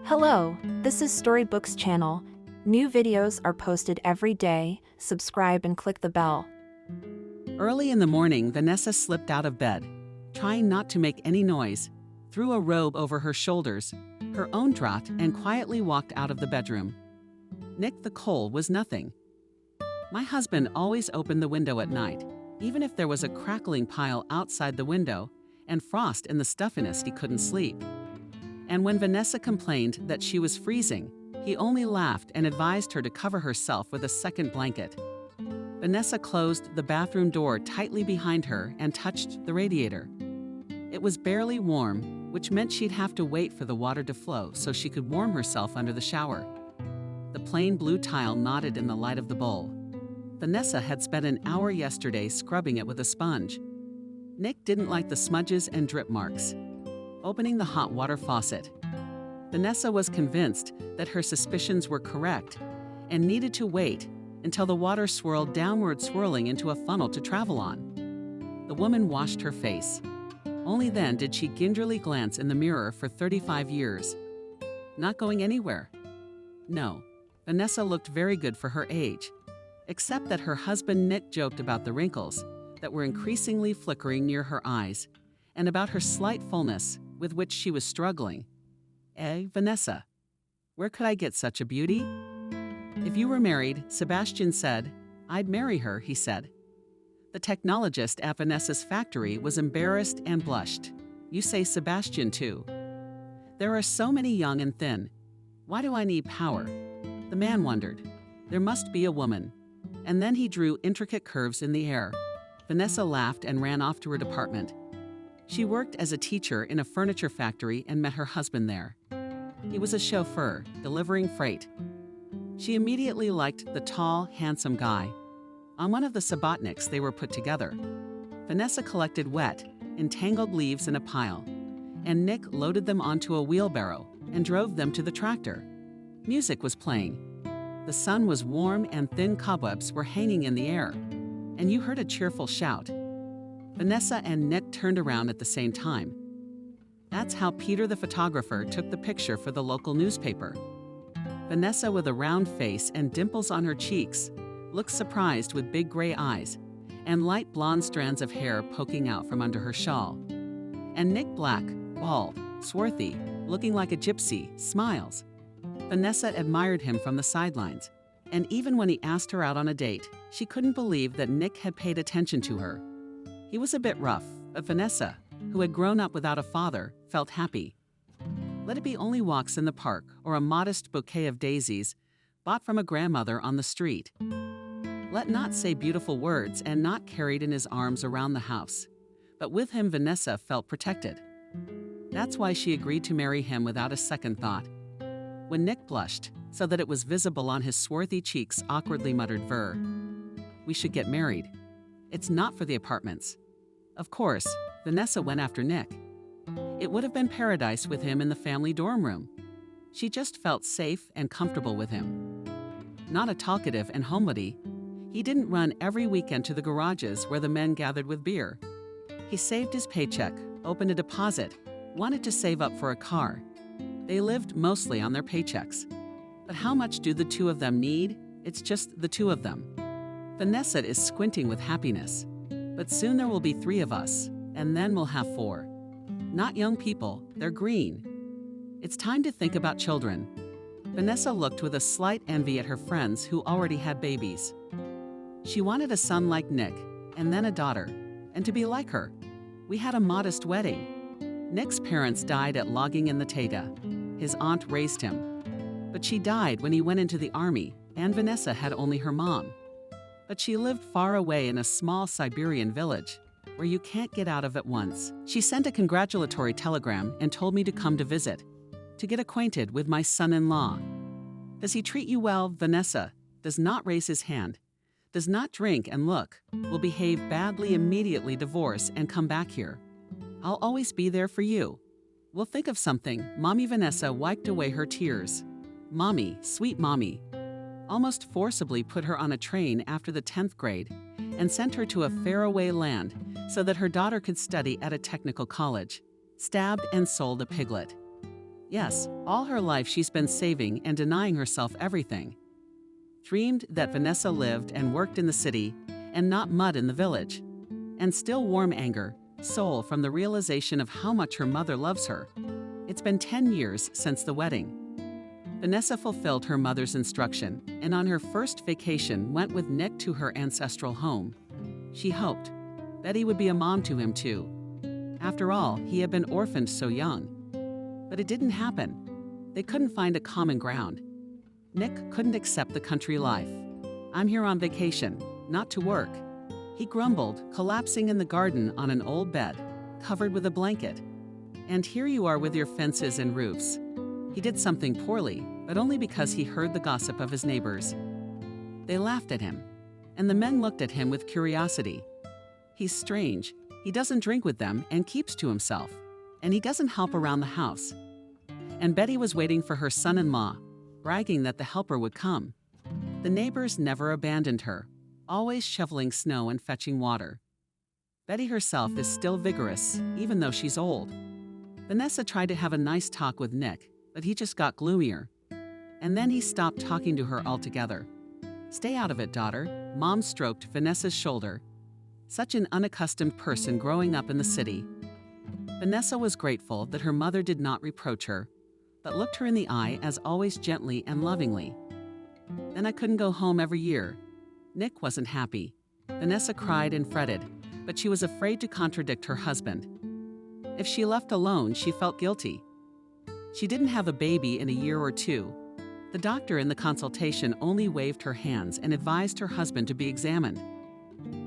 Hello, this is Storybooks channel. New videos are posted every day. Subscribe and click the bell. Early in the morning, Vanessa slipped out of bed, trying not to make any noise, threw a robe over her shoulders, her own draught, and quietly walked out of the bedroom. Nick the coal was nothing. My husband always opened the window at night, even if there was a crackling pile outside the window and frost in the stuffiness he couldn't sleep. And when Vanessa complained that she was freezing, he only laughed and advised her to cover herself with a second blanket. Vanessa closed the bathroom door tightly behind her and touched the radiator. It was barely warm, which meant she'd have to wait for the water to flow so she could warm herself under the shower. The plain blue tile nodded in the light of the bowl. Vanessa had spent an hour yesterday scrubbing it with a sponge. Nick didn't like the smudges and drip marks. Opening the hot water faucet, Vanessa was convinced that her suspicions were correct and needed to wait until the water swirled downward, swirling into a funnel to travel on. The woman washed her face. Only then did she gingerly glance in the mirror for 35 years. Not going anywhere. No, Vanessa looked very good for her age, except that her husband Nick joked about the wrinkles that were increasingly flickering near her eyes and about her slight fullness with which she was struggling. Vanessa, where could I get such a beauty? If you were married, Sebastian said, I'd marry her, he said. The technologist at Vanessa's factory was embarrassed and blushed. You say Sebastian too. There are so many young and thin. Why do I need power? The man wondered. There must be a woman. And then he drew intricate curves in the air. Vanessa laughed and ran off to her department. She worked as a teacher in a furniture factory and met her husband there. He was a chauffeur, delivering freight. She immediately liked the tall, handsome guy. On one of the Subotniks they were put together. Vanessa collected wet, entangled leaves in a pile, and Nick loaded them onto a wheelbarrow and drove them to the tractor. Music was playing. The sun was warm and thin cobwebs were hanging in the air, and you heard a cheerful shout. Vanessa and Nick turned around at the same time. That's how Peter the photographer took the picture for the local newspaper. Vanessa, with a round face and dimples on her cheeks, looked surprised with big gray eyes and light blonde strands of hair poking out from under her shawl. And Nick, black, bald, swarthy, looking like a gypsy, smiles. Vanessa admired him from the sidelines, and even when he asked her out on a date, she couldn't believe that Nick had paid attention to her. He was a bit rough, but Vanessa, who had grown up without a father, felt happy. Let it be only walks in the park or a modest bouquet of daisies bought from a grandmother on the street. Let not say beautiful words and not carried in his arms around the house, but with him Vanessa felt protected. That's why she agreed to marry him without a second thought. When Nick blushed, so that it was visible on his swarthy cheeks, awkwardly muttered Ver. We should get married. It's not for the apartments. Of course, Vanessa went after Nick. It would have been paradise with him in the family dorm room. She just felt safe and comfortable with him. Not a talkative and homely, he didn't run every weekend to the garages where the men gathered with beer. He saved his paycheck, opened a deposit, wanted to save up for a car. They lived mostly on their paychecks. But how much do the two of them need? It's just the two of them. Vanessa is squinting with happiness. But soon there will be 3 of us, and then we'll have 4. Not young people, they're green. It's time to think about children. Vanessa looked with a slight envy at her friends who already had babies. She wanted a son like Nick, and then a daughter, and to be like her. We had a modest wedding. Nick's parents died at logging in the taiga. His aunt raised him. But she died when he went into the army, and Vanessa had only her mom. But she lived far away in a small Siberian village, where you can't get out of at once. She sent a congratulatory telegram and told me to come to visit, to get acquainted with my son-in-law. Does he treat you well, Vanessa? Does not raise his hand. Does not drink and look. Will behave badly, immediately divorce and come back here. I'll always be there for you. We'll think of something. Mommy Vanessa wiped away her tears. Mommy, sweet mommy. Almost forcibly put her on a train after the 10th grade and sent her to a faraway land so that her daughter could study at a technical college. Stabbed and sold a piglet. Yes, all her life she's been saving and denying herself everything. Dreamed that Vanessa lived and worked in the city and not mud in the village. And still warm anger, soul from the realization of how much her mother loves her. It's been 10 years since the wedding. Vanessa fulfilled her mother's instruction and on her first vacation went with Nick to her ancestral home. She hoped Betty would be a mom to him too. After all, he had been orphaned so young. But it didn't happen. They couldn't find a common ground. Nick couldn't accept the country life. I'm here on vacation, not to work. He grumbled, collapsing in the garden on an old bed, covered with a blanket. And here you are with your fences and roofs. He did something poorly, but only because he heard the gossip of his neighbors. They laughed at him, and the men looked at him with curiosity. He's strange. He doesn't drink with them and keeps to himself. And he doesn't help around the house. And Betty was waiting for her son-in-law, bragging that the helper would come. The neighbors never abandoned her, always shoveling snow and fetching water. Betty herself is still vigorous, even though she's old. Vanessa tried to have a nice talk with Nick, but he just got gloomier. And then he stopped talking to her altogether. Stay out of it, daughter, Mom stroked Vanessa's shoulder. Such an unaccustomed person growing up in the city. Vanessa was grateful that her mother did not reproach her, but looked her in the eye as always gently and lovingly. Then I couldn't go home every year. Nick wasn't happy. Vanessa cried and fretted, but she was afraid to contradict her husband. If she left alone, she felt guilty. She didn't have a baby in a year or two. The doctor in the consultation only waved her hands and advised her husband to be examined.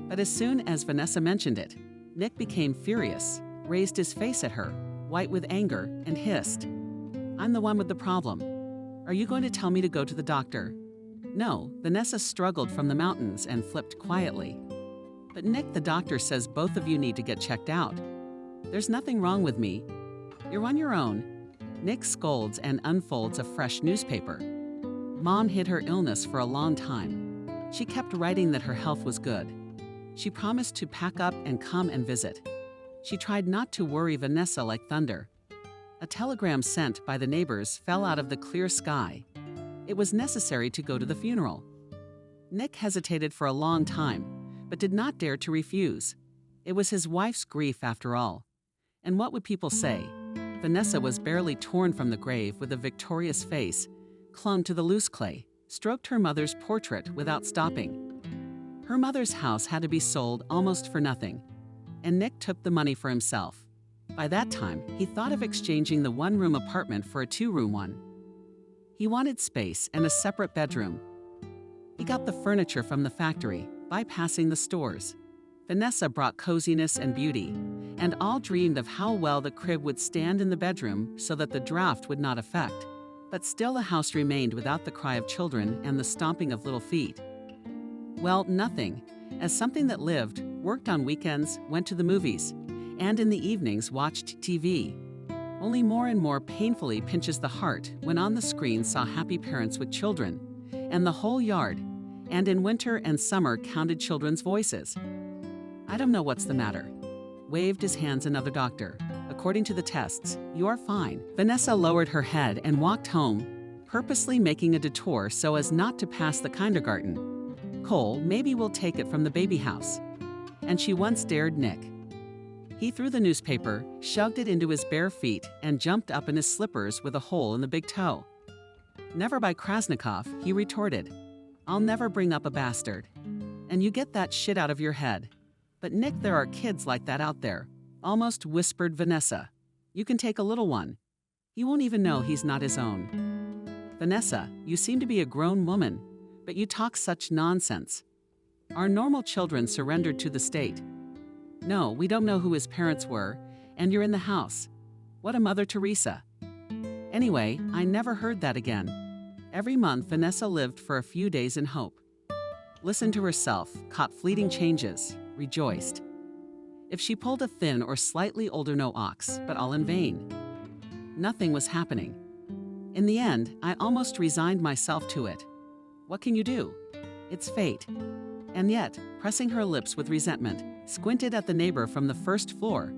But as soon as Vanessa mentioned it, Nick became furious, raised his face at her, white with anger, and hissed, "I'm the one with the problem. Are you going to tell me to go to the doctor?" No, Vanessa struggled from the mountains and flipped quietly. "But Nick, the doctor says both of you need to get checked out." "There's nothing wrong with me. You're on your own." Nick scolds and unfolds a fresh newspaper. Mom hid her illness for a long time. She kept writing that her health was good. She promised to pack up and come and visit. She tried not to worry Vanessa like thunder. A telegram sent by the neighbors fell out of the clear sky. It was necessary to go to the funeral. Nick hesitated for a long time, but did not dare to refuse. It was his wife's grief after all. And what would people say? Vanessa was barely torn from the grave with a victorious face, clung to the loose clay, stroked her mother's portrait without stopping. Her mother's house had to be sold almost for nothing, and Nick took the money for himself. By that time, he thought of exchanging the one-room apartment for a two-room one. He wanted space and a separate bedroom. He got the furniture from the factory, bypassing the stores. Vanessa brought coziness and beauty, and all dreamed of how well the crib would stand in the bedroom so that the draft would not affect. But still the house remained without the cry of children and the stomping of little feet. Well, nothing, as something that lived, worked on weekends, went to the movies, and in the evenings watched TV. Only more and more painfully pinches the heart when on the screen saw happy parents with children, and the whole yard, and in winter and summer counted children's voices. "I don't know what's the matter," waved his hands another doctor. "According to the tests, you're fine." Vanessa lowered her head and walked home, purposely making a detour so as not to pass the kindergarten. "Cole, maybe we'll take it from the baby house." And she once dared Nick. He threw the newspaper, shoved it into his bare feet, and jumped up in his slippers with a hole in the big toe. "Never by Krasnikov," he retorted. "I'll never bring up a bastard. And you get that shit out of your head." "But Nick, there are kids like that out there," almost whispered Vanessa. "You can take a little one. He won't even know he's not his own." "Vanessa, you seem to be a grown woman, but you talk such nonsense. Our normal children surrendered to the state." "No, we don't know who his parents were, and you're in the house. What a Mother Teresa." Anyway, I never heard that again. Every month, Vanessa lived for a few days in hope. Listened to herself, caught fleeting changes, rejoiced. If she pulled a thin or slightly older no ox, but all in vain. Nothing was happening. In the end, I almost resigned myself to it. What can you do? It's fate. And yet, pressing her lips with resentment, squinted at the neighbor from the first floor.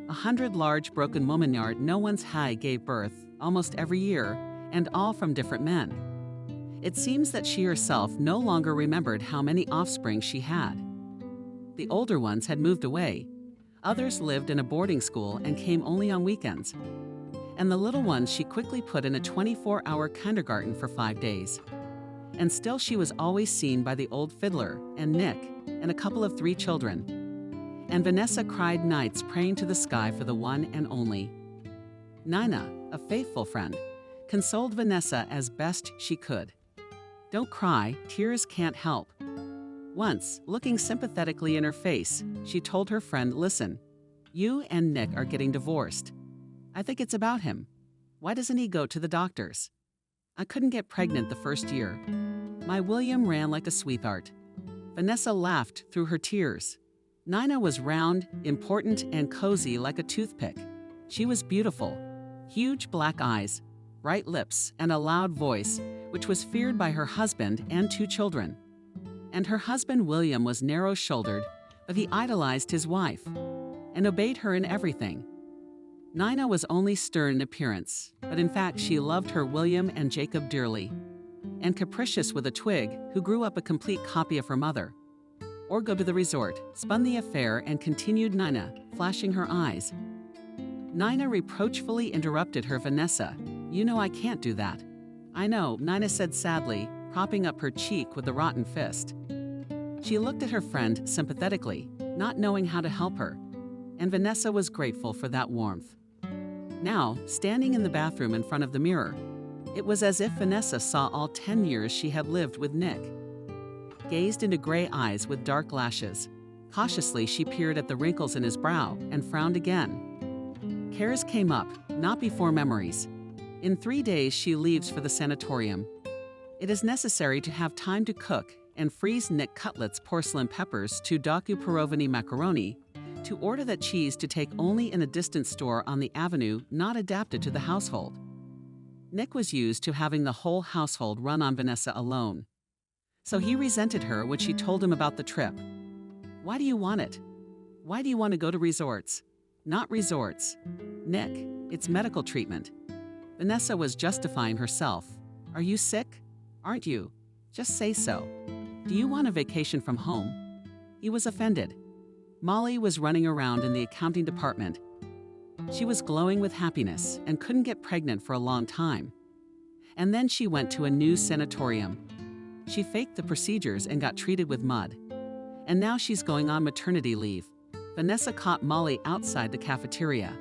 100 large broken woman yard no one's high gave birth, almost every year, and all from different men. It seems that she herself no longer remembered how many offspring she had. The older ones had moved away. Others lived in a boarding school and came only on weekends. And the little ones she quickly put in a 24-hour kindergarten for 5 days. And still she was always seen by the old fiddler and Nick and a couple of 3 children. And Vanessa cried nights praying to the sky for the one and only. Nina, a faithful friend, consoled Vanessa as best she could. Don't cry, tears can't help. Once, looking sympathetically in her face, she told her friend, listen, you and Nick are getting divorced. I think it's about him. Why doesn't he go to the doctors? I couldn't get pregnant the first year. My William ran like a sweetheart. Vanessa laughed through her tears. Nina was round, important, and cozy like a toothpick. She was beautiful. Huge black eyes, bright lips, and a loud voice, which was feared by her husband and 2 children. And her husband William was narrow-shouldered, but he idolized his wife and obeyed her in everything. Nina was only stern in appearance, but in fact she loved her William and Jacob dearly, and capricious with a twig who grew up a complete copy of her mother. Or go to the resort, spun the affair and continued Nina, flashing her eyes. Nina reproachfully interrupted her. Vanessa, you know I can't do that. I know, Nina said sadly, propping up her cheek with a rotten fist. She looked at her friend sympathetically, not knowing how to help her, and Vanessa was grateful for that warmth. Now, standing in the bathroom in front of the mirror, it was as if Vanessa saw all 10 years she had lived with Nick. Gazed into gray eyes with dark lashes. Cautiously, she peered at the wrinkles in his brow and frowned again. Cares came up, not before memories. In 3 days, she leaves for the sanatorium. It is necessary to have time to cook and freeze Nick cutlets, porcelain peppers to doku perovani macaroni, to order that cheese to take only in a distant store on the avenue not adapted to the household. Nick was used to having the whole household run on Vanessa alone. So he resented her when she told him about the trip. Why do you want it? Why do you want to go to resorts? Not resorts. Nick, it's medical treatment. Vanessa was justifying herself. Are you sick? Aren't you? Just say so. Do you want a vacation from home? He was offended. Molly was running around in the accounting department. She was glowing with happiness and couldn't get pregnant for a long time. And then she went to a new sanatorium. She faked the procedures and got treated with mud. And now she's going on maternity leave. Vanessa caught Molly outside the cafeteria.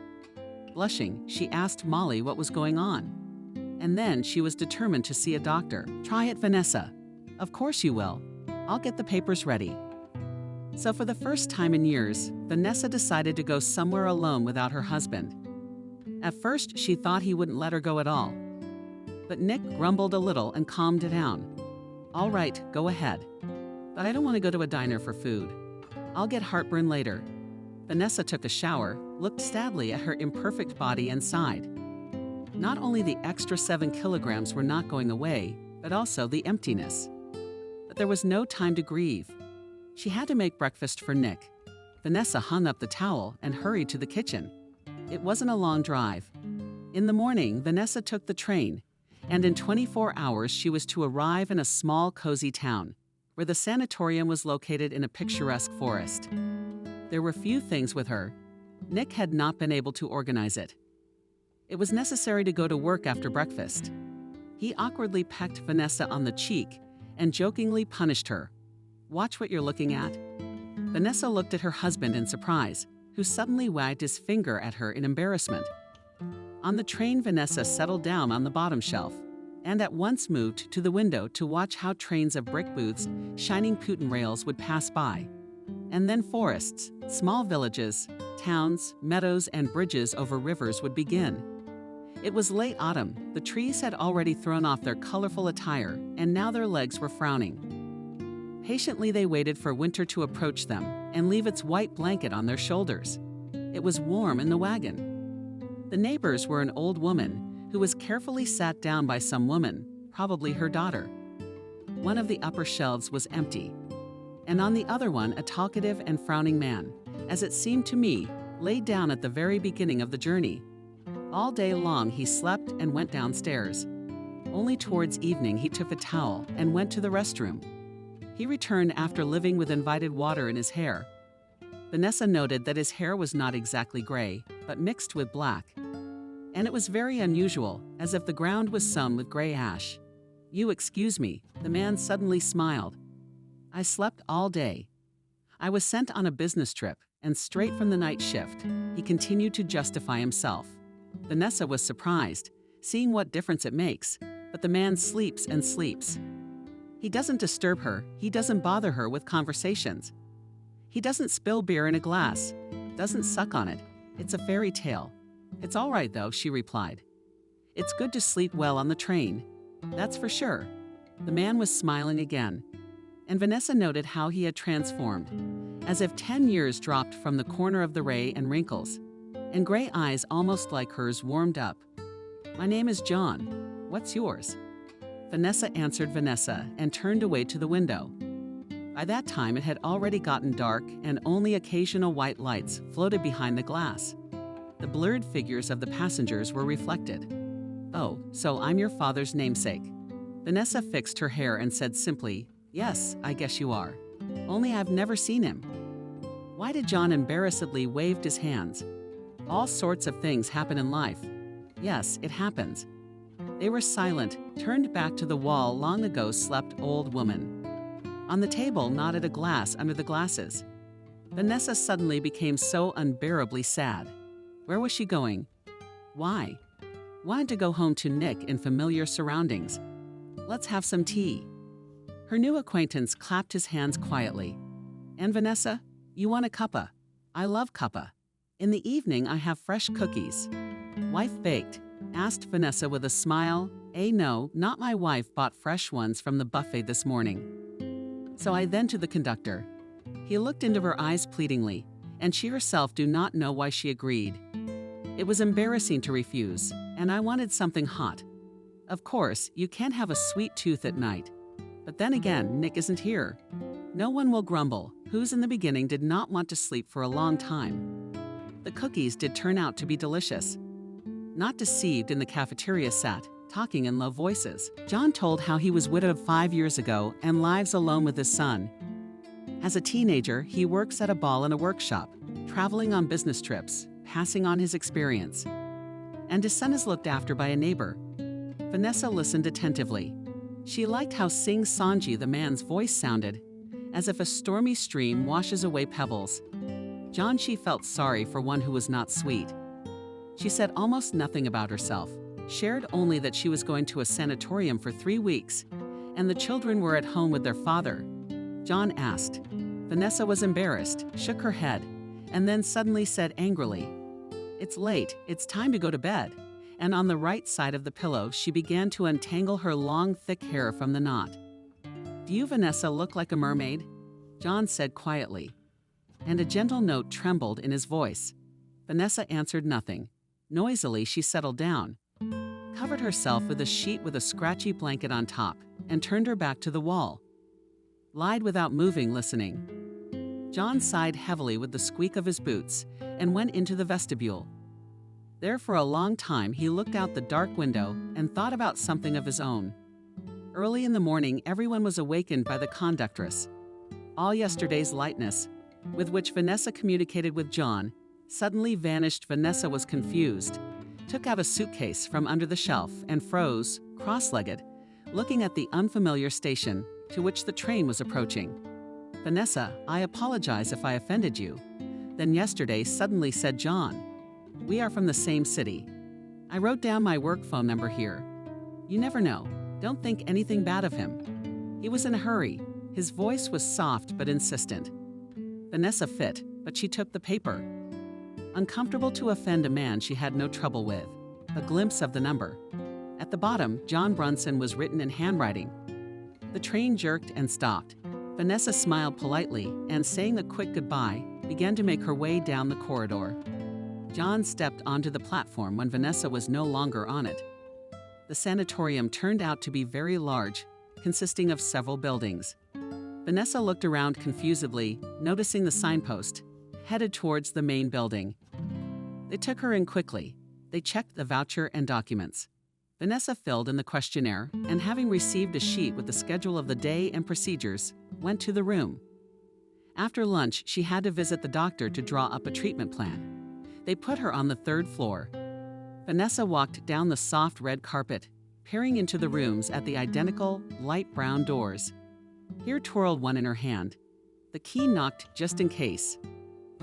Blushing, she asked Molly what was going on. And then she was determined to see a doctor. Try it, Vanessa. Of course you will. I'll get the papers ready. So for the first time in years, Vanessa decided to go somewhere alone without her husband. At first, she thought he wouldn't let her go at all. But Nick grumbled a little and calmed it down. All right, go ahead. But I don't want to go to a diner for food. I'll get heartburn later. Vanessa took a shower, looked sadly at her imperfect body and sighed. Not only the extra 7 kilograms were not going away, but also the emptiness. But there was no time to grieve. She had to make breakfast for Nick. Vanessa hung up the towel and hurried to the kitchen. It wasn't a long drive. In the morning, Vanessa took the train, and in 24 hours she was to arrive in a small, cozy town, where the sanatorium was located in a picturesque forest. There were few things with her. Nick had not been able to organize it. It was necessary to go to work after breakfast. He awkwardly pecked Vanessa on the cheek and jokingly punished her. Watch what you're looking at. Vanessa looked at her husband in surprise, who suddenly wagged his finger at her in embarrassment. On the train, Vanessa settled down on the bottom shelf and at once moved to the window to watch how trains of brick booths, shining Putin rails would pass by. And then forests, small villages, towns, meadows, and bridges over rivers would begin. It was late autumn. The trees had already thrown off their colorful attire, and now their legs were frowning. Patiently they waited for winter to approach them and leave its white blanket on their shoulders. It was warm in the wagon. The neighbors were an old woman who was carefully sat down by some woman, probably her daughter. One of the upper shelves was empty, and on the other one a talkative and frowning man, as it seemed to me, laid down at the very beginning of the journey. All day long he slept and went downstairs. Only towards evening he took a towel and went to the restroom. He returned after living with invited water in his hair. Vanessa noted that his hair was not exactly gray, but mixed with black. And it was very unusual, as if the ground was sown with gray ash. "You excuse me," the man suddenly smiled. "I slept all day. I was sent on a business trip, and straight from the night shift," he continued to justify himself. Vanessa was surprised, seeing what difference it makes, but the man sleeps and sleeps. He doesn't disturb her, he doesn't bother her with conversations. He doesn't spill beer in a glass, doesn't suck on it. It's a fairy tale. "It's all right though," she replied. "It's good to sleep well on the train. That's for sure." The man was smiling again, and Vanessa noted how he had transformed, as if 10 years dropped from the corner of the ray and wrinkles, and gray eyes almost like hers warmed up. "My name is John. What's yours?" Vanessa answered Vanessa and turned away to the window. By that time it had already gotten dark and only occasional white lights floated behind the glass. The blurred figures of the passengers were reflected. "Oh, so I'm your father's namesake." Vanessa fixed her hair and said simply, "Yes, I guess you are. Only I've never seen him." Why did John embarrassedly waved his hands? All sorts of things happen in life. Yes, it happens. They were silent, turned back to the wall long ago slept old woman. On the table nodded a glass under the glasses. Vanessa suddenly became so unbearably sad. Where was she going? Why? Wanted to go home to Nick in familiar surroundings. "Let's have some tea." Her new acquaintance clapped his hands quietly. "And Vanessa, you want a cuppa? I love cuppa. In the evening I have fresh cookies." "Wife baked?" asked Vanessa with a smile. No, not my wife bought fresh ones from the buffet this morning." So I then to the conductor. He looked into her eyes pleadingly, and she herself do not know why she agreed. It was embarrassing to refuse, and I wanted something hot. Of course, you can't have a sweet tooth at night. But then again, Nick isn't here. No one will grumble, whose in the beginning did not want to sleep for a long time. The cookies did turn out to be delicious. Not deceived, in the cafeteria sat, talking in low voices. John told how he was widowed 5 years ago and lives alone with his son. As a teenager, he works at a ball and a workshop, traveling on business trips, passing on his experience. And his son is looked after by a neighbor. Vanessa listened attentively. She liked how sing-songy the man's voice sounded, as if a stormy stream washes away pebbles. John she felt sorry for one who was not sweet. She said almost nothing about herself, shared only that she was going to a sanatorium for 3 weeks, and the children were at home with their father. John asked. Vanessa was embarrassed, shook her head, and then suddenly said angrily, "It's late, it's time to go to bed." And on the right side of the pillow she began to untangle her long, thick hair from the knot. "Do you, Vanessa, look like a mermaid?" John said quietly, and a gentle note trembled in his voice. Vanessa answered nothing. Noisily she settled down, covered herself with a sheet with a scratchy blanket on top, and turned her back to the wall. Lied without moving, listening. John sighed heavily with the squeak of his boots and went into the vestibule. There for a long time he looked out the dark window and thought about something of his own. Early in the morning everyone was awakened by the conductress. All yesterday's lightness, with which Vanessa communicated with John, suddenly vanished. Vanessa was confused, took out a suitcase from under the shelf and froze, cross-legged, looking at the unfamiliar station to which the train was approaching. "Vanessa, I apologize if I offended you." Then yesterday suddenly said John, "We are from the same city. I wrote down my work phone number here. You never know. Don't think anything bad of him." He was in a hurry. His voice was soft but insistent. Vanessa fit, but she took the paper. Uncomfortable to offend a man she had no trouble with. A glimpse of the number. At the bottom, John Brunson was written in handwriting. The train jerked and stopped. Vanessa smiled politely and, saying a quick goodbye, began to make her way down the corridor. John stepped onto the platform when Vanessa was no longer on it. The sanatorium turned out to be very large, consisting of several buildings. Vanessa looked around confusedly, noticing the signpost, headed towards the main building. They took her in quickly. They checked the voucher and documents. Vanessa filled in the questionnaire and, having received a sheet with the schedule of the day and procedures, went to the room. After lunch, she had to visit the doctor to draw up a treatment plan. They put her on the third floor. Vanessa walked down the soft red carpet, peering into the rooms at the identical light brown doors. Here twirled one in her hand. The key knocked just in case.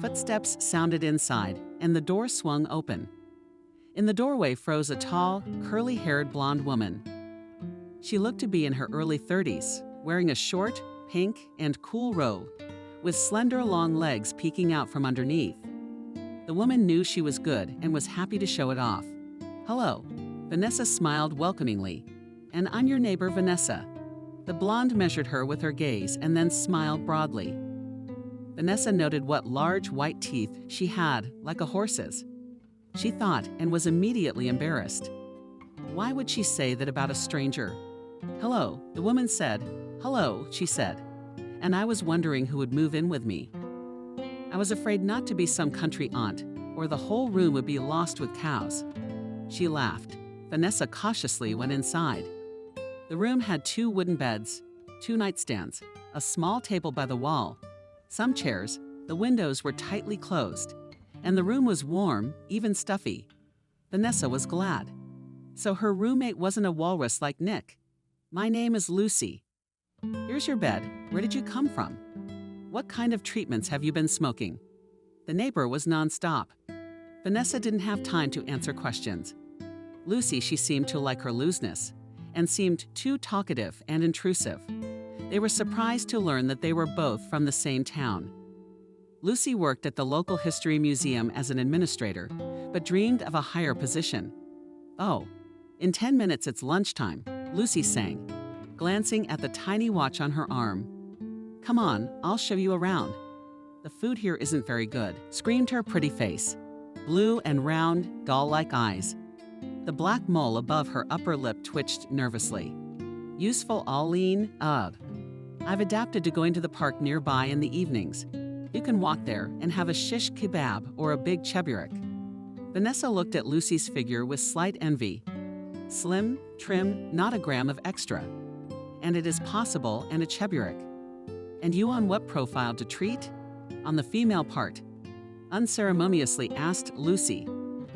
Footsteps sounded inside, and the door swung open. In the doorway froze a tall, curly-haired blonde woman. She looked to be in her early 30s, wearing a short, pink, and cool robe, with slender, long legs peeking out from underneath. The woman knew she was good and was happy to show it off. "Hello." Vanessa smiled welcomingly. "And I'm your neighbor, Vanessa." The blonde measured her with her gaze and then smiled broadly. Vanessa noted what large white teeth she had, like a horse's. She thought and was immediately embarrassed. Why would she say that about a stranger? "Hello," the woman said. "Hello," she said. "And I was wondering who would move in with me. I was afraid not to be some country aunt, or the whole room would be lost with cows." She laughed. Vanessa cautiously went inside. The room had 2 wooden beds, 2 nightstands, a small table by the wall, some chairs. The windows were tightly closed, and the room was warm, even stuffy. Vanessa was glad. So her roommate wasn't a walrus like Nick. "My name is Lucy. Here's your bed. Where did you come from? What kind of treatments have you been smoking?" The neighbor was nonstop. Vanessa didn't have time to answer questions. Lucy, she seemed to like her looseness, and seemed too talkative and intrusive. They were surprised to learn that they were both from the same town. Lucy worked at the local history museum as an administrator, but dreamed of a higher position. "Oh, in 10 minutes it's lunchtime," Lucy sang, glancing at the tiny watch on her arm. "Come on, I'll show you around." "The food here isn't very good," screamed her pretty face. Blue and round, doll-like eyes. The black mole above her upper lip twitched nervously. "Useful Aline, I've adapted to going to the park nearby in the evenings. You can walk there and have a shish kebab or a big cheburek." Vanessa looked at Lucy's figure with slight envy. Slim, trim, not a gram of extra. "And it is possible, and a cheburek. And you on what profile to treat?" "On the female part," unceremoniously asked Lucy,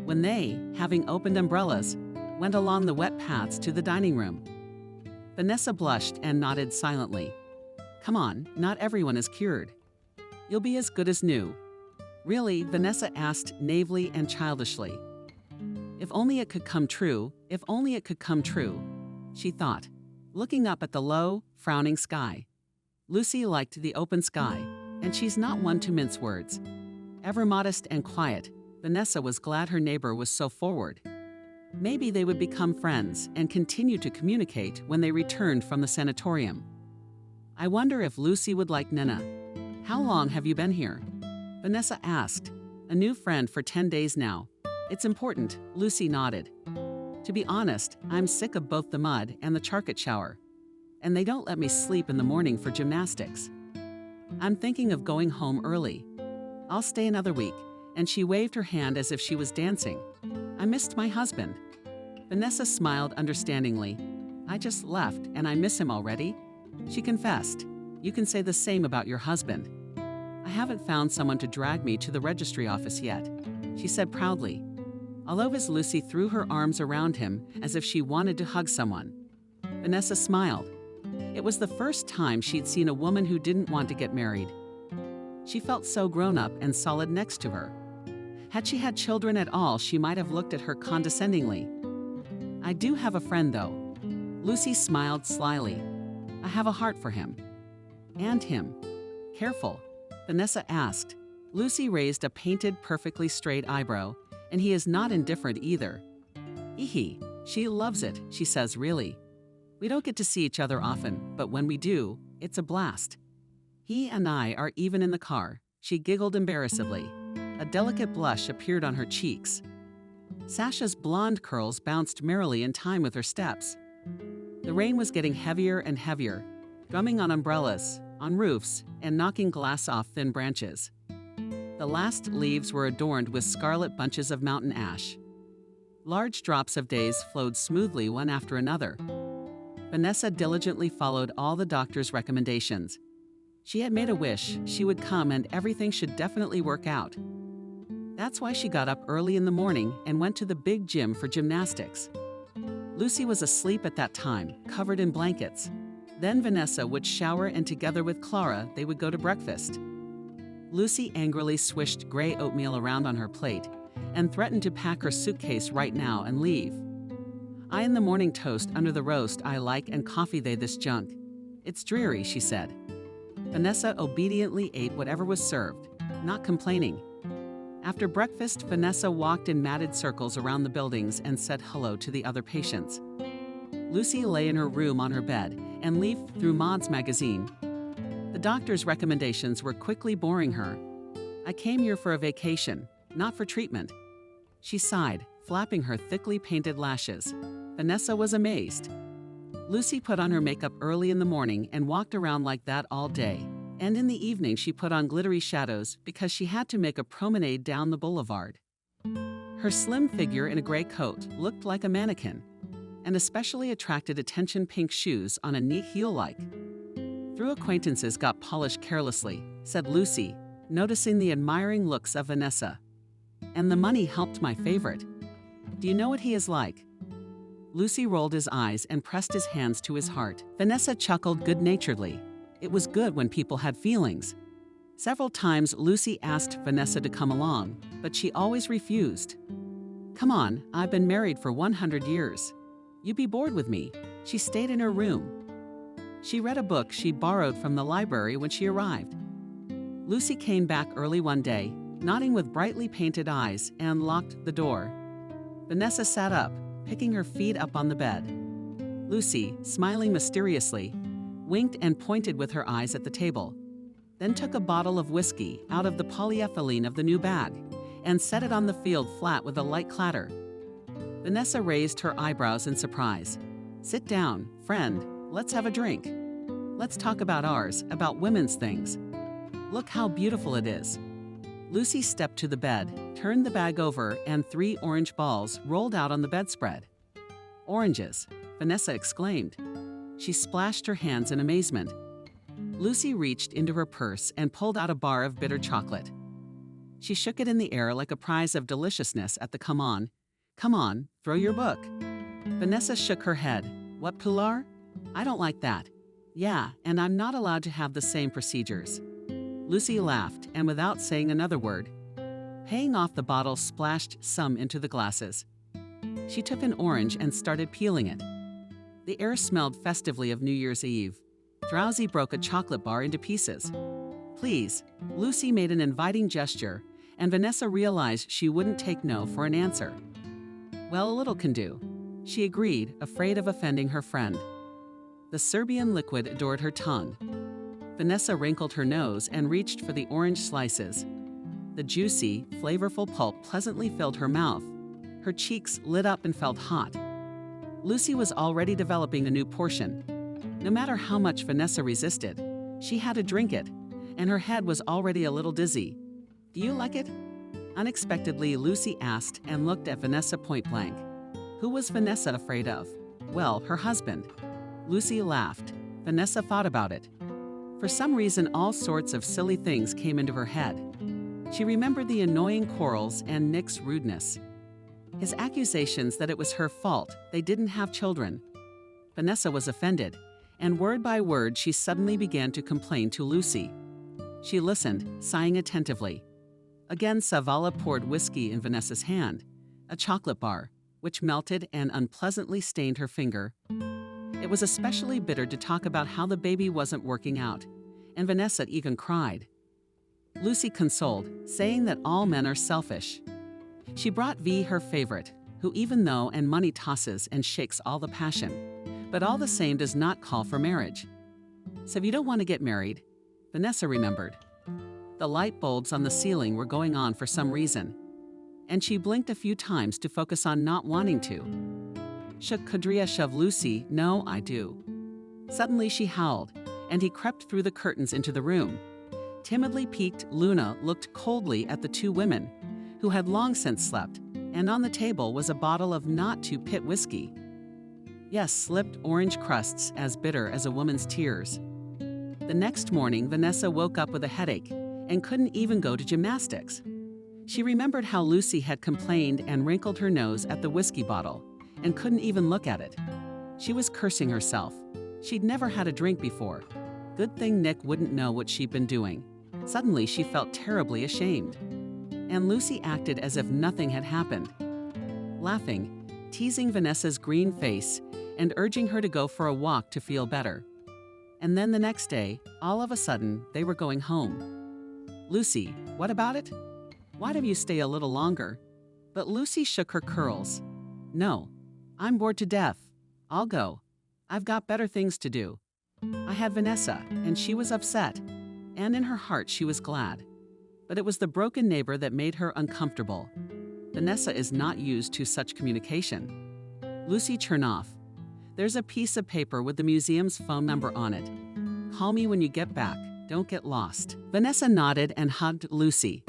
when they, having opened umbrellas, went along the wet paths to the dining room. Vanessa blushed and nodded silently. "Come on, not everyone is cured. You'll be as good as new." "Really?" Vanessa asked naively and childishly. If only it could come true, if only it could come true, she thought, looking up at the low, frowning sky. Lucy liked the open sky, and she's not one to mince words. Ever modest and quiet, Vanessa was glad her neighbor was so forward. Maybe they would become friends and continue to communicate when they returned from the sanatorium. "I wonder if Lucy would like Nina." "How long have you been here?" Vanessa asked. "A new friend for 10 days now. It's important," Lucy nodded. "To be honest, I'm sick of both the mud and the charcut shower. And they don't let me sleep in the morning for gymnastics. I'm thinking of going home early. I'll stay another week," and she waved her hand as if she was dancing. "I missed my husband." Vanessa smiled understandingly. "I just left and I miss him already?" She confessed. "You can say the same about your husband." "I haven't found someone to drag me to the registry office yet," she said proudly. Although as Lucy threw her arms around him as if she wanted to hug someone. Vanessa smiled. It was the first time she'd seen a woman who didn't want to get married. She felt so grown-up and solid next to her. Had she had children at all, she might have looked at her condescendingly. "I do have a friend, though." Lucy smiled slyly. "I have a heart for him." "And him." "Careful," Vanessa asked. Lucy raised a painted, perfectly straight eyebrow, and he is not indifferent either. "Ehe, she loves it," she says, "really. We don't get to see each other often, but when we do, it's a blast. He and I are even in the car." She giggled embarrassedly. A delicate blush appeared on her cheeks. Sasha's blonde curls bounced merrily in time with her steps. The rain was getting heavier and heavier, drumming on umbrellas, on roofs, and knocking glass off thin branches. The last leaves were adorned with scarlet bunches of mountain ash. Large drops of days flowed smoothly one after another. Vanessa diligently followed all the doctor's recommendations. She had made a wish she would come and everything should definitely work out. That's why she got up early in the morning and went to the big gym for gymnastics. Lucy was asleep at that time, covered in blankets. Then Vanessa would shower and together with Clara, they would go to breakfast. Lucy angrily swished gray oatmeal around on her plate and threatened to pack her suitcase right now and leave. "I in the morning toast under the roast I like and coffee they this junk. It's dreary," she said. Vanessa obediently ate whatever was served, not complaining. After breakfast, Vanessa walked in matted circles around the buildings and said hello to the other patients. Lucy lay in her room on her bed and leafed through Maud's magazine. The doctor's recommendations were quickly boring her. "I came here for a vacation, not for treatment." She sighed, flapping her thickly painted lashes. Vanessa was amazed. Lucy put on her makeup early in the morning and walked around like that all day. And in the evening she put on glittery shadows because she had to make a promenade down the boulevard. Her slim figure in a gray coat looked like a mannequin, and especially attracted attention pink shoes on a neat heel-like. "Through acquaintances got polished carelessly," said Lucy, noticing the admiring looks of Vanessa. "And the money helped my favorite. Do you know what he is like?" Lucy rolled his eyes and pressed his hands to his heart. Vanessa chuckled good-naturedly. It was good when people had feelings. Several times Lucy asked Vanessa to come along, but she always refused. "Come on, I've been married for 100 years. You'd be bored with me." She stayed in her room. She read a book she borrowed from the library when she arrived. Lucy came back early one day, nodding with brightly painted eyes, and locked the door. Vanessa sat up, picking her feet up on the bed. Lucy, smiling mysteriously, winked and pointed with her eyes at the table, then took a bottle of whiskey out of the polyethylene of the new bag and set it on the field flat with a light clatter. Vanessa raised her eyebrows in surprise. "Sit down, friend, let's have a drink. Let's talk about ours, about women's things. Look how beautiful it is." Lucy stepped to the bed, turned the bag over, and 3 orange balls rolled out on the bedspread. "Oranges," Vanessa exclaimed. She splashed her hands in amazement. Lucy reached into her purse and pulled out a bar of bitter chocolate. She shook it in the air like a prize of deliciousness at the "come on, throw your book." Vanessa shook her head. "What, Pilar? I don't like that." "Yeah, and I'm not allowed to have the same procedures." Lucy laughed, and without saying another word, paying off the bottle, splashed some into the glasses. She took an orange and started peeling it. The air smelled festively of New Year's Eve. Drowsy broke a chocolate bar into pieces. "Please," Lucy made an inviting gesture, and Vanessa realized she wouldn't take no for an answer. "Well, a little can do," she agreed, afraid of offending her friend. The Serbian liquid adored her tongue. Vanessa wrinkled her nose and reached for the orange slices. The juicy, flavorful pulp pleasantly filled her mouth. Her cheeks lit up and felt hot. Lucy was already developing a new portion. No matter how much Vanessa resisted, she had to drink it, and her head was already a little dizzy. "Do you like it?" Unexpectedly, Lucy asked and looked at Vanessa point blank. Who was Vanessa afraid of? Well, her husband. Lucy laughed. Vanessa thought about it. For some reason, all sorts of silly things came into her head. She remembered the annoying quarrels and Nick's rudeness. His accusations that it was her fault they didn't have children. Vanessa was offended, and word by word she suddenly began to complain to Lucy. She listened, sighing attentively. Again Savala poured whiskey in Vanessa's hand, a chocolate bar, which melted and unpleasantly stained her finger. It was especially bitter to talk about how the baby wasn't working out, and Vanessa even cried. Lucy consoled, saying that all men are selfish. She brought V, her favorite, who even though and money tosses and shakes all the passion, but all the same does not call for marriage. So if you don't want to get married, Vanessa remembered. The light bulbs on the ceiling were going on for some reason, and she blinked a few times to focus on not wanting to. Should Kadria shove Lucy? No, I do. Suddenly she howled, and he crept through the curtains into the room. Timidly piqued, Luna looked coldly at the two women, who had long since slept, and on the table was a bottle of not-to-pit whiskey. Yes, slipped orange crusts as bitter as a woman's tears. The next morning, Vanessa woke up with a headache and couldn't even go to gymnastics. She remembered how Lucy had complained and wrinkled her nose at the whiskey bottle and couldn't even look at it. She was cursing herself. She'd never had a drink before. Good thing Nick wouldn't know what she'd been doing. Suddenly, she felt terribly ashamed. And Lucy acted as if nothing had happened, laughing, teasing Vanessa's green face, and urging her to go for a walk to feel better. And then the next day, all of a sudden, they were going home. "Lucy, what about it? Why don't you stay a little longer?" But Lucy shook her curls. "No, I'm bored to death. I'll go. I've got better things to do." I had Vanessa, and she was upset, and in her heart she was glad. But it was the broken neighbor that made her uncomfortable. Vanessa is not used to such communication. "Lucy Chernoff, there's a piece of paper with the museum's phone number on it. Call me when you get back. Don't get lost." Vanessa nodded and hugged Lucy.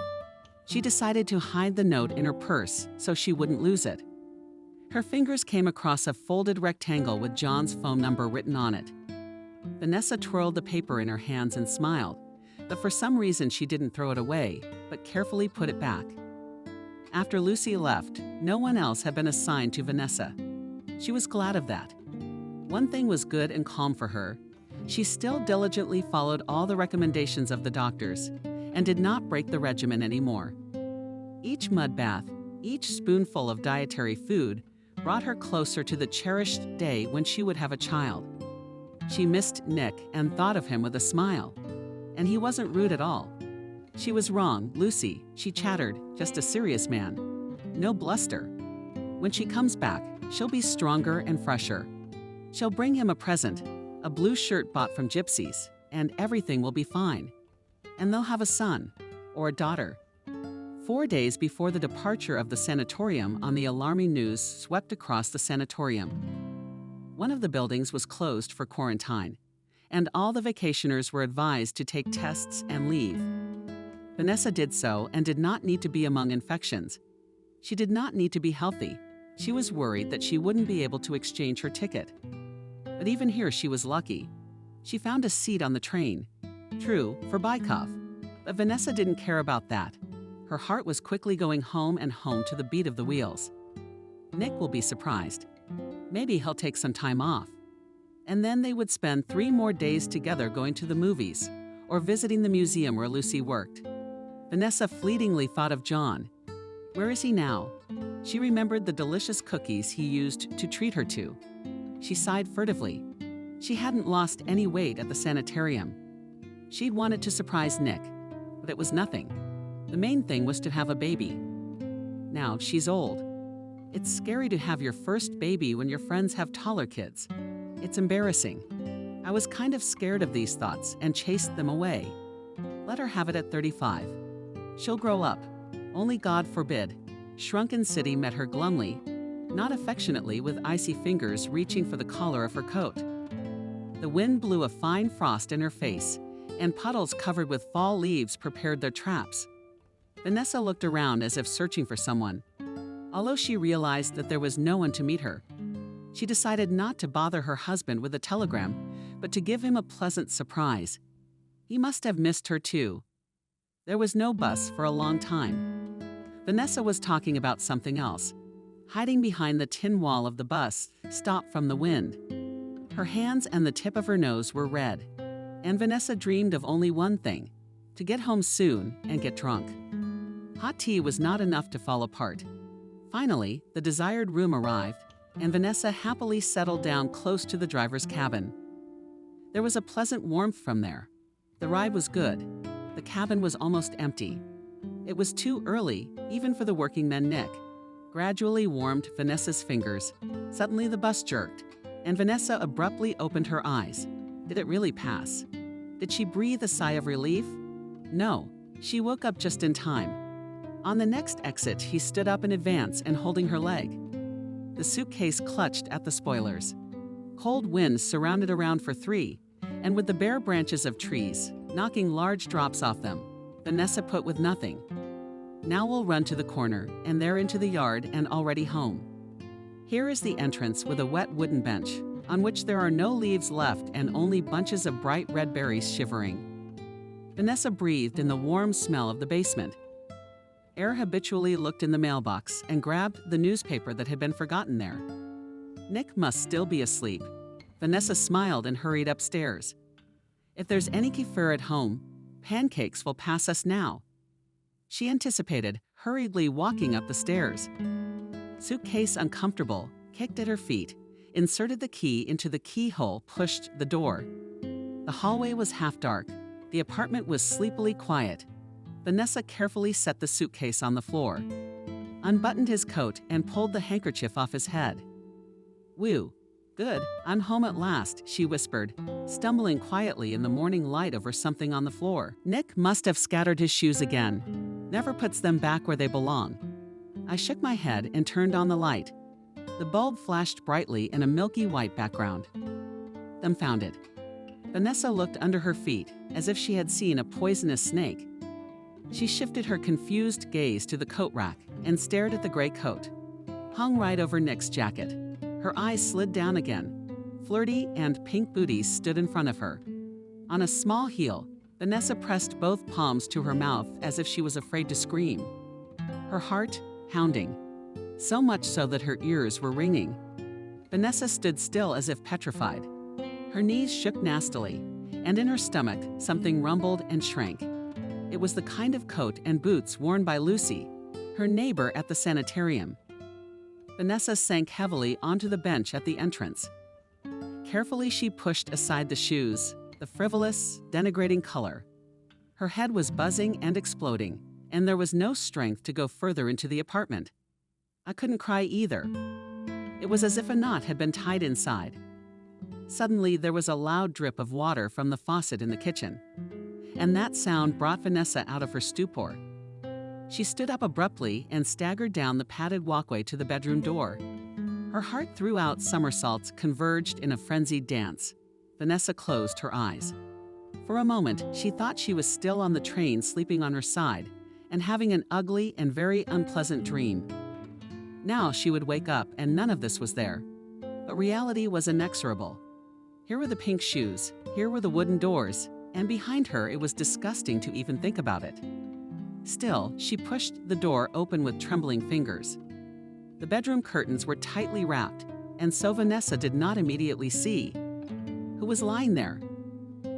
She decided to hide the note in her purse so she wouldn't lose it. Her fingers came across a folded rectangle with John's phone number written on it. Vanessa twirled the paper in her hands and smiled, but for some reason she didn't throw it away, but carefully put it back. After Lucy left, no one else had been assigned to Vanessa. She was glad of that. One thing was good and calm for her. She still diligently followed all the recommendations of the doctors and did not break the regimen anymore. Each mud bath, each spoonful of dietary food brought her closer to the cherished day when she would have a child. She missed Nick and thought of him with a smile. And he wasn't rude at all. She was wrong, Lucy, she chattered, just a serious man. No bluster. When she comes back, she'll be stronger and fresher. She'll bring him a present, a blue shirt bought from gypsies, and everything will be fine. And they'll have a son, or a daughter. 4 days before the departure of the sanatorium, the alarming news swept across the sanatorium. One of the buildings was closed for quarantine, and all the vacationers were advised to take tests and leave. Vanessa did so and did not need to be among infections. She did not need to be healthy. She was worried that she wouldn't be able to exchange her ticket. But even here she was lucky. She found a seat on the train. True, for Bykov. But Vanessa didn't care about that. Her heart was quickly going home and home to the beat of the wheels. Nick will be surprised. Maybe he'll take some time off. And then they would spend 3 more days together going to the movies or visiting the museum where Lucy worked. Vanessa fleetingly thought of John. Where is he now? She remembered the delicious cookies he used to treat her to. She sighed furtively. She hadn't lost any weight at the sanitarium. She'd wanted to surprise Nick, but it was nothing. The main thing was to have a baby. Now she's old. It's scary to have your first baby when your friends have taller kids. It's embarrassing. I was kind of scared of these thoughts and chased them away. Let her have it at 35. She'll grow up. Only God forbid. Shrunken City met her glumly, not affectionately, with icy fingers reaching for the collar of her coat. The wind blew a fine frost in her face, and puddles covered with fall leaves prepared their traps. Vanessa looked around as if searching for someone. Although she realized that there was no one to meet her, she decided not to bother her husband with a telegram, but to give him a pleasant surprise. He must have missed her too. There was no bus for a long time. Vanessa was talking about something else, hiding behind the tin wall of the bus, stopped from the wind. Her hands and the tip of her nose were red, and Vanessa dreamed of only one thing: to get home soon and get drunk. Hot tea was not enough to fall apart. Finally, the desired room arrived, and Vanessa happily settled down close to the driver's cabin. There was a pleasant warmth from there. The ride was good. The cabin was almost empty. It was too early, even for the workingman Nick. Gradually warmed Vanessa's fingers. Suddenly the bus jerked, and Vanessa abruptly opened her eyes. Did it really pass? Did she breathe a sigh of relief? No, she woke up just in time. On the next exit, he stood up in advance and holding her leg. The suitcase clutched at the spoilers. Cold winds surrounded around for 3, and with the bare branches of trees, knocking large drops off them, Vanessa put with nothing. Now we'll run to the corner, and there into the yard and already home. Here is the entrance with a wet wooden bench, on which there are no leaves left and only bunches of bright red berries shivering. Vanessa breathed in the warm smell of the basement. Air habitually looked in the mailbox and grabbed the newspaper that had been forgotten there. Nick must still be asleep. Vanessa smiled and hurried upstairs. If there's any kefir at home, pancakes will pass us now. She anticipated, hurriedly walking up the stairs. Suitcase uncomfortable, kicked at her feet, inserted the key into the keyhole, pushed the door. The hallway was half dark. The apartment was sleepily quiet. Vanessa carefully set the suitcase on the floor, unbuttoned his coat, and pulled the handkerchief off his head. "Whew, good, I'm home at last," she whispered, stumbling quietly in the morning light over something on the floor. Nick must have scattered his shoes again. Never puts them back where they belong. I shook my head and turned on the light. The bulb flashed brightly in a milky white background. Dumbfounded, Vanessa looked under her feet as if she had seen a poisonous snake. She shifted her confused gaze to the coat rack and stared at the gray coat, hung right over Nick's jacket. Her eyes slid down again. Flirty and pink booties stood in front of her. On a small heel, Vanessa pressed both palms to her mouth as if she was afraid to scream. Her heart pounding, so much so that her ears were ringing. Vanessa stood still as if petrified. Her knees shook nastily, and in her stomach something rumbled and shrank. It was the kind of coat and boots worn by Lucy, her neighbor at the sanitarium. Vanessa sank heavily onto the bench at the entrance. Carefully she pushed aside the shoes, the frivolous, denigrating color. Her head was buzzing and exploding, and there was no strength to go further into the apartment. I couldn't cry either. It was as if a knot had been tied inside. Suddenly, there was a loud drip of water from the faucet in the kitchen, and that sound brought Vanessa out of her stupor. She stood up abruptly and staggered down the padded walkway to the bedroom door. Her heart threw out somersaults converged in a frenzied dance. Vanessa closed her eyes. For a moment, she thought she was still on the train sleeping on her side and having an ugly and very unpleasant dream. Now she would wake up and none of this was there. But reality was inexorable. Here were the pink shoes, here were the wooden doors, and behind her it was disgusting to even think about it. Still, she pushed the door open with trembling fingers. The bedroom curtains were tightly wrapped, and so Vanessa did not immediately see who was lying there.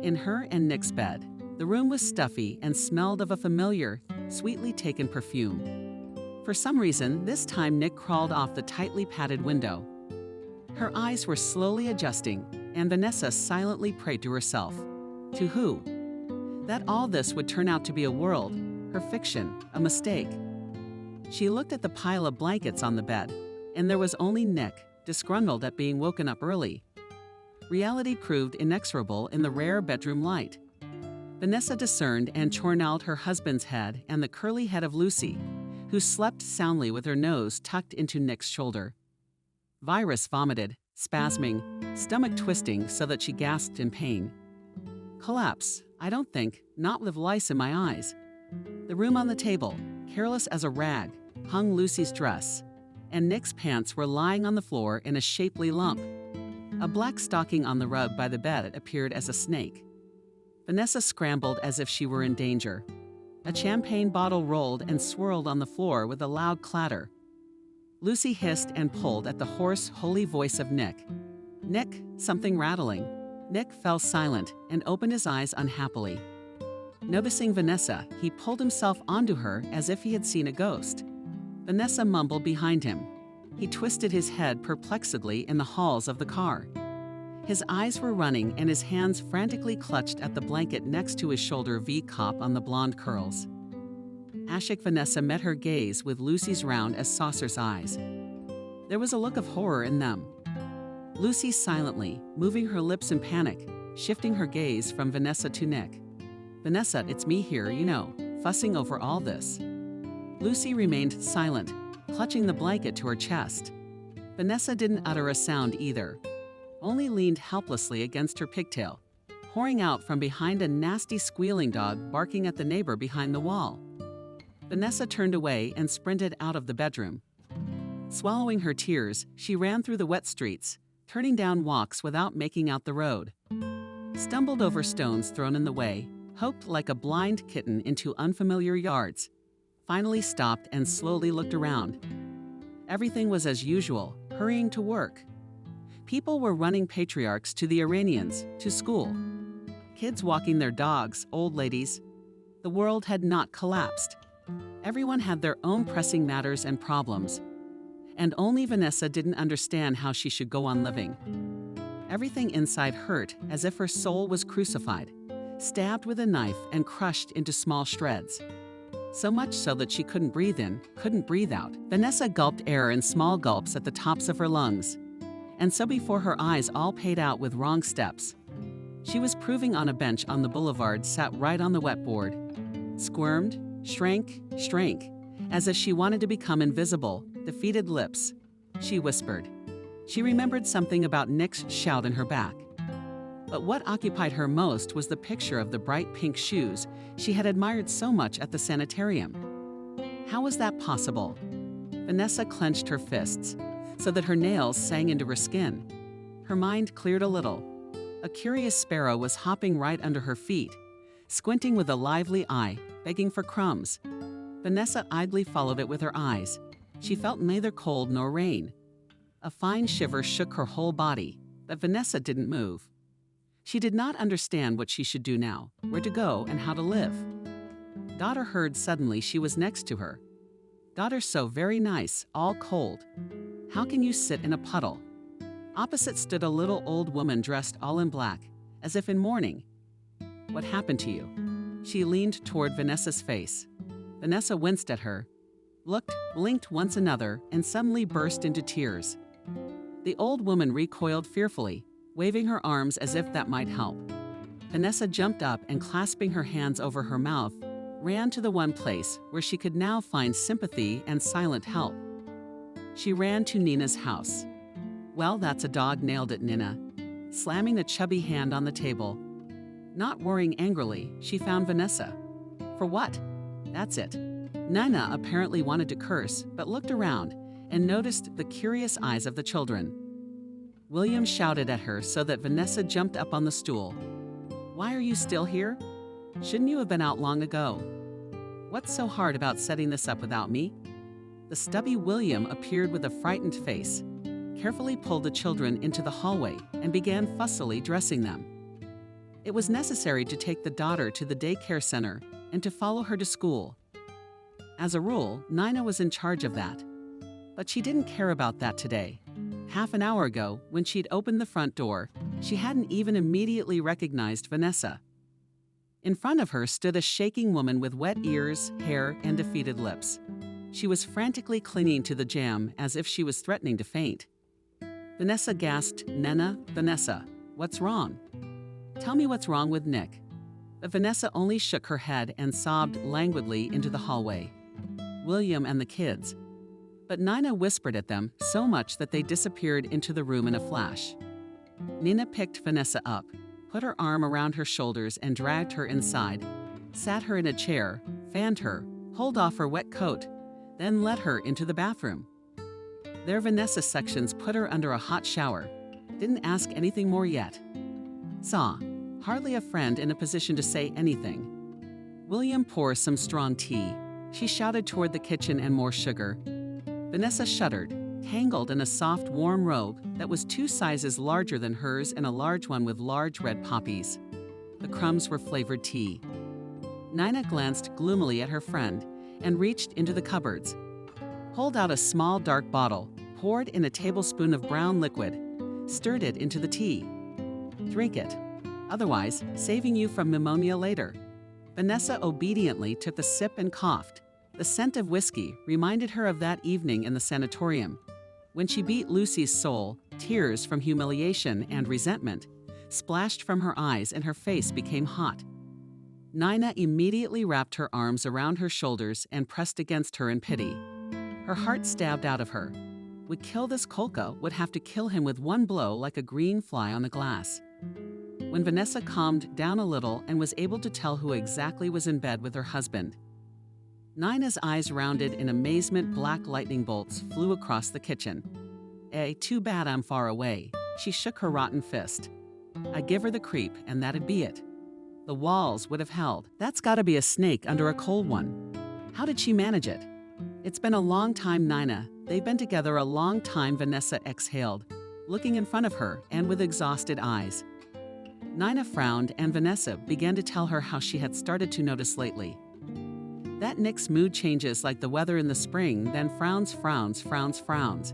In her and Nick's bed, the room was stuffy and smelled of a familiar, sweetly taken perfume. For some reason, this time Nick crawled off the tightly padded window. Her eyes were slowly adjusting, and Vanessa silently prayed to herself. To who? That all this would turn out to be a world, her fiction, a mistake. She looked at the pile of blankets on the bed, and there was only Nick, disgruntled at being woken up early. Reality proved inexorable in the rare bedroom light. Vanessa discerned and chornelled her husband's head and the curly head of Lucy, who slept soundly with her nose tucked into Nick's shoulder. Virus vomited, spasming, stomach twisting so that she gasped in pain. Collapse, I don't think, not with lice in my eyes. The room on the table, careless as a rag, hung Lucy's dress, and Nick's pants were lying on the floor in a shapely lump. A black stocking on the rug by the bed appeared as a snake. Vanessa scrambled as if she were in danger. A champagne bottle rolled and swirled on the floor with a loud clatter. Lucy hissed and pulled at the hoarse, holy voice of Nick. Nick, something rattling. Nick fell silent and opened his eyes unhappily. Noticing Vanessa, he pulled himself onto her as if he had seen a ghost. Vanessa mumbled behind him. He twisted his head perplexedly in the halls of the car. His eyes were running and his hands frantically clutched at the blanket next to his shoulder V-cup on the blonde curls. Ashik Vanessa met her gaze with Lucy's round as saucer's eyes. There was a look of horror in them. Lucy silently, moving her lips in panic, shifting her gaze from Vanessa to Nick. Vanessa, it's me here, you know, fussing over all this. Lucy remained silent, clutching the blanket to her chest. Vanessa didn't utter a sound either, only leaned helplessly against her pigtail, pouring out from behind a nasty squealing dog barking at the neighbor behind the wall. Vanessa turned away and sprinted out of the bedroom. Swallowing her tears, she ran through the wet streets, turning down walks without making out the road. Stumbled over stones thrown in the way, hoped like a blind kitten into unfamiliar yards, finally stopped and slowly looked around. Everything was as usual, hurrying to work. People were running patriarchs to the Iranians, to school. Kids walking their dogs, old ladies. The world had not collapsed. Everyone had their own pressing matters and problems. And only Vanessa didn't understand how she should go on living. Everything inside hurt as if her soul was crucified, stabbed with a knife and crushed into small shreds. So much so that she couldn't breathe in, couldn't breathe out. Vanessa gulped air in small gulps at the tops of her lungs. And so before her eyes all paid out with wrong steps. She was proving on a bench on the boulevard sat right on the wetboard. Squirmed, shrank, as if she wanted to become invisible, defeated lips. She whispered. She remembered something about Nick's shout in her back. But what occupied her most was the picture of the bright pink shoes she had admired so much at the sanitarium. How was that possible? Vanessa clenched her fists so that her nails sang into her skin. Her mind cleared a little. A curious sparrow was hopping right under her feet, squinting with a lively eye, begging for crumbs. Vanessa idly followed it with her eyes. She felt neither cold nor rain. A fine shiver shook her whole body, but Vanessa didn't move. She did not understand what she should do now, where to go, and how to live. Daughter heard suddenly she was next to her. Daughter so very nice, all cold. How can you sit in a puddle? Opposite stood a little old woman dressed all in black, as if in mourning. What happened to you? She leaned toward Vanessa's face. Vanessa winced at her, looked, blinked once another, and suddenly burst into tears. The old woman recoiled fearfully, waving her arms as if that might help. Vanessa jumped up and, clasping her hands over her mouth, ran to the one place where she could now find sympathy and silent help. She ran to Nina's house. Well, that's a dog, nailed it Nina, slamming a chubby hand on the table. Not worrying angrily, she found Vanessa. For what? That's it. Nina apparently wanted to curse, but looked around and noticed the curious eyes of the children. William shouted at her so that Vanessa jumped up on the stool. Why are you still here? Shouldn't you have been out long ago? What's so hard about setting this up without me? The stubby William appeared with a frightened face, carefully pulled the children into the hallway and began fussily dressing them. It was necessary to take the daughter to the daycare center and to follow her to school. As a rule, Nina was in charge of that. But she didn't care about that today. Half an hour ago, when she'd opened the front door, she hadn't even immediately recognized Vanessa. In front of her stood a shaking woman with wet ears, hair, and defeated lips. She was frantically clinging to the jamb as if she was threatening to faint. Vanessa gasped, "Nena, Vanessa, what's wrong? Tell me what's wrong with Nick." But Vanessa only shook her head and sobbed languidly into the hallway. William and the kids. But Nina whispered at them so much that they disappeared into the room in a flash. Nina picked Vanessa up, put her arm around her shoulders and dragged her inside, sat her in a chair, fanned her, pulled off her wet coat, then led her into the bathroom. Their Vanessa sections put her under a hot shower, didn't ask anything more yet. Saw, hardly a friend in a position to say anything. William poured some strong tea. She shouted toward the kitchen and more sugar. Vanessa shuddered, tangled in a soft, warm robe that was 2 sizes larger than hers and a large one with large red poppies. The crumbs were flavored tea. Nina glanced gloomily at her friend and reached into the cupboards, pulled out a small dark bottle, poured in a tablespoon of brown liquid, stirred it into the tea. Drink it, otherwise saving you from pneumonia later. Vanessa obediently took a sip and coughed. The scent of whiskey reminded her of that evening in the sanatorium. When she beat Lucy's soul, tears from humiliation and resentment splashed from her eyes and her face became hot. Nina immediately wrapped her arms around her shoulders and pressed against her in pity. Her heart stabbed out of her. Would kill this Kolka, would have to kill him with one blow like a green fly on the glass. When Vanessa calmed down a little and was able to tell who exactly was in bed with her husband, Nina's eyes rounded in amazement. Black lightning bolts flew across the kitchen. Too bad I'm far away. She shook her rotten fist. I'd give her the creep, and that'd be it. The walls would have held. That's gotta be a snake under a cold one. How did she manage it? It's been a long time, Nina. They've been together a long time, Vanessa exhaled, looking in front of her and with exhausted eyes. Nina frowned, and Vanessa began to tell her how she had started to notice lately. That Nick's mood changes like the weather in the spring, then frowns, frowns, frowns, frowns.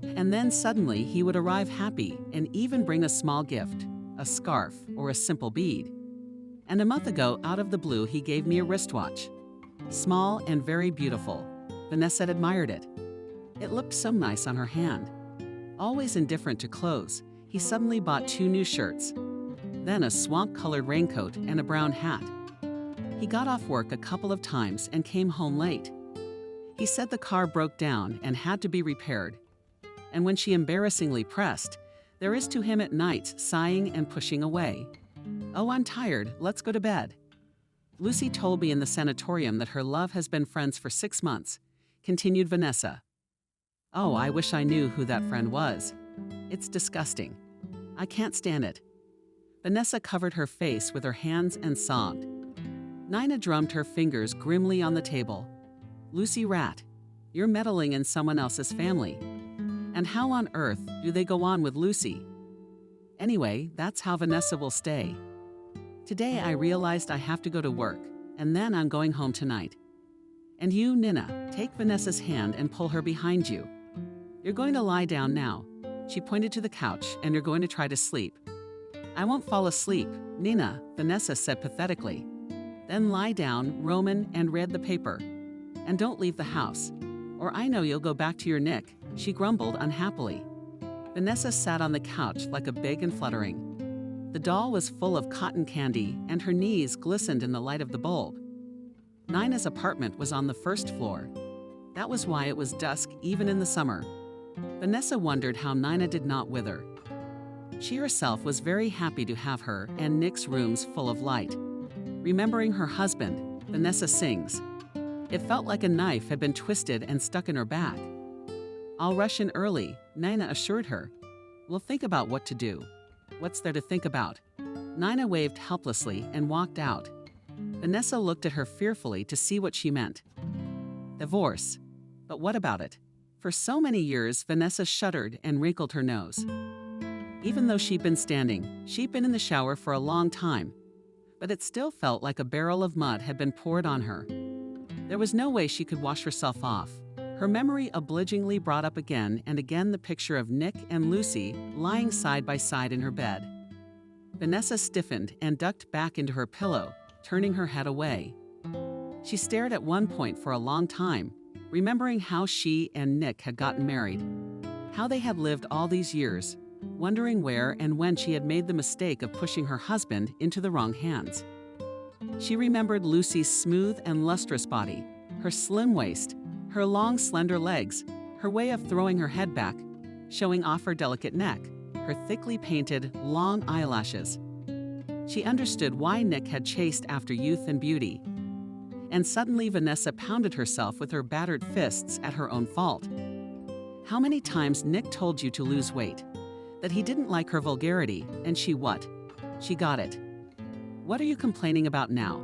And then suddenly he would arrive happy and even bring a small gift, a scarf or a simple bead. And a month ago, out of the blue, he gave me a wristwatch. Small and very beautiful. Vanessa admired it. It looked so nice on her hand. Always indifferent to clothes, he suddenly bought 2 new shirts, then a swamp-colored raincoat and a brown hat. He got off work a couple of times and came home late. He said the car broke down and had to be repaired. And when she embarrassingly pressed, there is to him at nights sighing and pushing away. "Oh, I'm tired, let's go to bed." Lucy told me in the sanatorium that her love has been friends for 6 months, continued Vanessa. Oh, I wish I knew who that friend was. It's disgusting. I can't stand it. Vanessa covered her face with her hands and sobbed. Nina drummed her fingers grimly on the table. Lucy Rat, you're meddling in someone else's family. And how on earth do they go on with Lucy? Anyway, that's how Vanessa will stay. Today I realized I have to go to work, and then I'm going home tonight. And you, Nina, take Vanessa's hand and pull her behind you. You're going to lie down now. She pointed to the couch, and you're going to try to sleep. I won't fall asleep, Nina, Vanessa said pathetically. Then lie down, Roman, and read the paper. And don't leave the house, or I know you'll go back to your Nick, she grumbled unhappily. Vanessa sat on the couch like a big and fluttering. The doll was full of cotton candy, and her knees glistened in the light of the bulb. Nina's apartment was on the first floor. That was why it was dusk even in the summer. Vanessa wondered how Nina did not wither. She herself was very happy to have her and Nick's rooms full of light. Remembering her husband, Vanessa sings. It felt like a knife had been twisted and stuck in her back. I'll rush in early, Nina assured her. We'll think about what to do. What's there to think about? Nina waved helplessly and walked out. Vanessa looked at her fearfully to see what she meant. Divorce. But what about it? For so many years, Vanessa shuddered and wrinkled her nose. Even though she'd been in the shower for a long time, but it still felt like a barrel of mud had been poured on her. There was no way she could wash herself off. Her memory obligingly brought up again and again the picture of Nick and Lucy lying side by side in her bed. Vanessa stiffened and ducked back into her pillow, turning her head away. She stared at one point for a long time, remembering how she and Nick had gotten married, how they had lived all these years, wondering where and when she had made the mistake of pushing her husband into the wrong hands. She remembered Lucy's smooth and lustrous body, her slim waist, her long, slender legs, her way of throwing her head back, showing off her delicate neck, her thickly painted, long eyelashes. She understood why Nick had chased after youth and beauty. And suddenly Vanessa pounded herself with her battered fists at her own fault. How many times Nick told you to lose weight? That he didn't like her vulgarity, and she what? She got it. What are you complaining about now?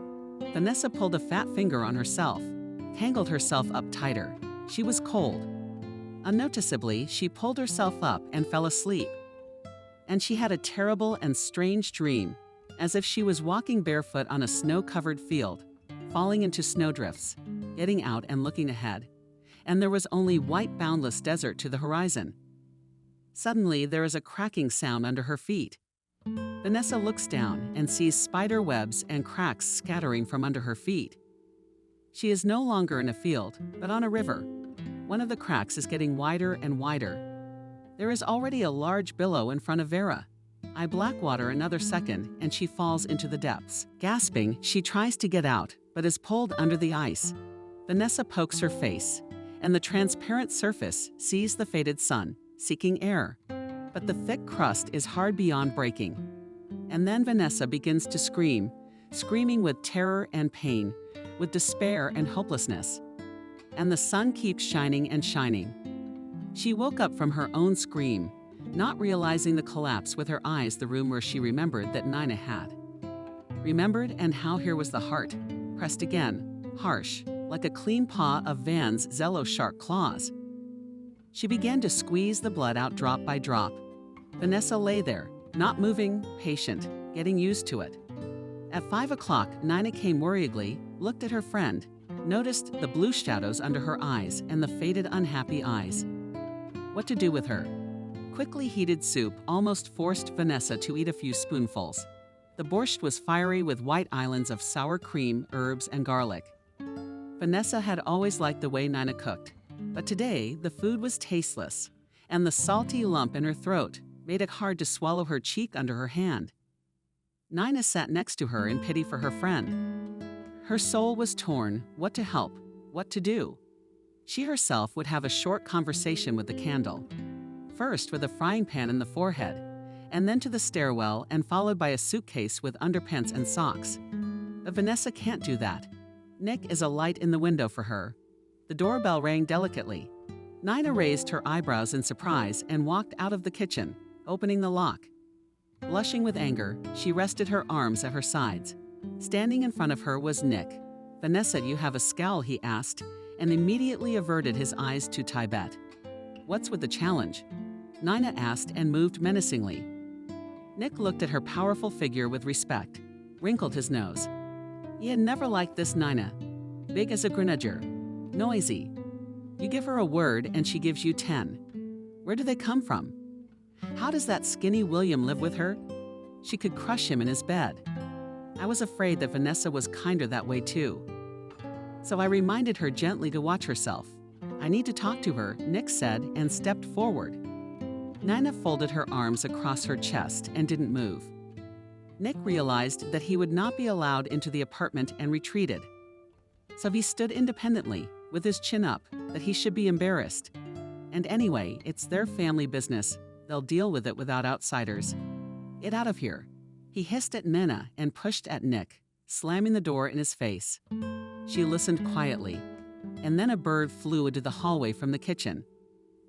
Vanessa pulled a fat finger on herself, tangled herself up tighter. She was cold. Unnoticeably, she pulled herself up and fell asleep. And she had a terrible and strange dream, as if she was walking barefoot on a snow-covered field, falling into snowdrifts, getting out and looking ahead, and there was only white boundless desert to the horizon. Suddenly, there is a cracking sound under her feet. Vanessa looks down and sees spider webs and cracks scattering from under her feet. She is no longer in a field, but on a river. One of the cracks is getting wider and wider. There is already a large billow in front of Vera. I blackwater another second, and she falls into the depths. Gasping, she tries to get out, but is pulled under the ice. Vanessa pokes her face, and the transparent surface sees the faded sun, seeking air. But the thick crust is hard beyond breaking. And then Vanessa begins to scream, screaming with terror and pain, with despair and hopelessness. And the sun keeps shining and shining. She woke up from her own scream, not realizing the collapse with her eyes the room where she remembered that Nina had. Remembered, and how here was the heart, pressed again, harsh, like a clean paw of Van's Zello shark claws. She began to squeeze the blood out drop by drop. Vanessa lay there, not moving, patient, getting used to it. At 5 o'clock, Nina came worriedly, looked at her friend, noticed the blue shadows under her eyes and the faded, unhappy eyes. What to do with her? Quickly heated soup almost forced Vanessa to eat a few spoonfuls. The borscht was fiery with white islands of sour cream, herbs, and garlic. Vanessa had always liked the way Nina cooked, but today the food was tasteless, and the salty lump in her throat made it hard to swallow her cheek under her hand. Nina sat next to her in pity for her friend. Her soul was torn, what to help, what to do. She herself would have a short conversation with the candle, first with a frying pan in the forehead, and then to the stairwell, and followed by a suitcase with underpants and socks. But Vanessa can't do that. Nick is a light in the window for her. The doorbell rang delicately. Nina raised her eyebrows in surprise and walked out of the kitchen, opening the lock. Blushing with anger, she rested her arms at her sides. Standing in front of her was Nick. "Vanessa, you have a scowl," he asked, and immediately averted his eyes to Tibet. "What's with the challenge?" Nina asked and moved menacingly. Nick looked at her powerful figure with respect, wrinkled his nose. He had never liked this Nina. Big as a grenadier, noisy. You give her a word and she gives you 10. Where do they come from? How does that skinny William live with her? She could crush him in his bed. I was afraid that Vanessa was kinder that way too. So I reminded her gently to watch herself. "I need to talk to her," Nick said, and stepped forward. Nina folded her arms across her chest and didn't move. Nick realized that he would not be allowed into the apartment and retreated. So he stood independently, with his chin up, that he should be embarrassed. And anyway, it's their family business. They'll deal with it without outsiders. "Get out of here." He hissed at Nina and pushed at Nick, slamming the door in his face. She listened quietly, and then a bird flew into the hallway from the kitchen.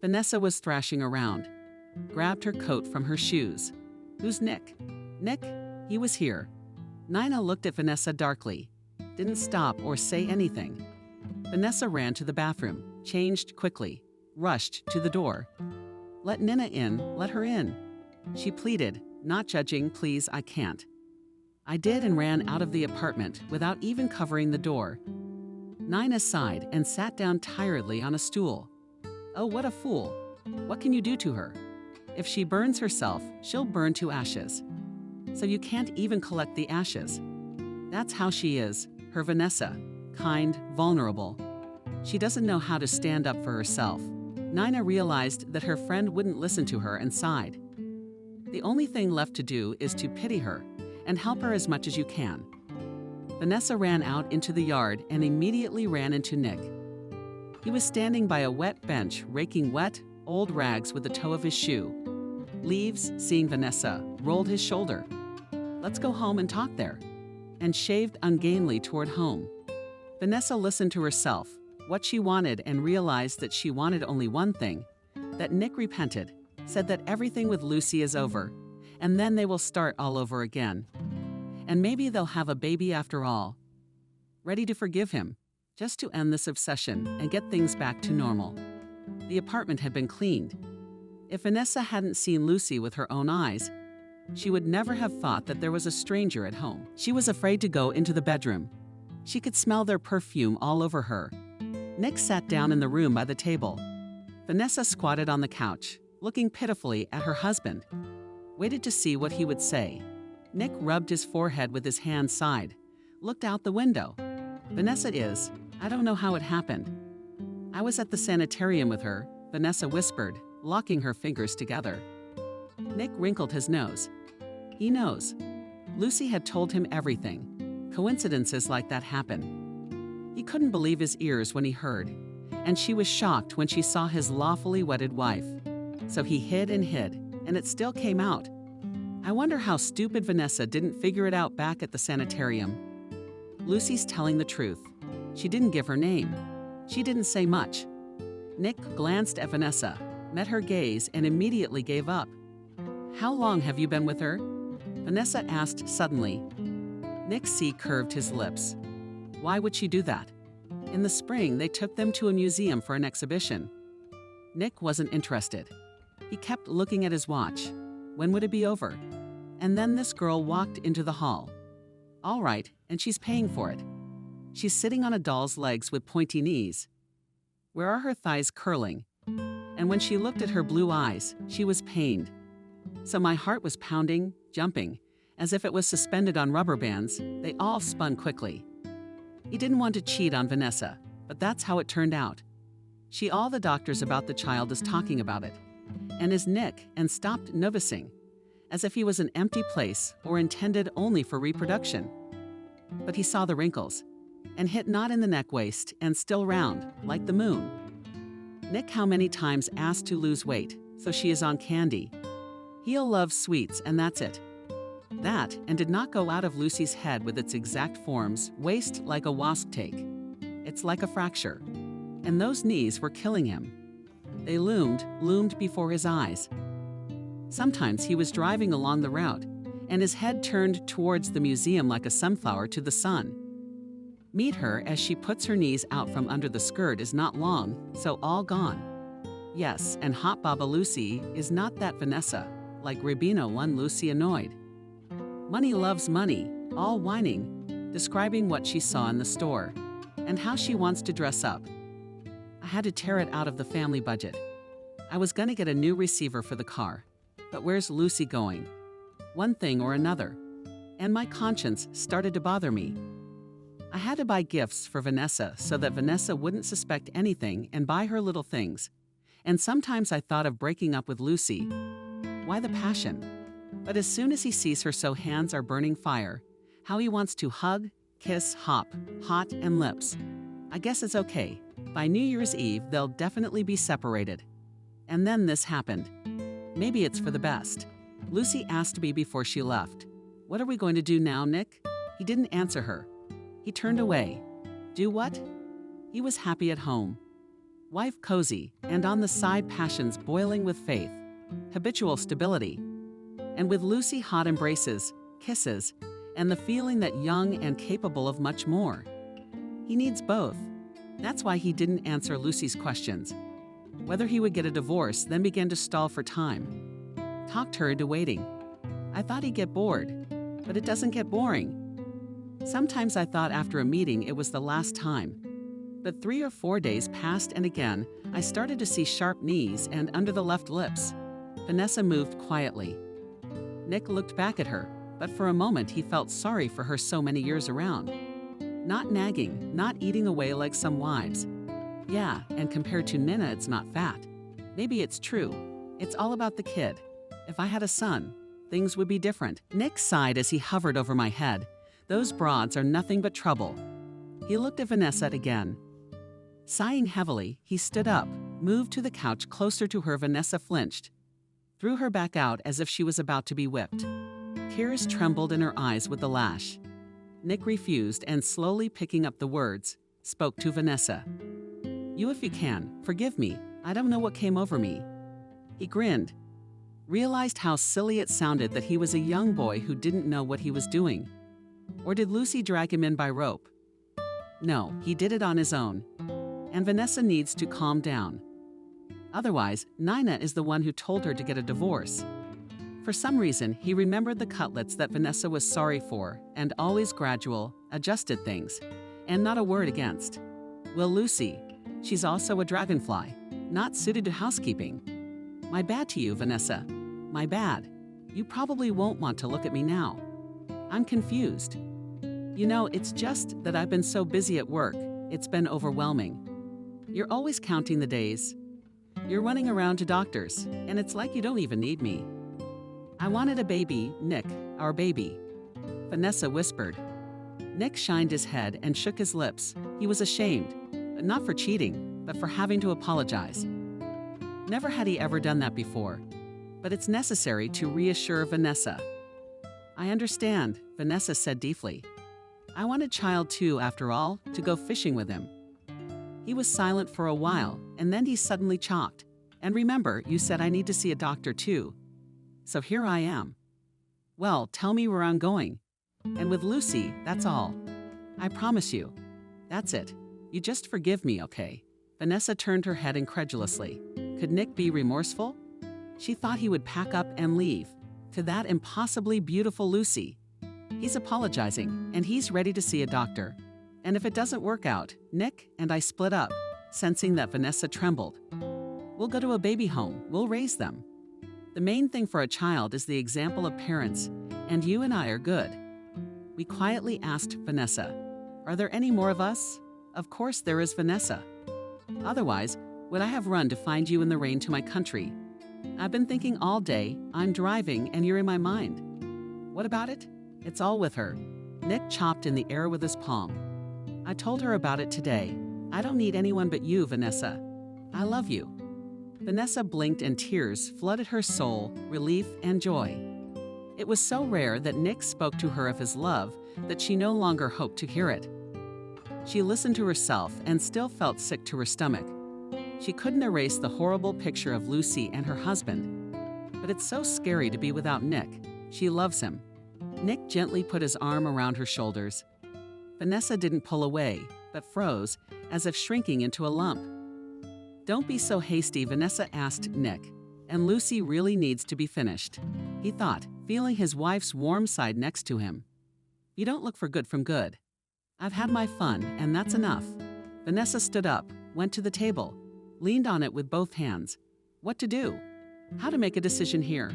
Vanessa was thrashing around, grabbed her coat from her shoes. "Who's Nick?" "Nick? He was here." Nina looked at Vanessa darkly, didn't stop or say anything. Vanessa ran to the bathroom, changed quickly, rushed to the door. "Let Nina in, let her in." She pleaded, not judging. "Please, I can't." I did, and ran out of the apartment without even covering the door. Nina sighed and sat down tiredly on a stool. "Oh, what a fool. What can you do to her? If she burns herself, she'll burn to ashes. So you can't even collect the ashes. That's how she is, her Vanessa, kind, vulnerable. She doesn't know how to stand up for herself." Nina realized that her friend wouldn't listen to her and sighed. "The only thing left to do is to pity her and help her as much as you can." Vanessa ran out into the yard and immediately ran into Nick. He was standing by a wet bench, raking wet, old rags with the toe of his shoe. Leaves, seeing Vanessa, rolled his shoulder. "Let's go home and talk there," and shaved ungainly toward home. Vanessa listened to herself, what she wanted, and realized that she wanted only one thing, that Nick repented, said that everything with Lucy is over, and then they will start all over again. And maybe they'll have a baby after all. Ready to forgive him, just to end this obsession and get things back to normal. The apartment had been cleaned. If Vanessa hadn't seen Lucy with her own eyes, she would never have thought that there was a stranger at home. She was afraid to go into the bedroom. She could smell their perfume all over her. Nick sat down in the room by the table. Vanessa squatted on the couch, looking pitifully at her husband, waited to see what he would say. Nick rubbed his forehead with his hand side, looked out the window. "Vanessa is, I don't know how it happened. I was at the sanitarium with her," Vanessa whispered, locking her fingers together. Nick wrinkled his nose. He knows. Lucy had told him everything. Coincidences like that happen. He couldn't believe his ears when he heard, and she was shocked when she saw his lawfully wedded wife. So he hid, and it still came out. I wonder how stupid Vanessa didn't figure it out back at the sanitarium. Lucy's telling the truth. She didn't give her name. She didn't say much. Nick glanced at Vanessa, met her gaze, and immediately gave up. "How long have you been with her?" Vanessa asked suddenly. Nick curved his lips. Why would she do that? In the spring, they took them to a museum for an exhibition. Nick wasn't interested. He kept looking at his watch. When would it be over? And then this girl walked into the hall. All right, and she's paying for it. She's sitting on a doll's legs with pointy knees. Where are her thighs curling? And when she looked at her blue eyes, she was pained. So my heart was pounding, jumping, as if it was suspended on rubber bands. They all spun quickly. He didn't want to cheat on Vanessa, but that's how it turned out. All the doctors about the child is talking about it, and is Nick, and stopped noticing, as if he was an empty place or intended only for reproduction. But he saw the wrinkles, and hit not in the neck waist, and still round, like the moon. Nick how many times asked to lose weight, so she is on candy. He'll love sweets, and that's it. That, and did not go out of Lucy's head with its exact forms, waist like a wasp take. It's like a fracture. And those knees were killing him. They loomed before his eyes. Sometimes he was driving along the route, and his head turned towards the museum like a sunflower to the sun. Meet her as she puts her knees out from under the skirt is not long, so all gone. Yes, and Hot Baba Lucy is not that Vanessa, like Rubino won Lucy annoyed. Money loves money, all whining, describing what she saw in the store, and how she wants to dress up. I had to tear it out of the family budget. I was gonna get a new receiver for the car, but where's Lucy going? One thing or another, and my conscience started to bother me. I had to buy gifts for Vanessa so that Vanessa wouldn't suspect anything and buy her little things. And sometimes I thought of breaking up with Lucy. Why the passion? But as soon as he sees her so hands are burning fire, how he wants to hug, kiss, hop, hot, and lips. I guess it's okay. By New Year's Eve, they'll definitely be separated. And then this happened. Maybe it's for the best. Lucy asked me before she left, "What are we going to do now, Nick?" He didn't answer her. He turned away. Do what? He was happy at home. Wife cozy, and on the side passions boiling with faith. Habitual stability. And with Lucy hot embraces, kisses, and the feeling that young and capable of much more. He needs both. That's why he didn't answer Lucy's questions. Whether he would get a divorce, then began to stall for time. Talked her into waiting. I thought he'd get bored, but it doesn't get boring. Sometimes I thought after a meeting it was the last time. But 3 or 4 days passed, and again, I started to see sharp knees and under the left lips. Vanessa moved quietly. Nick looked back at her, but for a moment he felt sorry for her so many years around. Not nagging, not eating away like some wives. Yeah, and compared to Nina, it's not fat. Maybe it's true. It's all about the kid. If I had a son, things would be different. Nick sighed as he hovered over my head. Those broads are nothing but trouble. He looked at Vanessa again. Sighing heavily, he stood up, moved to the couch closer to her. Vanessa flinched, threw her back out as if she was about to be whipped. Tears trembled in her eyes with the lash. Nick refused and, slowly picking up the words, spoke to Vanessa. "You, if you can, forgive me. I don't know what came over me." He grinned, realized how silly it sounded that he was a young boy who didn't know what he was doing. Or did Lucy drag him in by rope? No, he did it on his own. And Vanessa needs to calm down. Otherwise, Nina is the one who told her to get a divorce. For some reason, he remembered the cutlets that Vanessa was sorry for, and always gradual, adjusted things, and not a word against. Well, Lucy, she's also a dragonfly, not suited to housekeeping. My bad to you, Vanessa. My bad. You probably won't want to look at me now. I'm confused. You know, it's just that I've been so busy at work, it's been overwhelming. You're always counting the days. You're running around to doctors, and it's like you don't even need me. I wanted a baby, Nick, our baby. Vanessa whispered. Nick shined his head and shook his lips. He was ashamed, but not for cheating, but for having to apologize. Never had he ever done that before, but it's necessary to reassure Vanessa. I understand, Vanessa said deeply. I want a child too, after all, to go fishing with him. He was silent for a while, and then he suddenly chopped. And remember, you said I need to see a doctor too. So here I am. Well, tell me where I'm going. And with Lucy, that's all. I promise you. That's it. You just forgive me, okay? Vanessa turned her head incredulously. Could Nick be remorseful? She thought he would pack up and leave. To that impossibly beautiful Lucy. He's apologizing, and he's ready to see a doctor. And if it doesn't work out, Nick and I split up, sensing that Vanessa trembled. We'll go to a baby home. We'll raise them. The main thing for a child is the example of parents, and you and I are good. We quietly asked Vanessa, "Are there any more of us?" Of course there is, Vanessa. Otherwise, would I have run to find you in the rain to my country? I've been thinking all day, I'm driving, and you're in my mind. What about it? It's all with her. Nick chopped in the air with his palm. I told her about it today. I don't need anyone but you, Vanessa. I love you. Vanessa blinked and tears flooded her soul, relief and joy. It was so rare that Nick spoke to her of his love that she no longer hoped to hear it. She listened to herself and still felt sick to her stomach. She couldn't erase the horrible picture of Lucy and her husband. But it's so scary to be without Nick. She loves him. Nick gently put his arm around her shoulders. Vanessa didn't pull away, but froze, as if shrinking into a lump. Don't be so hasty, Vanessa asked Nick. And Lucy really needs to be finished, he thought, feeling his wife's warm side next to him. You don't look for good from good. I've had my fun, and that's enough. Vanessa stood up, went to the table, leaned on it with both hands. What to do? How to make a decision here?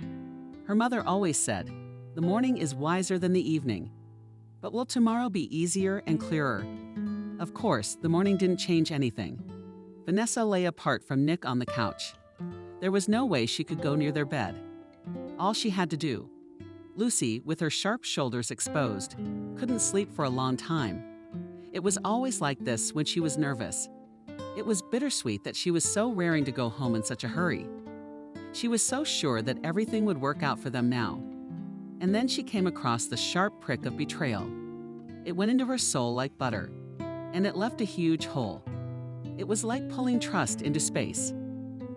Her mother always said, the morning is wiser than the evening. But will tomorrow be easier and clearer? Of course, the morning didn't change anything. Vanessa lay apart from Nick on the couch. There was no way she could go near their bed. All she had to do. Lucy, with her sharp shoulders exposed, couldn't sleep for a long time. It was always like this when she was nervous. It was bittersweet that she was so raring to go home in such a hurry. She was so sure that everything would work out for them now. And then she came across the sharp prick of betrayal. It went into her soul like butter, and it left a huge hole. It was like pulling trust into space.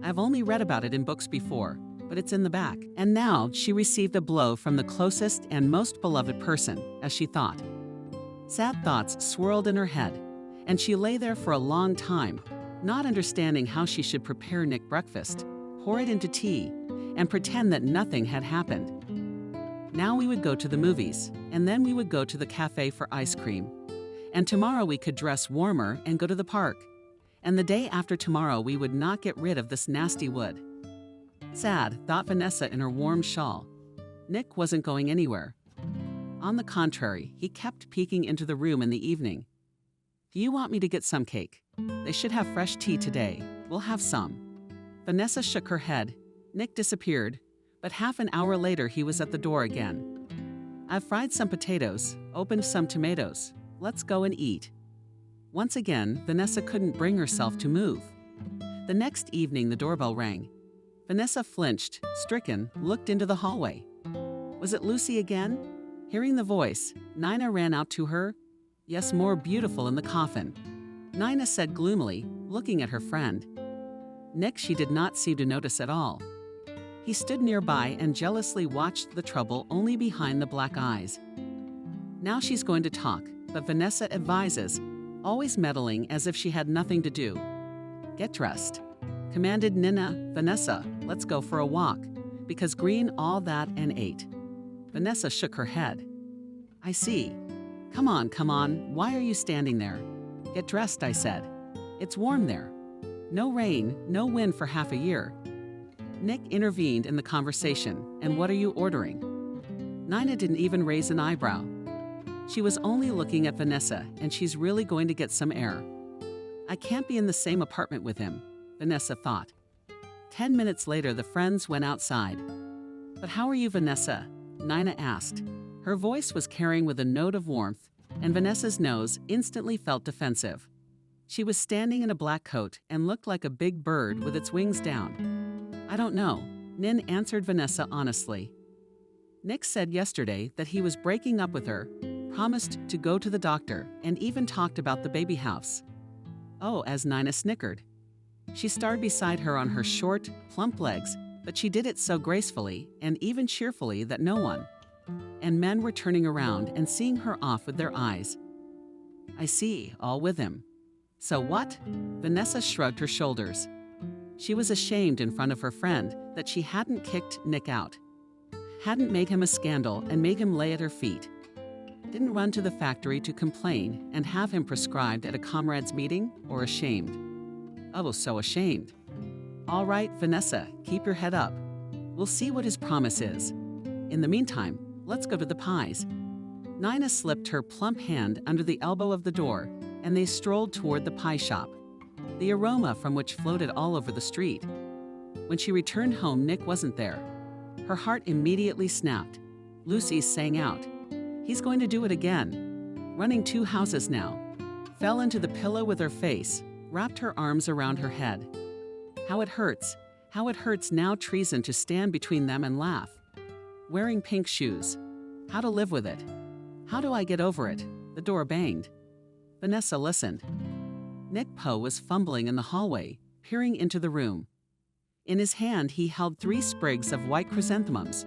I've only read about it in books before, but it's in the back. And now she received a blow from the closest and most beloved person, as she thought. Sad thoughts swirled in her head, and she lay there for a long time, not understanding how she should prepare Nick breakfast, pour it into tea, and pretend that nothing had happened. Now we would go to the movies, and then we would go to the cafe for ice cream. And tomorrow we could dress warmer and go to the park. And the day after tomorrow we would not get rid of this nasty wood. Sad, thought Vanessa in her warm shawl. Nick wasn't going anywhere. On the contrary, he kept peeking into the room in the evening. Do you want me to get some cake? They should have fresh tea today. We'll have some. Vanessa shook her head. Nick disappeared, but half an hour later he was at the door again. I've fried some potatoes, opened some tomatoes. Let's go and eat. Once again, Vanessa couldn't bring herself to move. The next evening, the doorbell rang. Vanessa flinched, stricken, looked into the hallway. Was it Lucy again? Hearing the voice, Nina ran out to her. Yes, more beautiful in the coffin. Nina said gloomily, looking at her friend. Nick she did not seem to notice at all. He stood nearby and jealously watched the trouble only behind the black eyes. Now she's going to talk, but Vanessa advises, always meddling as if she had nothing to do. Get dressed, commanded Nina. Vanessa, let's go for a walk, because green all that and ate. Vanessa shook her head. I see. Come on, why are you standing there? Get dressed, I said. It's warm there. No rain, no wind for half a year. Nick intervened in the conversation, and what are you ordering? Nina didn't even raise an eyebrow. She was only looking at Vanessa, and she's really going to get some air. I can't be in the same apartment with him, Vanessa thought. 10 minutes later, the friends went outside. But how are you, Vanessa? Nina asked. Her voice was carrying with a note of warmth, and Vanessa's nose instantly felt defensive. She was standing in a black coat and looked like a big bird with its wings down. I don't know, Nin answered Vanessa honestly. Nick said yesterday that he was breaking up with her, promised to go to the doctor, and even talked about the baby house. Oh, as Nina snickered. She starred beside her on her short, plump legs, but she did it so gracefully and even cheerfully that no one, and men were turning around and seeing her off with their eyes. I see, all with him. So what? Vanessa shrugged her shoulders. She was ashamed in front of her friend that she hadn't kicked Nick out, hadn't made him a scandal and made him lay at her feet, didn't run to the factory to complain and have him prescribed at a comrades' meeting, or ashamed. Oh, so ashamed. All right, Vanessa, keep your head up. We'll see what his promise is. In the meantime, let's go to the pies. Nina slipped her plump hand under the elbow of the door, and they strolled toward the pie shop, the aroma from which floated all over the street. When she returned home, Nick wasn't there. Her heart immediately snapped. Lucy sang out, "He's going to do it again." Running 2 houses now. Fell into the pillow with her face, wrapped her arms around her head. How it hurts now treason to stand between them and laugh. Wearing pink shoes. How to live with it. How do I get over it? The door banged. Vanessa listened. Nick Poe was fumbling in the hallway, peering into the room. In his hand, he held 3 sprigs of white chrysanthemums.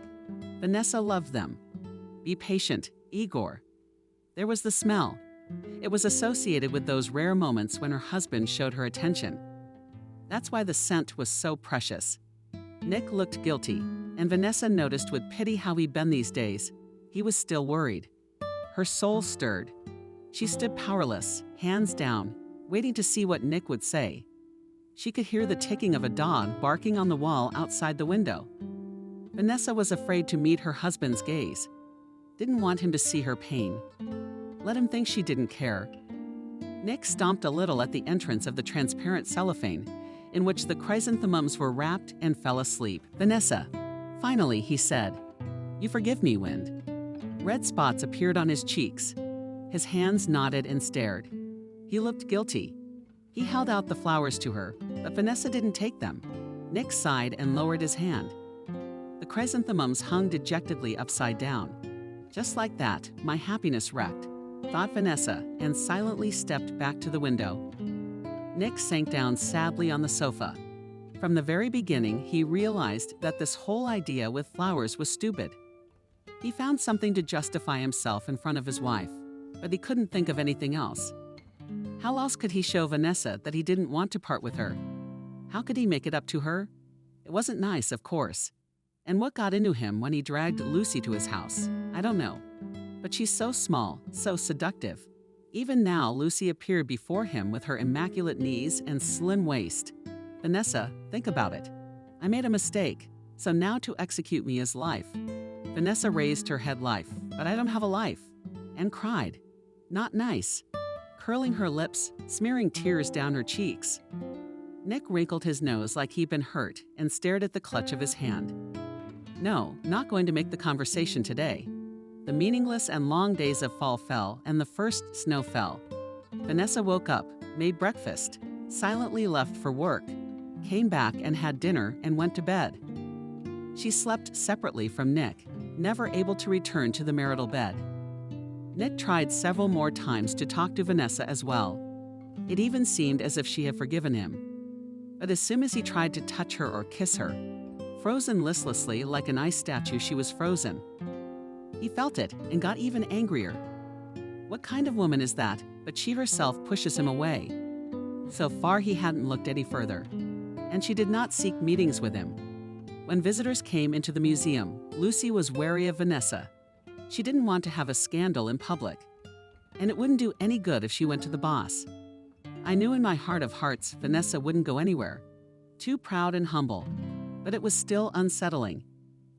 Vanessa loved them. Be patient, Igor. There was the smell. It was associated with those rare moments when her husband showed her attention. That's why the scent was so precious. Nick looked guilty, and Vanessa noticed with pity how he'd been these days. He was still worried. Her soul stirred. She stood powerless, hands down, waiting to see what Nick would say. She could hear the ticking of a dog barking on the wall outside the window. Vanessa was afraid to meet her husband's gaze. Didn't want him to see her pain. Let him think she didn't care. Nick stomped a little at the entrance of the transparent cellophane, in which the chrysanthemums were wrapped, and fell asleep. Vanessa, finally, he said. You forgive me, Wind. Red spots appeared on his cheeks. His hands nodded and stared. He looked guilty. He held out the flowers to her, but Vanessa didn't take them. Nick sighed and lowered his hand. The chrysanthemums hung dejectedly upside down. Just like that, my happiness wrecked, thought Vanessa, and silently stepped back to the window. Nick sank down sadly on the sofa. From the very beginning, he realized that this whole idea with flowers was stupid. He found something to justify himself in front of his wife, but he couldn't think of anything else. How else could he show Vanessa that he didn't want to part with her? How could he make it up to her? It wasn't nice, of course. And what got into him when he dragged Lucy to his house? I don't know. But she's so small, so seductive. Even now, Lucy appeared before him with her immaculate knees and slim waist. Vanessa, think about it. I made a mistake, so now to execute me is life. Vanessa raised her head. Life, but I don't have a life. And cried. Not nice. Curling her lips, smearing tears down her cheeks. Nick wrinkled his nose like he'd been hurt and stared at the clutch of his hand. No, not going to make the conversation today. The meaningless and long days of fall fell, and the first snow fell. Vanessa woke up, made breakfast, silently left for work, came back and had dinner and went to bed. She slept separately from Nick, never able to return to the marital bed. Nick tried several more times to talk to Vanessa as well. It even seemed as if she had forgiven him. But as soon as he tried to touch her or kiss her, frozen listlessly like an ice statue, she was frozen. He felt it and got even angrier. What kind of woman is that, but she herself pushes him away? So far he hadn't looked any further, and she did not seek meetings with him. When visitors came into the museum, Lucy was wary of Vanessa. She didn't want to have a scandal in public, and it wouldn't do any good if she went to the boss. I knew in my heart of hearts Vanessa wouldn't go anywhere. Too proud and humble, but it was still unsettling,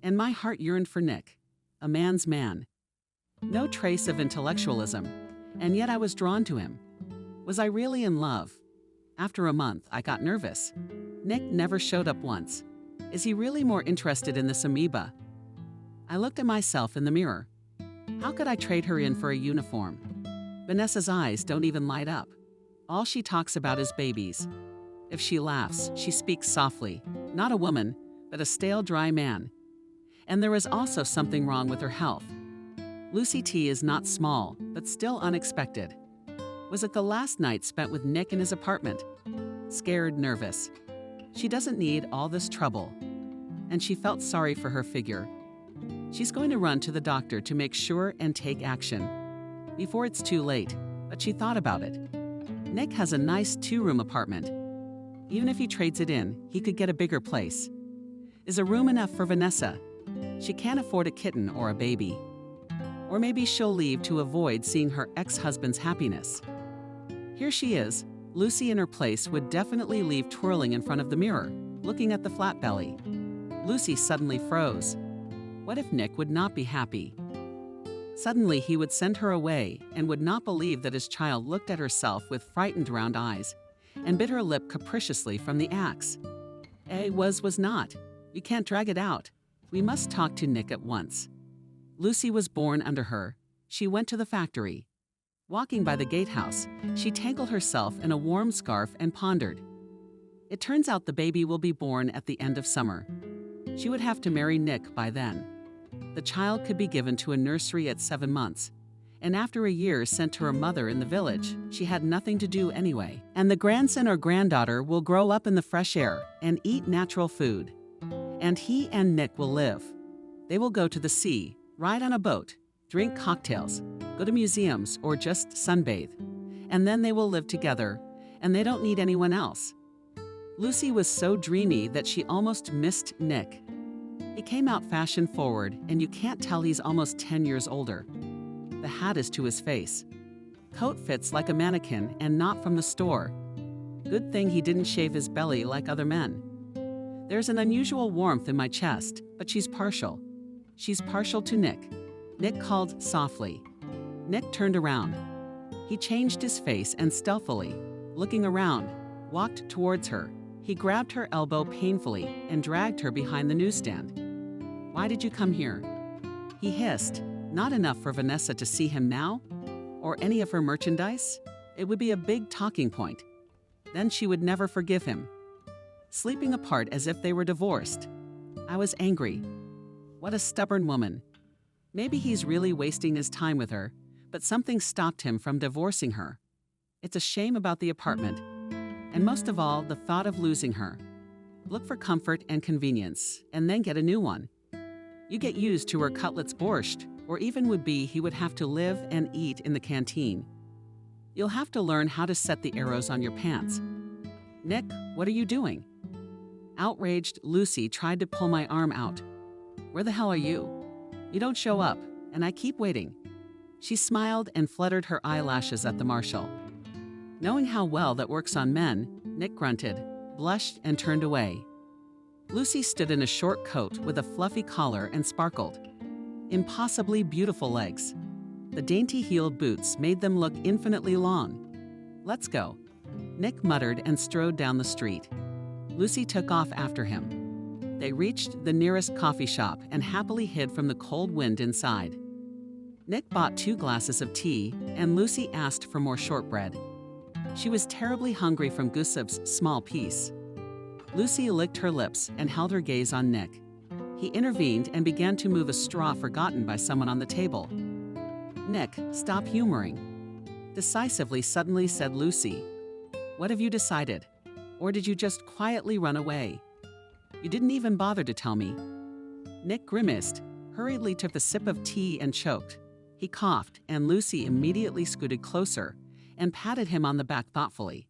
and my heart yearned for Nick, a man's man. No trace of intellectualism, and yet I was drawn to him. Was I really in love? After a month, I got nervous. Nick never showed up once. Is he really more interested in this amoeba? I looked at myself in the mirror. How could I trade her in for a uniform? Vanessa's eyes don't even light up. All she talks about is babies. If she laughs, she speaks softly. Not a woman, but a stale, dry man. And there is also something wrong with her health. Lucy T is not small, but still unexpected. Was it the last night spent with Nick in his apartment? Scared, nervous. She doesn't need all this trouble. And she felt sorry for her figure. She's going to run to the doctor to make sure and take action before it's too late, but she thought about it. Nick has a nice 2-room apartment. Even if he trades it in, he could get a bigger place. Is a room enough for Vanessa? She can't afford a kitten or a baby. Or maybe she'll leave to avoid seeing her ex-husband's happiness. Here she is. Lucy in her place would definitely leave twirling in front of the mirror, looking at the flat belly. Lucy suddenly froze. What if Nick would not be happy? Suddenly he would send her away and would not believe that his child looked at herself with frightened round eyes and bit her lip capriciously from the axe. Was not. You can't drag it out. We must talk to Nick at once. Lucy was born under her. She went to the factory. Walking by the gatehouse, she tangled herself in a warm scarf and pondered. It turns out the baby will be born at the end of summer. She would have to marry Nick by then. The child could be given to a nursery at 7 months, and after a year sent to her mother in the village. She had nothing to do anyway. And the grandson or granddaughter will grow up in the fresh air and eat natural food. And he and Nick will live. They will go to the sea, ride on a boat, drink cocktails, go to museums, or just sunbathe. And then they will live together, and they don't need anyone else. Lucy was so dreamy that she almost missed Nick. He came out fashion-forward, and you can't tell he's almost 10 years older. The hat is to his face. Coat fits like a mannequin and not from the store. Good thing he didn't shave his belly like other men. There's an unusual warmth in my chest, but she's partial. She's partial to Nick. Nick called softly. Nick turned around. He changed his face and stealthily, looking around, walked towards her. He grabbed her elbow painfully and dragged her behind the newsstand. Why did you come here? He hissed. Not enough for Vanessa to see him now? Or any of her merchandise? It would be a big talking point. Then she would never forgive him. Sleeping apart as if they were divorced. I was angry. What a stubborn woman. Maybe he's really wasting his time with her, but something stopped him from divorcing her. It's a shame about the apartment. And most of all, the thought of losing her. Look for comfort and convenience, and then get a new one. You get used to her cutlets borscht, or even would be he would have to live and eat in the canteen. You'll have to learn how to set the arrows on your pants. Nick, what are you doing? Outraged, Lucy tried to pull my arm out. Where the hell are you? You don't show up, and I keep waiting. She smiled and fluttered her eyelashes at the marshal. Knowing how well that works on men, Nick grunted, blushed, and turned away. Lucy stood in a short coat with a fluffy collar and sparkled. Impossibly beautiful legs. The dainty-heeled boots made them look infinitely long. Let's go. Nick muttered and strode down the street. Lucy took off after him. They reached the nearest coffee shop and happily hid from the cold wind inside. Nick bought 2 glasses of tea, and Lucy asked for more shortbread. She was terribly hungry from Gusev's small piece. Lucy licked her lips and held her gaze on Nick. He intervened and began to move a straw forgotten by someone on the table. Nick, stop humoring. Decisively, suddenly said Lucy. What have you decided? Or did you just quietly run away? You didn't even bother to tell me. Nick grimaced, hurriedly took a sip of tea and choked. He coughed, and Lucy immediately scooted closer and patted him on the back thoughtfully.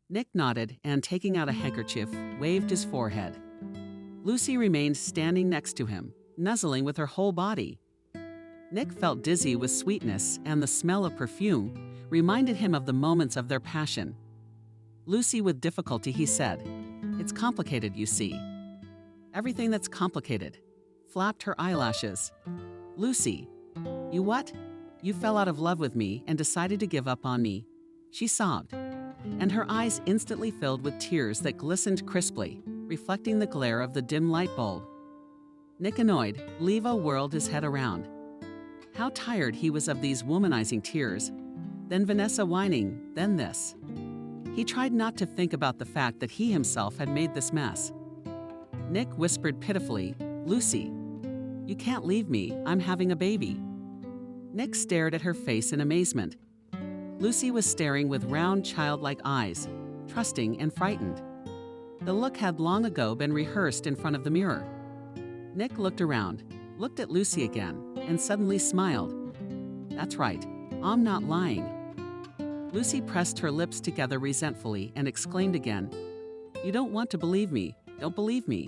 Nick nodded and, taking out a handkerchief, waved his forehead. Lucy remained standing next to him, nuzzling with her whole body. Nick felt dizzy with sweetness, and the smell of perfume reminded him of the moments of their passion. Lucy, with difficulty, he said, It's complicated, you see. Everything that's complicated. Flapped her eyelashes. Lucy, you what? You fell out of love with me and decided to give up on me. She sobbed, and her eyes instantly filled with tears that glistened crisply, reflecting the glare of the dim light bulb. Nick, annoyed, Leva whirled his head around. How tired he was of these womanizing tears. Then Vanessa whining, then this. He tried not to think about the fact that he himself had made this mess. Nick whispered pitifully, Lucy, you can't leave me, I'm having a baby. Nick stared at her face in amazement. Lucy was staring with round, childlike eyes, trusting and frightened. The look had long ago been rehearsed in front of the mirror. Nick looked around, looked at Lucy again, and suddenly smiled. "That's right, I'm not lying." Lucy pressed her lips together resentfully and exclaimed again, "You don't want to believe me. Don't believe me."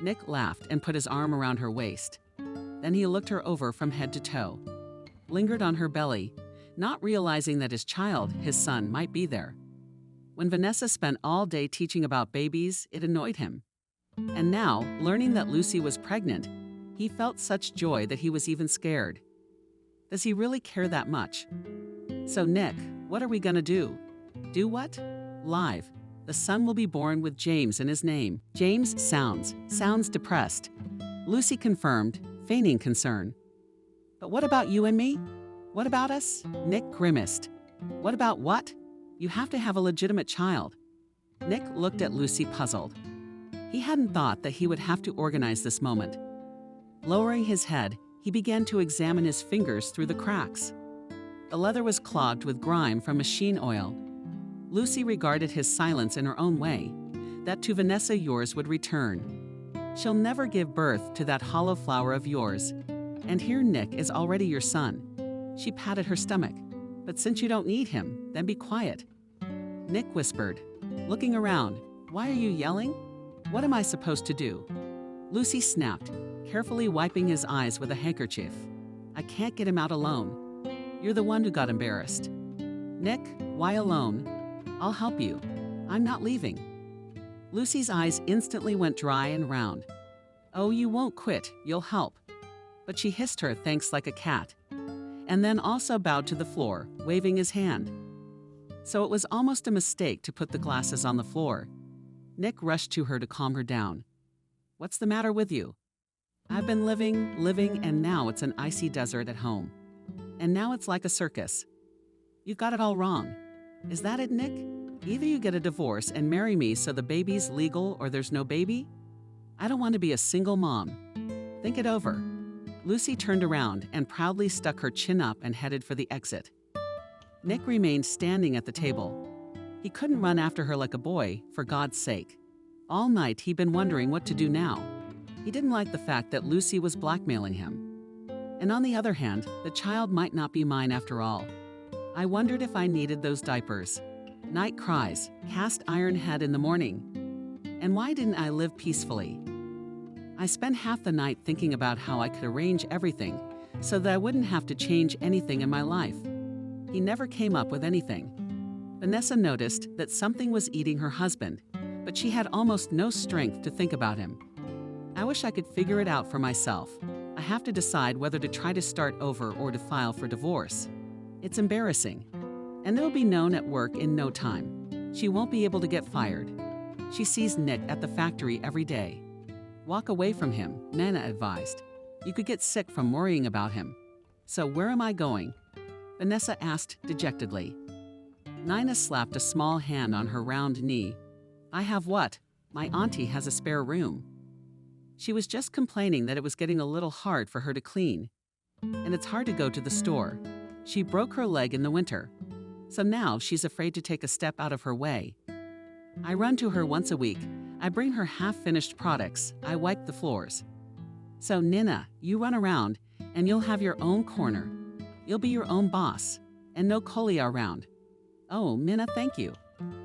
Nick laughed and put his arm around her waist. Then he looked her over from head to toe, lingered on her belly, not realizing that his child, his son, might be there. When Vanessa spent all day teaching about babies, it annoyed him. And now, learning that Lucy was pregnant, he felt such joy that he was even scared. Does he really care that much? "So Nick, what are we gonna do?" "Do what?" "Live. The son will be born with James in his name." James sounds depressed. Lucy confirmed, feigning concern. "But what about you and me? What about us?" Nick grimaced. "What about what? You have to have a legitimate child." Nick looked at Lucy puzzled. He hadn't thought that he would have to organize this moment. Lowering his head, he began to examine his fingers through the cracks. The leather was clogged with grime from machine oil. Lucy regarded his silence in her own way, that to Vanessa yours would return. She'll never give birth to that hollow flower of yours. And here Nick is already your son. She patted her stomach. "But since you don't need him, then be quiet." Nick whispered, looking around. "Why are you yelling? What am I supposed to do?" Lucy snapped, carefully wiping his eyes with a handkerchief. "I can't get him out alone. You're the one who got embarrassed." "Nick, why alone? I'll help you. I'm not leaving." Lucy's eyes instantly went dry and round. "Oh, you won't quit, you'll help." But she hissed her thanks like a cat, and then also bowed to the floor, waving his hand. So it was almost a mistake to put the glasses on the floor. Nick rushed to her to calm her down. "What's the matter with you?" "I've been living, and now it's an icy desert at home. And now it's like a circus." "You got it all wrong." "Is that it, Nick? Either you get a divorce and marry me so the baby's legal or there's no baby. I don't want to be a single mom. Think it over." Lucy turned around and proudly stuck her chin up and headed for the exit. Nick remained standing at the table. He couldn't run after her like a boy, for God's sake. All night he'd been wondering what to do now. He didn't like the fact that Lucy was blackmailing him. And on the other hand, the child might not be mine after all. I wondered if I needed those diapers. Night cries, cast iron head in the morning. And why didn't I live peacefully? I spent half the night thinking about how I could arrange everything so that I wouldn't have to change anything in my life. He never came up with anything. Vanessa noticed that something was eating her husband, but she had almost no strength to think about him. I wish I could figure it out for myself. I have to decide whether to try to start over or to file for divorce. It's embarrassing. And it'll be known at work in no time. She won't be able to get fired. She sees Nick at the factory every day. "Walk away from him," Nana advised. "You could get sick from worrying about him." "So where am I going?" Vanessa asked dejectedly. Nina slapped a small hand on her round knee. "I have what? My auntie has a spare room." She was just complaining that it was getting a little hard for her to clean. And it's hard to go to the store. She broke her leg in the winter. So now she's afraid to take a step out of her way. I run to her once a week. I bring her half-finished products. I wipe the floors. "So Nina, you run around and you'll have your own corner. You'll be your own boss and no Kolia around." "Oh, Nina, thank you.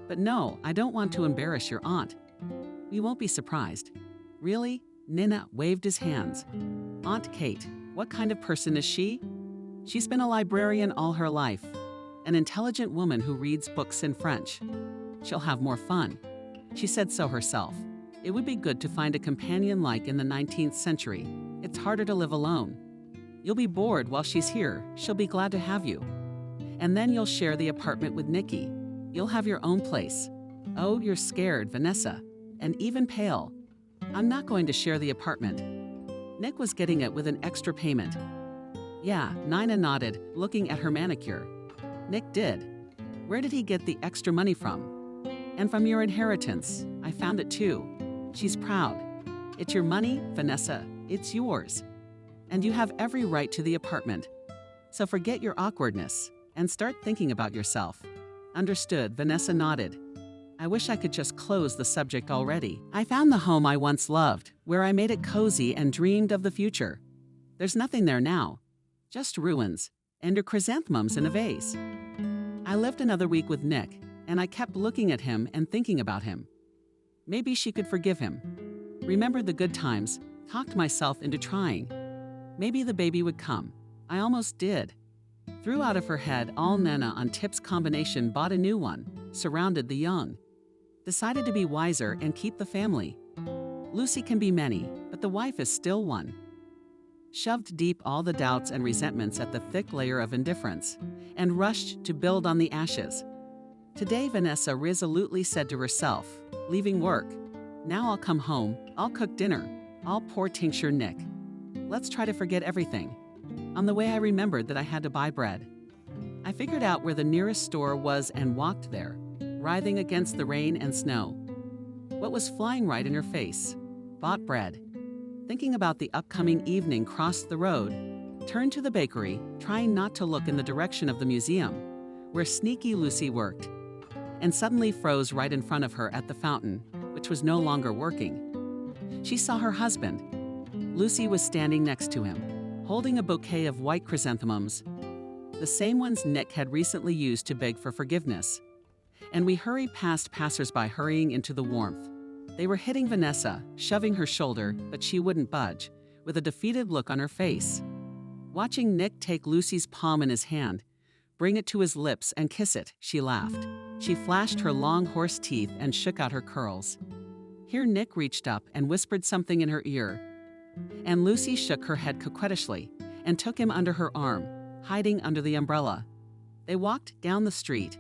But no, I don't want to embarrass your aunt." "You won't be surprised." "Really?" Nina waved his hands. "Aunt Kate, what kind of person is she?" "She's been a librarian all her life. An intelligent woman who reads books in French. She'll have more fun. She said so herself. It would be good to find a companion like in the 19th century. It's harder to live alone. You'll be bored while she's here. She'll be glad to have you. And then you'll share the apartment with Nikki. You'll have your own place." "Oh, you're scared, Vanessa. And even pale." "I'm not going to share the apartment." Nick was getting it with an extra payment. "Yeah," Nina nodded, looking at her manicure. Nick did. "Where did he get the extra money from?" "And from your inheritance. I found it too." She's proud. "It's your money, Vanessa. It's yours. And you have every right to the apartment." So forget your awkwardness and start thinking about yourself. Understood, Vanessa nodded. I wish I could just close the subject already. I found the home I once loved, where I made it cozy and dreamed of the future. There's nothing there now, just ruins and your chrysanthemums in a vase. I lived another week with Nick, and I kept looking at him and thinking about him. Maybe she could forgive him. Remembered the good times, talked myself into trying. Maybe the baby would come. I almost did. Threw out of her head all Nana on Tip's combination, bought a new one, surrounded the young. Decided to be wiser and keep the family. Lucy can be many, but the wife is still one. Shoved deep all the doubts and resentments at the thick layer of indifference, and rushed to build on the ashes. Today, Vanessa resolutely said to herself, leaving work, now I'll come home, I'll cook dinner, I'll pour tincture Nick. Let's try to forget everything. On the way, I remembered that I had to buy bread. I figured out where the nearest store was and walked there, writhing against the rain and snow. What was flying right in her face? Bought bread. Thinking about the upcoming evening, crossed the road, turned to the bakery, trying not to look in the direction of the museum, where sneaky Lucy worked, and suddenly froze right in front of her at the fountain, which was no longer working. She saw her husband. Lucy was standing next to him, holding a bouquet of white chrysanthemums, the same ones Nick had recently used to beg for forgiveness. And we hurried past passersby hurrying into the warmth. They were hitting Vanessa, shoving her shoulder, but she wouldn't budge, with a defeated look on her face. Watching Nick take Lucy's palm in his hand, bring it to his lips and kiss it, she laughed. She flashed her long horse teeth and shook out her curls. Here Nick reached up and whispered something in her ear, and Lucy shook her head coquettishly and took him under her arm, hiding under the umbrella. They walked down the street.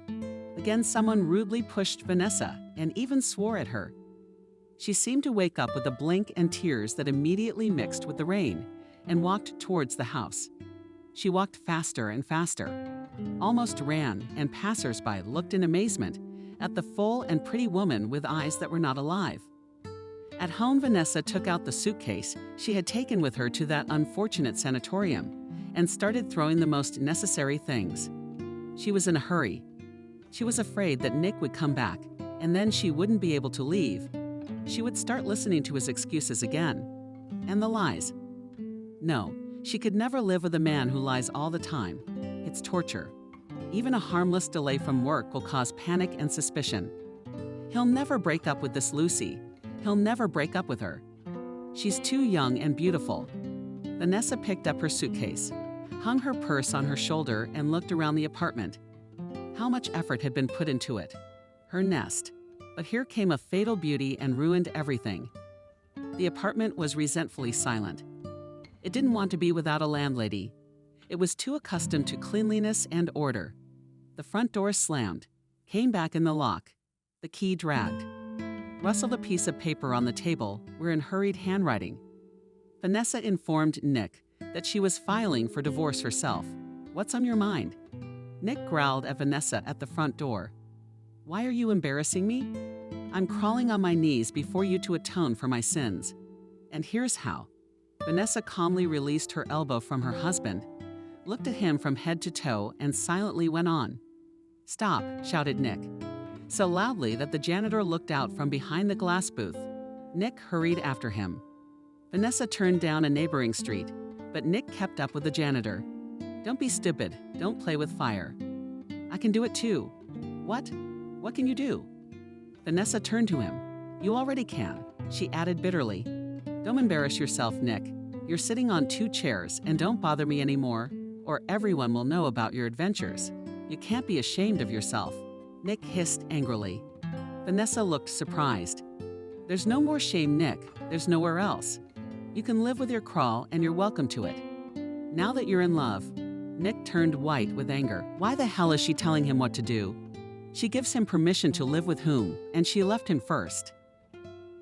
Again, someone rudely pushed Vanessa and even swore at her. She seemed to wake up with a blink and tears that immediately mixed with the rain and walked towards the house. She walked faster and faster, almost ran, and passersby looked in amazement at the full and pretty woman with eyes that were not alive. At home, Vanessa took out the suitcase she had taken with her to that unfortunate sanatorium and started throwing the most necessary things. She was in a hurry. She was afraid that Nick would come back, and then she wouldn't be able to leave. She would start listening to his excuses again. And the lies. No, she could never live with a man who lies all the time. It's torture. Even a harmless delay from work will cause panic and suspicion. He'll never break up with this Lucy. He'll never break up with her. She's too young and beautiful. Vanessa picked up her suitcase, hung her purse on her shoulder, and looked around the apartment. How much effort had been put into it? Her nest. But here came a fatal beauty and ruined everything. The apartment was resentfully silent. It didn't want to be without a landlady. It was too accustomed to cleanliness and order. The front door slammed, came back in the lock. The key dragged. Rustled a piece of paper on the table, were in hurried handwriting. Vanessa informed Nick that she was filing for divorce herself. What's on your mind? Nick growled at Vanessa at the front door. Why are you embarrassing me? I'm crawling on my knees before you to atone for my sins. And here's how. Vanessa calmly released her elbow from her husband, looked at him from head to toe, and silently went on. Stop, shouted Nick, so loudly that the janitor looked out from behind the glass booth. Nick hurried after him. Vanessa turned down a neighboring street, but Nick kept up with the janitor. Don't be stupid. Don't play with fire. I can do it too. What? What can you do? Vanessa turned to him. You already can, she added bitterly. Don't embarrass yourself, Nick. You're sitting on 2 chairs, and don't bother me anymore, or everyone will know about your adventures. You can't be ashamed of yourself. Nick hissed angrily. Vanessa looked surprised. There's no more shame, Nick. There's nowhere else. You can live with your crawl, and you're welcome to it. Now that you're in love. Nick turned white with anger. Why the hell is she telling him what to do? She gives him permission to live with whom, and she left him first.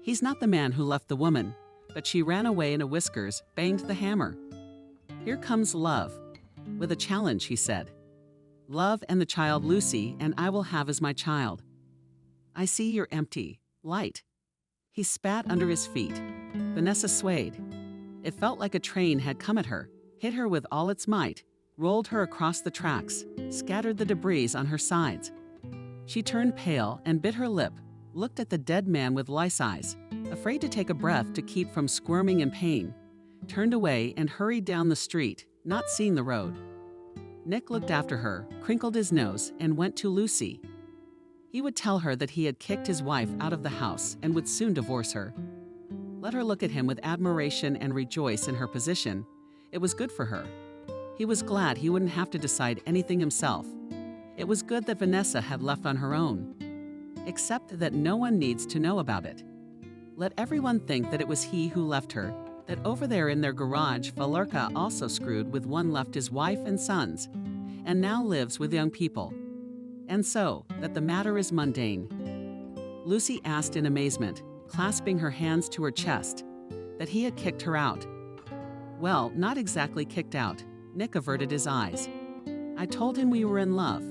He's not the man who left the woman, but she ran away in a whiskers, banged the hammer. Here comes love. With a challenge, he said. Love and the child Lucy, and I will have as my child. I see you're empty, light. He spat under his feet. Vanessa swayed. It felt like a train had come at her, hit her with all its might, rolled her across the tracks, scattered the debris on her sides. She turned pale and bit her lip, looked at the dead man with lice eyes, afraid to take a breath to keep from squirming in pain, turned away and hurried down the street, not seeing the road. Nick looked after her, crinkled his nose, and went to Lucy. He would tell her that he had kicked his wife out of the house and would soon divorce her. Let her look at him with admiration and rejoice in her position. It was good for her. He was glad he wouldn't have to decide anything himself. It was good that Vanessa had left on her own. Except that no one needs to know about it. Let everyone think that it was he who left her, that over there in their garage, Valerka also screwed with one left his wife and sons, and now lives with young people. And so, that the matter is mundane. Lucy asked in amazement, clasping her hands to her chest, that he had kicked her out. Well, not exactly kicked out. Nick averted his eyes. I told him we were in love,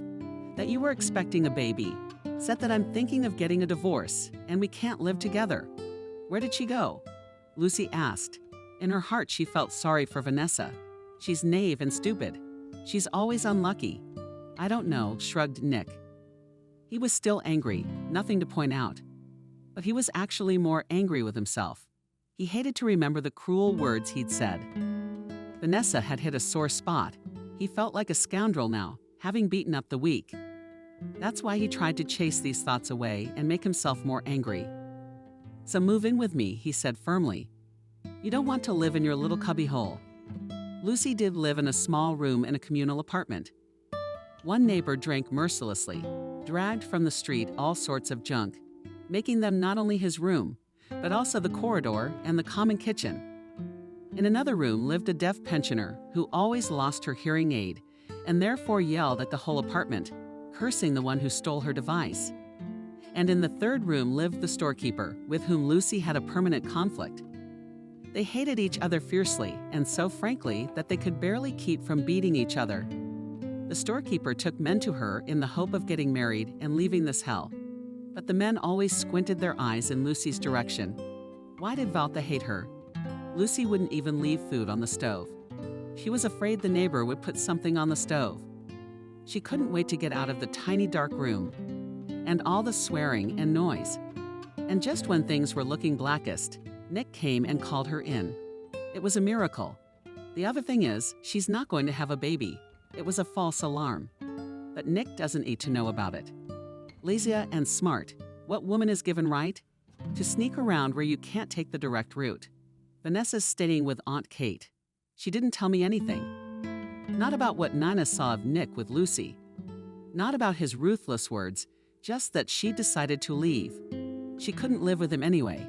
that you were expecting a baby, said that I'm thinking of getting a divorce, and we can't live together. Where did she go? Lucy asked. In her heart, she felt sorry for Vanessa. She's naive and stupid. She's always unlucky. I don't know, shrugged Nick. He was still angry, nothing to point out. But he was actually more angry with himself. He hated to remember the cruel words he'd said. Vanessa had hit a sore spot. He felt like a scoundrel now, having beaten up the weak. That's why he tried to chase these thoughts away and make himself more angry. So move in with me, he said firmly. You don't want to live in your little cubbyhole. Lucy did live in a small room in a communal apartment. One neighbor drank mercilessly, dragged from the street all sorts of junk, making them not only his room, but also the corridor and the common kitchen. In another room lived a deaf pensioner who always lost her hearing aid and therefore yelled at the whole apartment, cursing the one who stole her device. And in the third room lived the storekeeper, with whom Lucy had a permanent conflict. They hated each other fiercely, and so frankly that they could barely keep from beating each other. The storekeeper took men to her in the hope of getting married and leaving this hell. But the men always squinted their eyes in Lucy's direction. Why did Valtha hate her? Lucy wouldn't even leave food on the stove. She was afraid the neighbor would put something on the stove. She couldn't wait to get out of the tiny dark room and all the swearing and noise. And just when things were looking blackest, Nick came and called her in. It was a miracle. The other thing is, she's not going to have a baby. It was a false alarm. But Nick doesn't need to know about it. Lazy and smart, what woman is given right? To sneak around where you can't take the direct route. Vanessa's staying with Aunt Kate. She didn't tell me anything. Not about what Nina saw of Nick with Lucy. Not about his ruthless words, just that she decided to leave. She couldn't live with him anyway.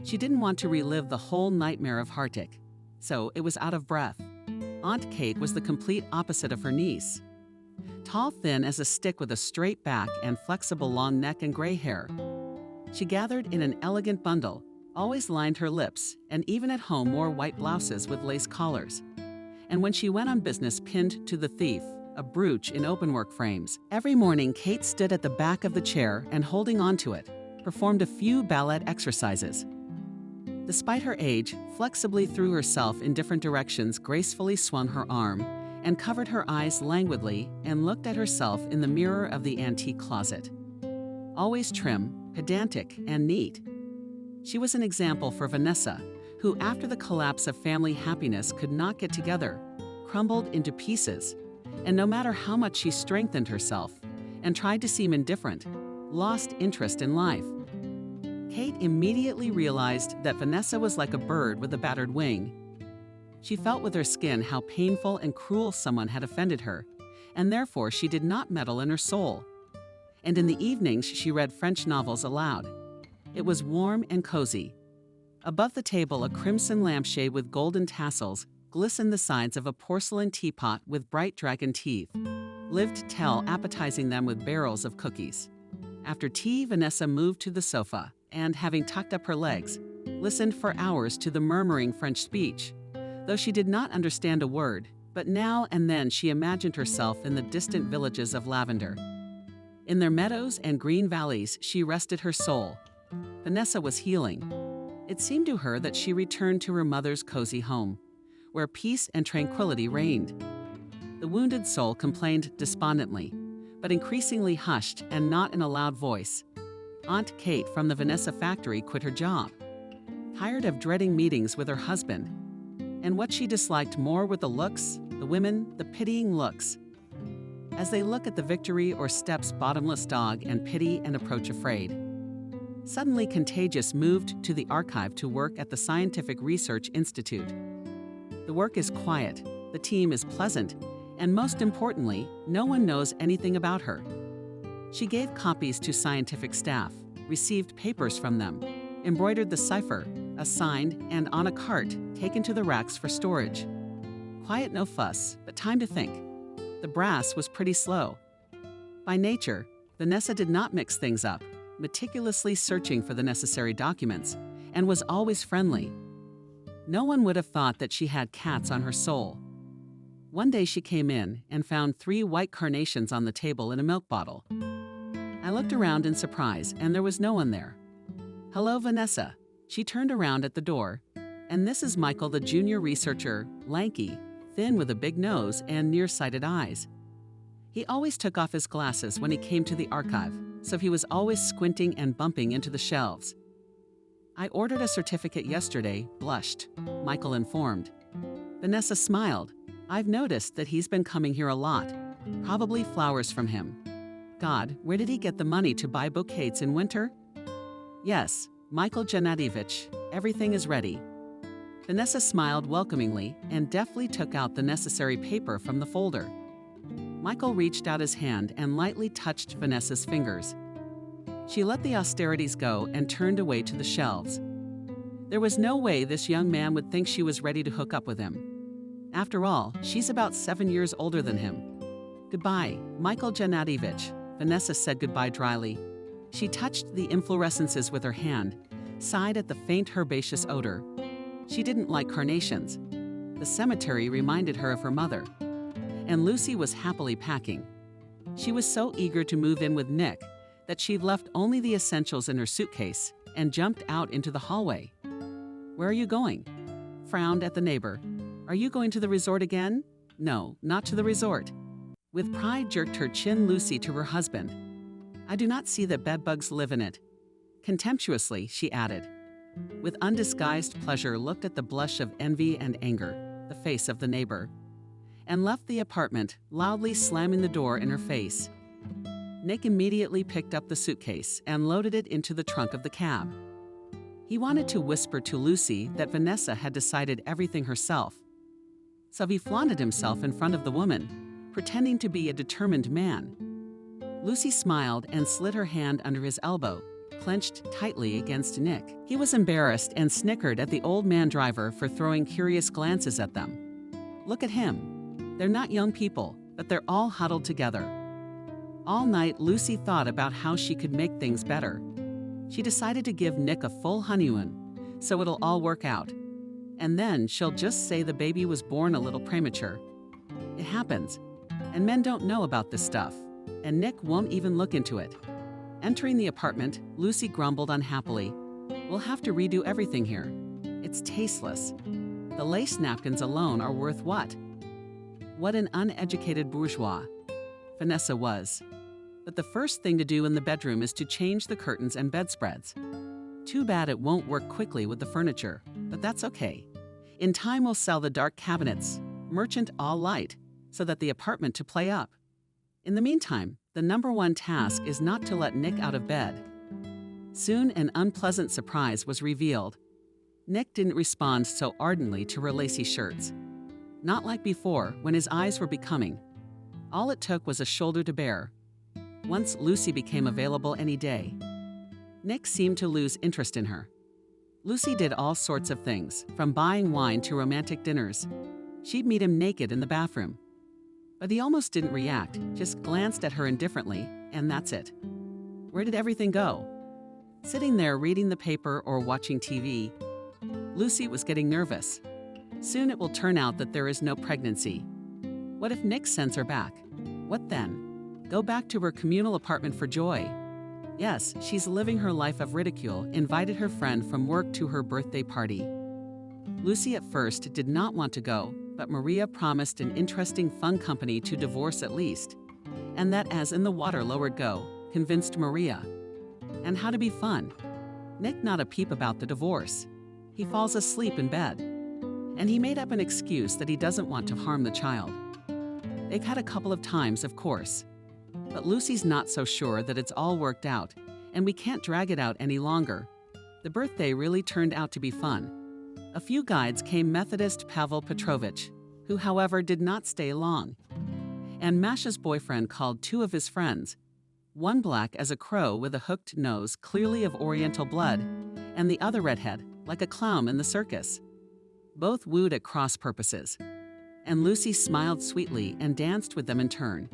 She didn't want to relive the whole nightmare of Hartik, so it was out of breath. Aunt Kate was the complete opposite of her niece. Tall, thin as a stick with a straight back and flexible long neck and gray hair. She gathered in an elegant bundle, always lined her lips, and even at home wore white blouses with lace collars. And when she went on business, pinned to the thief, a brooch in openwork frames. Every morning, Kate stood at the back of the chair and, holding onto it, performed a few ballet exercises. Despite her age, flexibly threw herself in different directions, gracefully swung her arm, and covered her eyes languidly and looked at herself in the mirror of the antique closet. Always trim, pedantic, and neat. She was an example for Vanessa, who after the collapse of family happiness could not get together, crumbled into pieces, and no matter how much she strengthened herself and tried to seem indifferent, lost interest in life. Kate immediately realized that Vanessa was like a bird with a battered wing. She felt with her skin how painful and cruel someone had offended her, and therefore she did not meddle in her soul. And in the evenings she read French novels aloud. It was warm and cozy. Above the table, a crimson lampshade with golden tassels glistened the sides of a porcelain teapot with bright dragon teeth. Lived Tell appetizing them with barrels of cookies. After tea, Vanessa moved to the sofa and, having tucked up her legs, listened for hours to the murmuring French speech, though she did not understand a word, but now and then she imagined herself in the distant villages of lavender. In their meadows and green valleys she rested her soul. Vanessa was healing. It seemed to her that she returned to her mother's cozy home, where peace and tranquility reigned. The wounded soul complained despondently, but increasingly hushed and not in a loud voice. Aunt Kate from the Vanessa factory quit her job, tired of dreading meetings with her husband. And what she disliked more were the looks, the women, the pitying looks. As they look at the Victory or Steps bottomless dog and pity and approach afraid. Suddenly Contagious moved to the archive to work at the Scientific Research Institute. The work is quiet, the team is pleasant, and most importantly, no one knows anything about her. She gave copies to scientific staff, received papers from them, embroidered the cipher, assigned, and on a cart, taken to the racks for storage. Quiet, no fuss, but time to think. The brass was pretty slow. By nature, Vanessa did not mix things up, meticulously searching for the necessary documents, and was always friendly. No one would have thought that she had cats on her soul. One day she came in and found 3 white carnations on the table in a milk bottle. I looked around in surprise, and there was no one there. "Hello, Vanessa." She turned around at the door, and this is Michael, the junior researcher, lanky, thin with a big nose and nearsighted eyes. He always took off his glasses when he came to the archive, so he was always squinting and bumping into the shelves. "I ordered a certificate yesterday," blushed, Michael informed. Vanessa smiled. "I've noticed that he's been coming here a lot. Probably flowers from him. God, where did he get the money to buy bouquets in winter?" "Yes, Michael Gennadievich, everything is ready." Vanessa smiled welcomingly and deftly took out the necessary paper from the folder. Michael reached out his hand and lightly touched Vanessa's fingers. She let the austerities go and turned away to the shelves. There was no way this young man would think she was ready to hook up with him. After all, she's about 7 years older than him. "Goodbye, Michael Gennadievich." Vanessa said goodbye dryly. She touched the inflorescences with her hand, sighed at the faint herbaceous odor. She didn't like carnations. The cemetery reminded her of her mother. And Lucy was happily packing. She was so eager to move in with Nick that she'd left only the essentials in her suitcase and jumped out into the hallway. "Where are you going?" Frowned at the neighbor. "Are you going to the resort again?" "No, not to the resort." With pride jerked her chin Lucy to her husband. "I do not see that bedbugs live in it." Contemptuously, she added. With undisguised pleasure looked at the blush of envy and anger, the face of the neighbor, and left the apartment, loudly slamming the door in her face. Nick immediately picked up the suitcase and loaded it into the trunk of the cab. He wanted to whisper to Lucy that Vanessa had decided everything herself. So he flaunted himself in front of the woman, pretending to be a determined man. Lucy smiled and slid her hand under his elbow, clenched tightly against Nick. He was embarrassed and snickered at the old man driver for throwing curious glances at them. Look at him. They're not young people, but they're all huddled together. All night, Lucy thought about how she could make things better. She decided to give Nick a full honeymoon, so it'll all work out. And then she'll just say the baby was born a little premature. It happens, and men don't know about this stuff, and Nick won't even look into it. Entering the apartment, Lucy grumbled unhappily. "We'll have to redo everything here. It's tasteless. The lace napkins alone are worth what?" What an uneducated bourgeois Vanessa was. But the first thing to do in the bedroom is to change the curtains and bedspreads. Too bad it won't work quickly with the furniture, but that's okay. In time we'll sell the dark cabinets, merchant all light, so that the apartment to play up. In the meantime, the #1 task is not to let Nick out of bed. Soon an unpleasant surprise was revealed. Nick didn't respond so ardently to her lacy shirts. Not like before, when his eyes were becoming. All it took was a shoulder to bear. Once Lucy became available any day. Nick seemed to lose interest in her. Lucy did all sorts of things, from buying wine to romantic dinners. She'd meet him naked in the bathroom. But he almost didn't react, just glanced at her indifferently, and that's it. Where did everything go? Sitting there reading the paper or watching TV, Lucy was getting nervous. Soon it will turn out that there is no pregnancy. What if Nick sends her back? What then? Go back to her communal apartment for joy. Yes, she's living her life of ridicule, invited her friend from work to her birthday party. Lucy at first did not want to go, but Maria promised an interesting fun company to divorce at least, and that as in the water lowered go, convinced Maria. And how to be fun? Nick not a peep about the divorce. He falls asleep in bed. And he made up an excuse that he doesn't want to harm the child. They've had a couple of times, of course. But Lucy's not so sure that it's all worked out, and we can't drag it out any longer. The birthday really turned out to be fun. A few guides came Methodist Pavel Petrovich, who however did not stay long. And Masha's boyfriend called two of his friends, one black as a crow with a hooked nose clearly of Oriental blood, and the other redhead, like a clown in the circus. Both wooed at cross purposes. And Lucy smiled sweetly and danced with them in turn.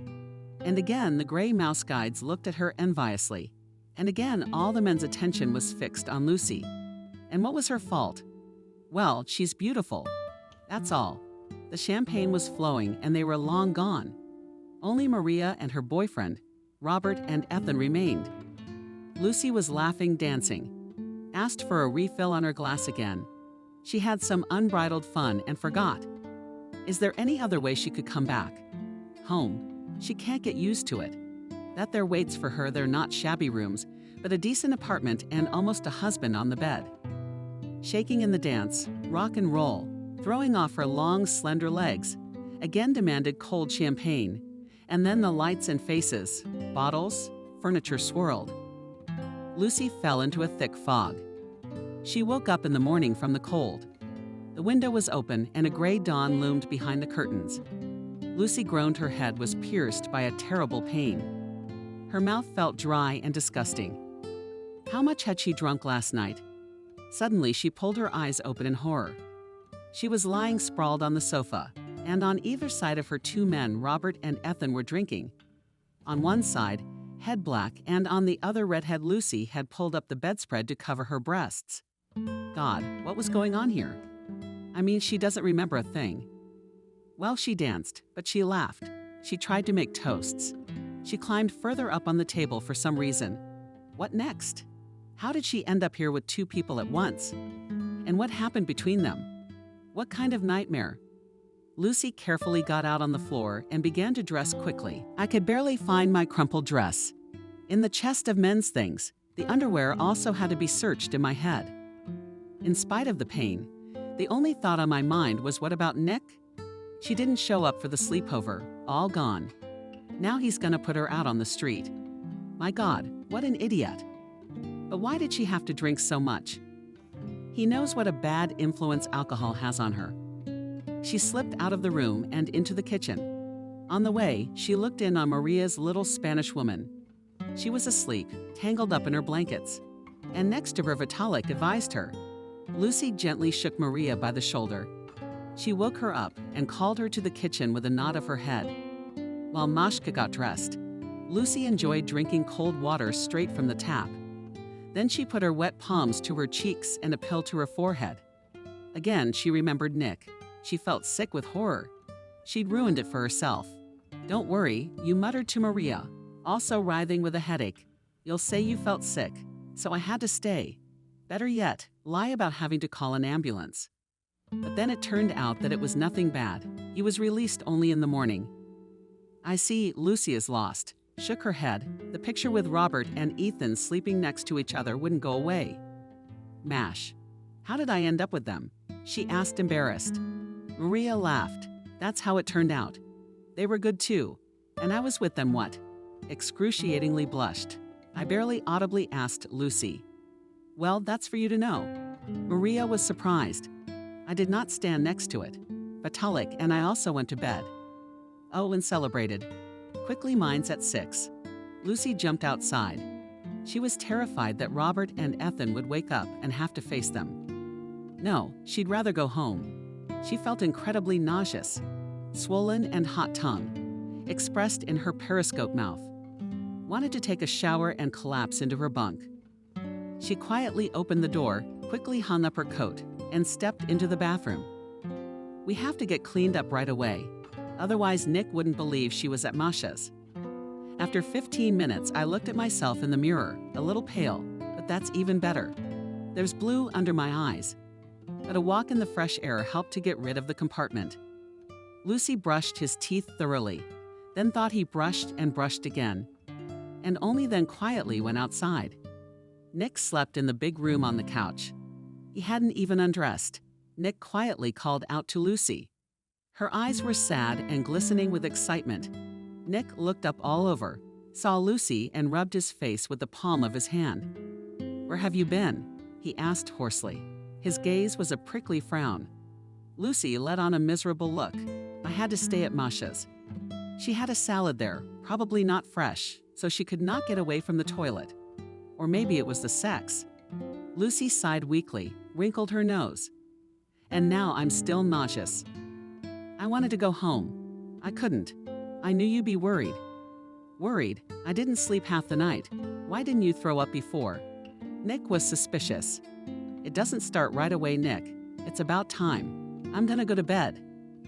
And again the gray mouse guides looked at her enviously. And again all the men's attention was fixed on Lucy. And what was her fault? Well, she's beautiful. That's all. The champagne was flowing and they were long gone. Only Maria and her boyfriend, Robert and Ethan, remained. Lucy was laughing, dancing. Asked for a refill on her glass again. She had some unbridled fun and forgot. Is there any other way she could come back? Home. She can't get used to it. That there waits for her they're not shabby rooms, but a decent apartment and almost a husband on the bed. Shaking in the dance, rock and roll, throwing off her long, slender legs, again demanded cold champagne, and then the lights and faces, bottles, furniture swirled. Lucy fell into a thick fog. She woke up in the morning from the cold. The window was open and a gray dawn loomed behind the curtains. Lucy groaned her head was pierced by a terrible pain. Her mouth felt dry and disgusting. How much had she drunk last night? Suddenly she pulled her eyes open in horror. She was lying sprawled on the sofa, and on either side of her two men, Robert and Ethan, were drinking. On one side, head black, and on the other redhead Lucy had pulled up the bedspread to cover her breasts. God, what was going on here? I mean, she doesn't remember a thing. Well, she danced, but she laughed. She tried to make toasts. She climbed further up on the table for some reason. What next? How did she end up here with two people at once? And what happened between them? What kind of nightmare? Lucy carefully got out on the floor and began to dress quickly. I could barely find my crumpled dress. In the chest of men's things, the underwear also had to be searched in my head. In spite of the pain, the only thought on my mind was, what about Nick? She didn't show up for the sleepover, all gone. Now he's gonna put her out on the street. My God, what an idiot. But why did she have to drink so much? He knows what a bad influence alcohol has on her. She slipped out of the room and into the kitchen. On the way, she looked in on Maria's little Spanish woman. She was asleep, tangled up in her blankets. And next to her, Vitalik advised her. Lucy gently shook Maria by the shoulder. She woke her up and called her to the kitchen with a nod of her head. While Mashka got dressed, Lucy enjoyed drinking cold water straight from the tap. Then she put her wet palms to her cheeks and a pill to her forehead. Again, she remembered Nick. She felt sick with horror. She'd ruined it for herself. Don't worry, you muttered to Maria, also writhing with a headache. You'll say you felt sick, so I had to stay. Better yet, lie about having to call an ambulance. But then it turned out that it was nothing bad. He was released only in the morning. I see, Lucy is lost. Shook her head. The picture with Robert and Ethan sleeping next to each other wouldn't go away. Mash. How did I end up with them? She asked, embarrassed. Maria laughed. That's how it turned out. They were good too. And I was with them what? Excruciatingly blushed. I barely audibly asked Lucy. Well, that's for you to know. Maria was surprised. I did not stand next to it. Vitalik and I also went to bed. Oh, and celebrated. Quickly, mine's at 6. Lucy jumped outside. She was terrified that Robert and Ethan would wake up and have to face them. No, she'd rather go home. She felt incredibly nauseous, swollen and hot-tongued, expressed in her periscope mouth. Wanted to take a shower and collapse into her bunk. She quietly opened the door, quickly hung up her coat, and stepped into the bathroom. We have to get cleaned up right away. Otherwise, Nick wouldn't believe she was at Masha's. After 15 minutes, I looked at myself in the mirror, a little pale, but that's even better. There's blue under my eyes. But a walk in the fresh air helped to get rid of the compartment. Lucy brushed his teeth thoroughly, then thought he brushed and brushed again, and only then quietly went outside. Nick slept in the big room on the couch. He hadn't even undressed. Nick quietly called out to Lucy. Her eyes were sad and glistening with excitement. Nick looked up all over, saw Lucy, and rubbed his face with the palm of his hand. "Where have you been?" he asked hoarsely. His gaze was a prickly frown. Lucy let on a miserable look. "I had to stay at Masha's. She had a salad there, probably not fresh, so she could not get away from the toilet. Or maybe it was the sex." Lucy sighed weakly, wrinkled her nose. "And now I'm still nauseous. I wanted to go home. I couldn't. I knew you'd be worried." "Worried? I didn't sleep half the night. Why didn't you throw up before?" Nick was suspicious. "It doesn't start right away, Nick. It's about time. I'm gonna go to bed.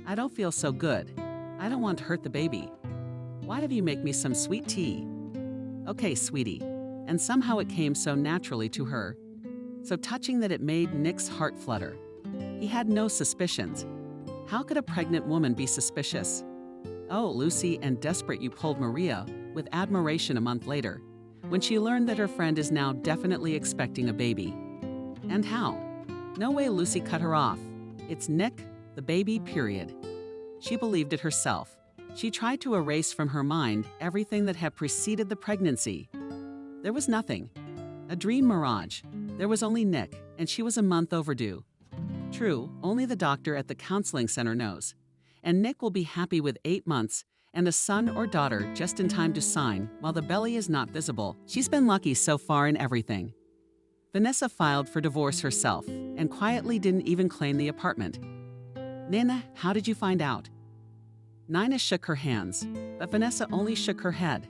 I don't feel so good. I don't want to hurt the baby. Why don't you make me some sweet tea?" "Okay, sweetie." And somehow it came so naturally to her, so touching that it made Nick's heart flutter. He had no suspicions. How could a pregnant woman be suspicious? "Oh, Lucy," and desperate you pulled Maria with admiration a month later, when she learned that her friend is now definitely expecting a baby. And how? No way, Lucy cut her off. It's Nick, the baby, period. She believed it herself. She tried to erase from her mind everything that had preceded the pregnancy. There was nothing. A dream mirage. There was only Nick, and she was a month overdue. True, only the doctor at the counseling center knows. And Nick will be happy with 8 months and a son or daughter just in time to sign while the belly is not visible. She's been lucky so far in everything. Vanessa filed for divorce herself and quietly didn't even claim the apartment. "Nina, how did you find out?" Nina shook her hands, but Vanessa only shook her head,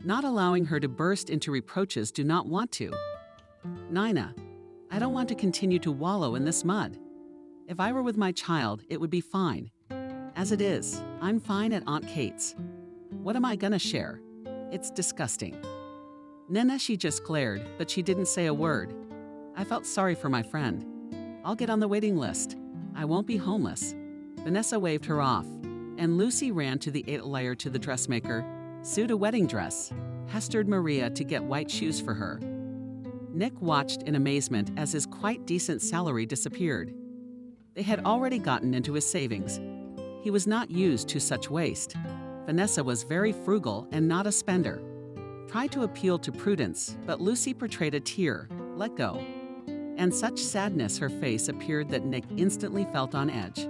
not allowing her to burst into reproaches. "Do not want to." "Nina, I don't want to continue to wallow in this mud. If I were with my child, it would be fine. As it is, I'm fine at Aunt Kate's. What am I gonna share? It's disgusting." Nina, she just glared, but she didn't say a word. "I felt sorry for my friend. I'll get on the waiting list. I won't be homeless." Vanessa waved her off, and Lucy ran to the atelier to the dressmaker, sewed a wedding dress, pestered Maria to get white shoes for her. Nick watched in amazement as his quite decent salary disappeared. They had already gotten into his savings. He was not used to such waste. Vanessa was very frugal and not a spender. Tried to appeal to prudence, but Lucy portrayed a tear, let go. And such sadness her face appeared that Nick instantly felt on edge.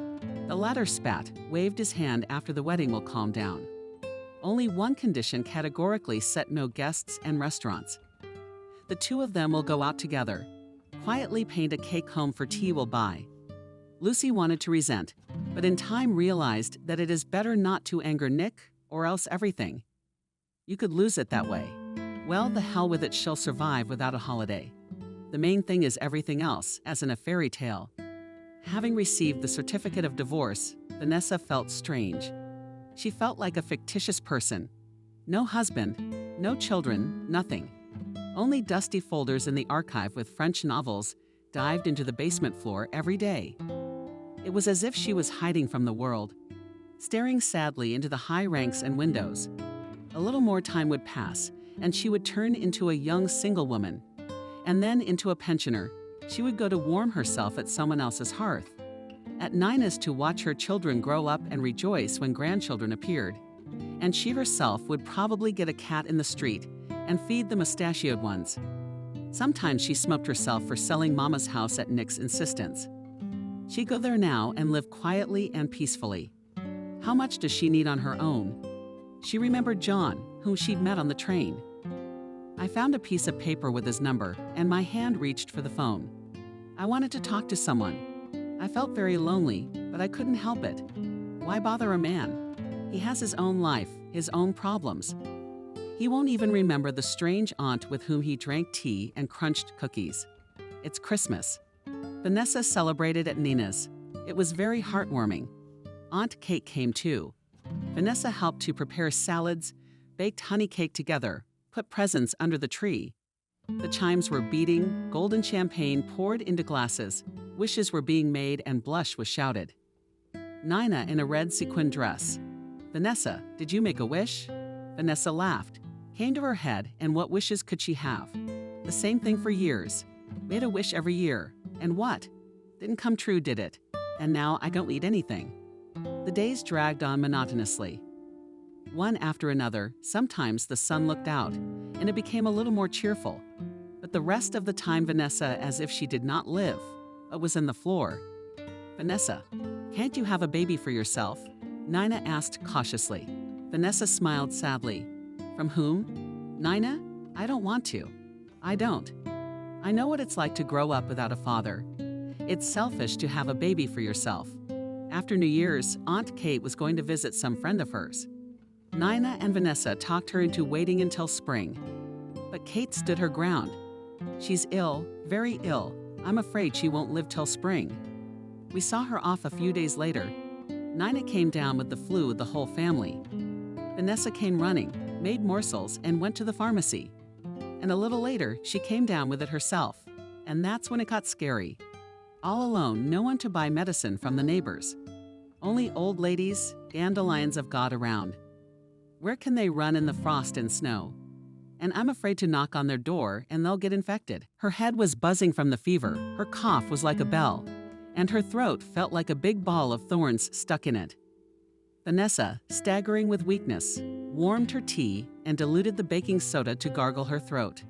The latter spat, waved his hand after the wedding will calm down. Only one condition categorically set: no guests and restaurants. The two of them will go out together. Quietly paint a cake home for tea will buy. Lucy wanted to resent, but in time realized that it is better not to anger Nick or else everything. You could lose it that way. Well, the hell with it, she'll survive without a holiday. The main thing is everything else, as in a fairy tale. Having received the certificate of divorce, Vanessa felt strange. She felt like a fictitious person. No husband, no children, nothing. Only dusty folders in the archive with French novels dived into the basement floor every day. It was as if she was hiding from the world, staring sadly into the high ranks and windows. A little more time would pass, and she would turn into a young single woman, and then into a pensioner. She would go to warm herself at someone else's hearth. At Nina's to watch her children grow up and rejoice when grandchildren appeared. And she herself would probably get a cat in the street and feed the mustachioed ones. Sometimes she smoked herself for selling Mama's house at Nick's insistence. She'd go there now and live quietly and peacefully. How much does she need on her own? She remembered John, whom she'd met on the train. I found a piece of paper with his number, and my hand reached for the phone. I wanted to talk to someone. I felt very lonely, but I couldn't help it. Why bother a man? He has his own life, his own problems. He won't even remember the strange aunt with whom he drank tea and crunched cookies. It's Christmas. Vanessa celebrated at Nina's. It was very heartwarming. Aunt Kate came too. Vanessa helped to prepare salads, baked honey cake together, put presents under the tree. The chimes were beating, golden champagne poured into glasses, wishes were being made, and blush was shouted. Nina in a red sequin dress. Vanessa, did you make a wish? Vanessa laughed, came to her head, and what wishes could she have? The same thing for years. Made a wish every year. And what? Didn't come true, did it? And now I don't eat anything. The days dragged on monotonously. One after another, sometimes the sun looked out, and it became a little more cheerful. But the rest of the time, Vanessa, as if she did not live, but was in the floor. Vanessa, can't you have a baby for yourself? Nina asked cautiously. Vanessa smiled sadly. From whom? Nina, I don't want to. I don't. I know what it's like to grow up without a father. It's selfish to have a baby for yourself. After New Year's, Aunt Kate was going to visit some friend of hers. Nina and Vanessa talked her into waiting until spring. But Kate stood her ground. She's ill, very ill. I'm afraid she won't live till spring. We saw her off a few days later. Nina came down with the flu with the whole family. Vanessa came running, made morsels, and went to the pharmacy. And a little later, she came down with it herself. And that's when it got scary. All alone, no one to buy medicine from the neighbors. Only old ladies, dandelions of God around. Where can they run in the frost and snow? And I'm afraid to knock on their door and they'll get infected. Her head was buzzing from the fever, her cough was like a bell, and her throat felt like a big ball of thorns stuck in it. Vanessa, staggering with weakness, warmed her tea and diluted the baking soda to gargle her throat.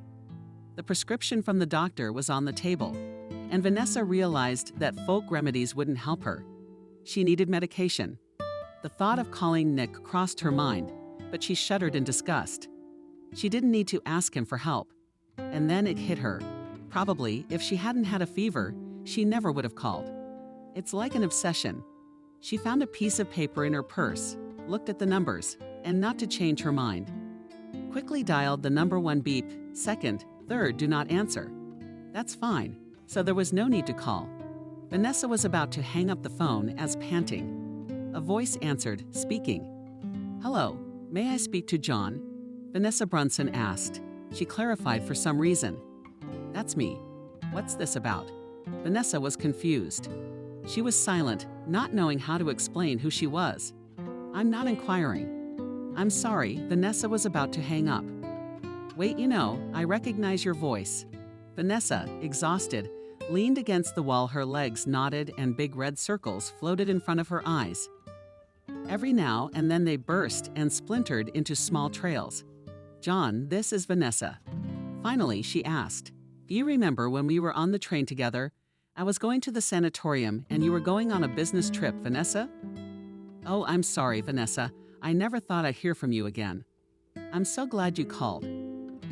The prescription from the doctor was on the table, and Vanessa realized that folk remedies wouldn't help her. She needed medication. The thought of calling Nick crossed her mind, but she shuddered in disgust. She didn't need to ask him for help. And then it hit her. Probably, if she hadn't had a fever, she never would have called. It's like an obsession. She found a piece of paper in her purse, looked at the numbers, and not to change her mind. Quickly dialed the number 1 beep, 2nd, 3rd do not answer. That's fine, so there was no need to call. Vanessa was about to hang up the phone as panting. A voice answered, speaking. Hello, may I speak to John? Vanessa Brunson asked. She clarified for some reason. That's me. What's this about? Vanessa was confused. She was silent, not knowing how to explain who she was. I'm not inquiring. I'm sorry, Vanessa was about to hang up. Wait, I recognize your voice. Vanessa, exhausted, leaned against the wall, her legs knotted and big red circles floated in front of her eyes. Every now and then they burst and splintered into small trails. John, this is Vanessa. Finally, she asked, do you remember when we were on the train together? I was going to the sanatorium and you were going on a business trip, Vanessa? Oh, I'm sorry, Vanessa. I never thought I'd hear from you again. I'm so glad you called.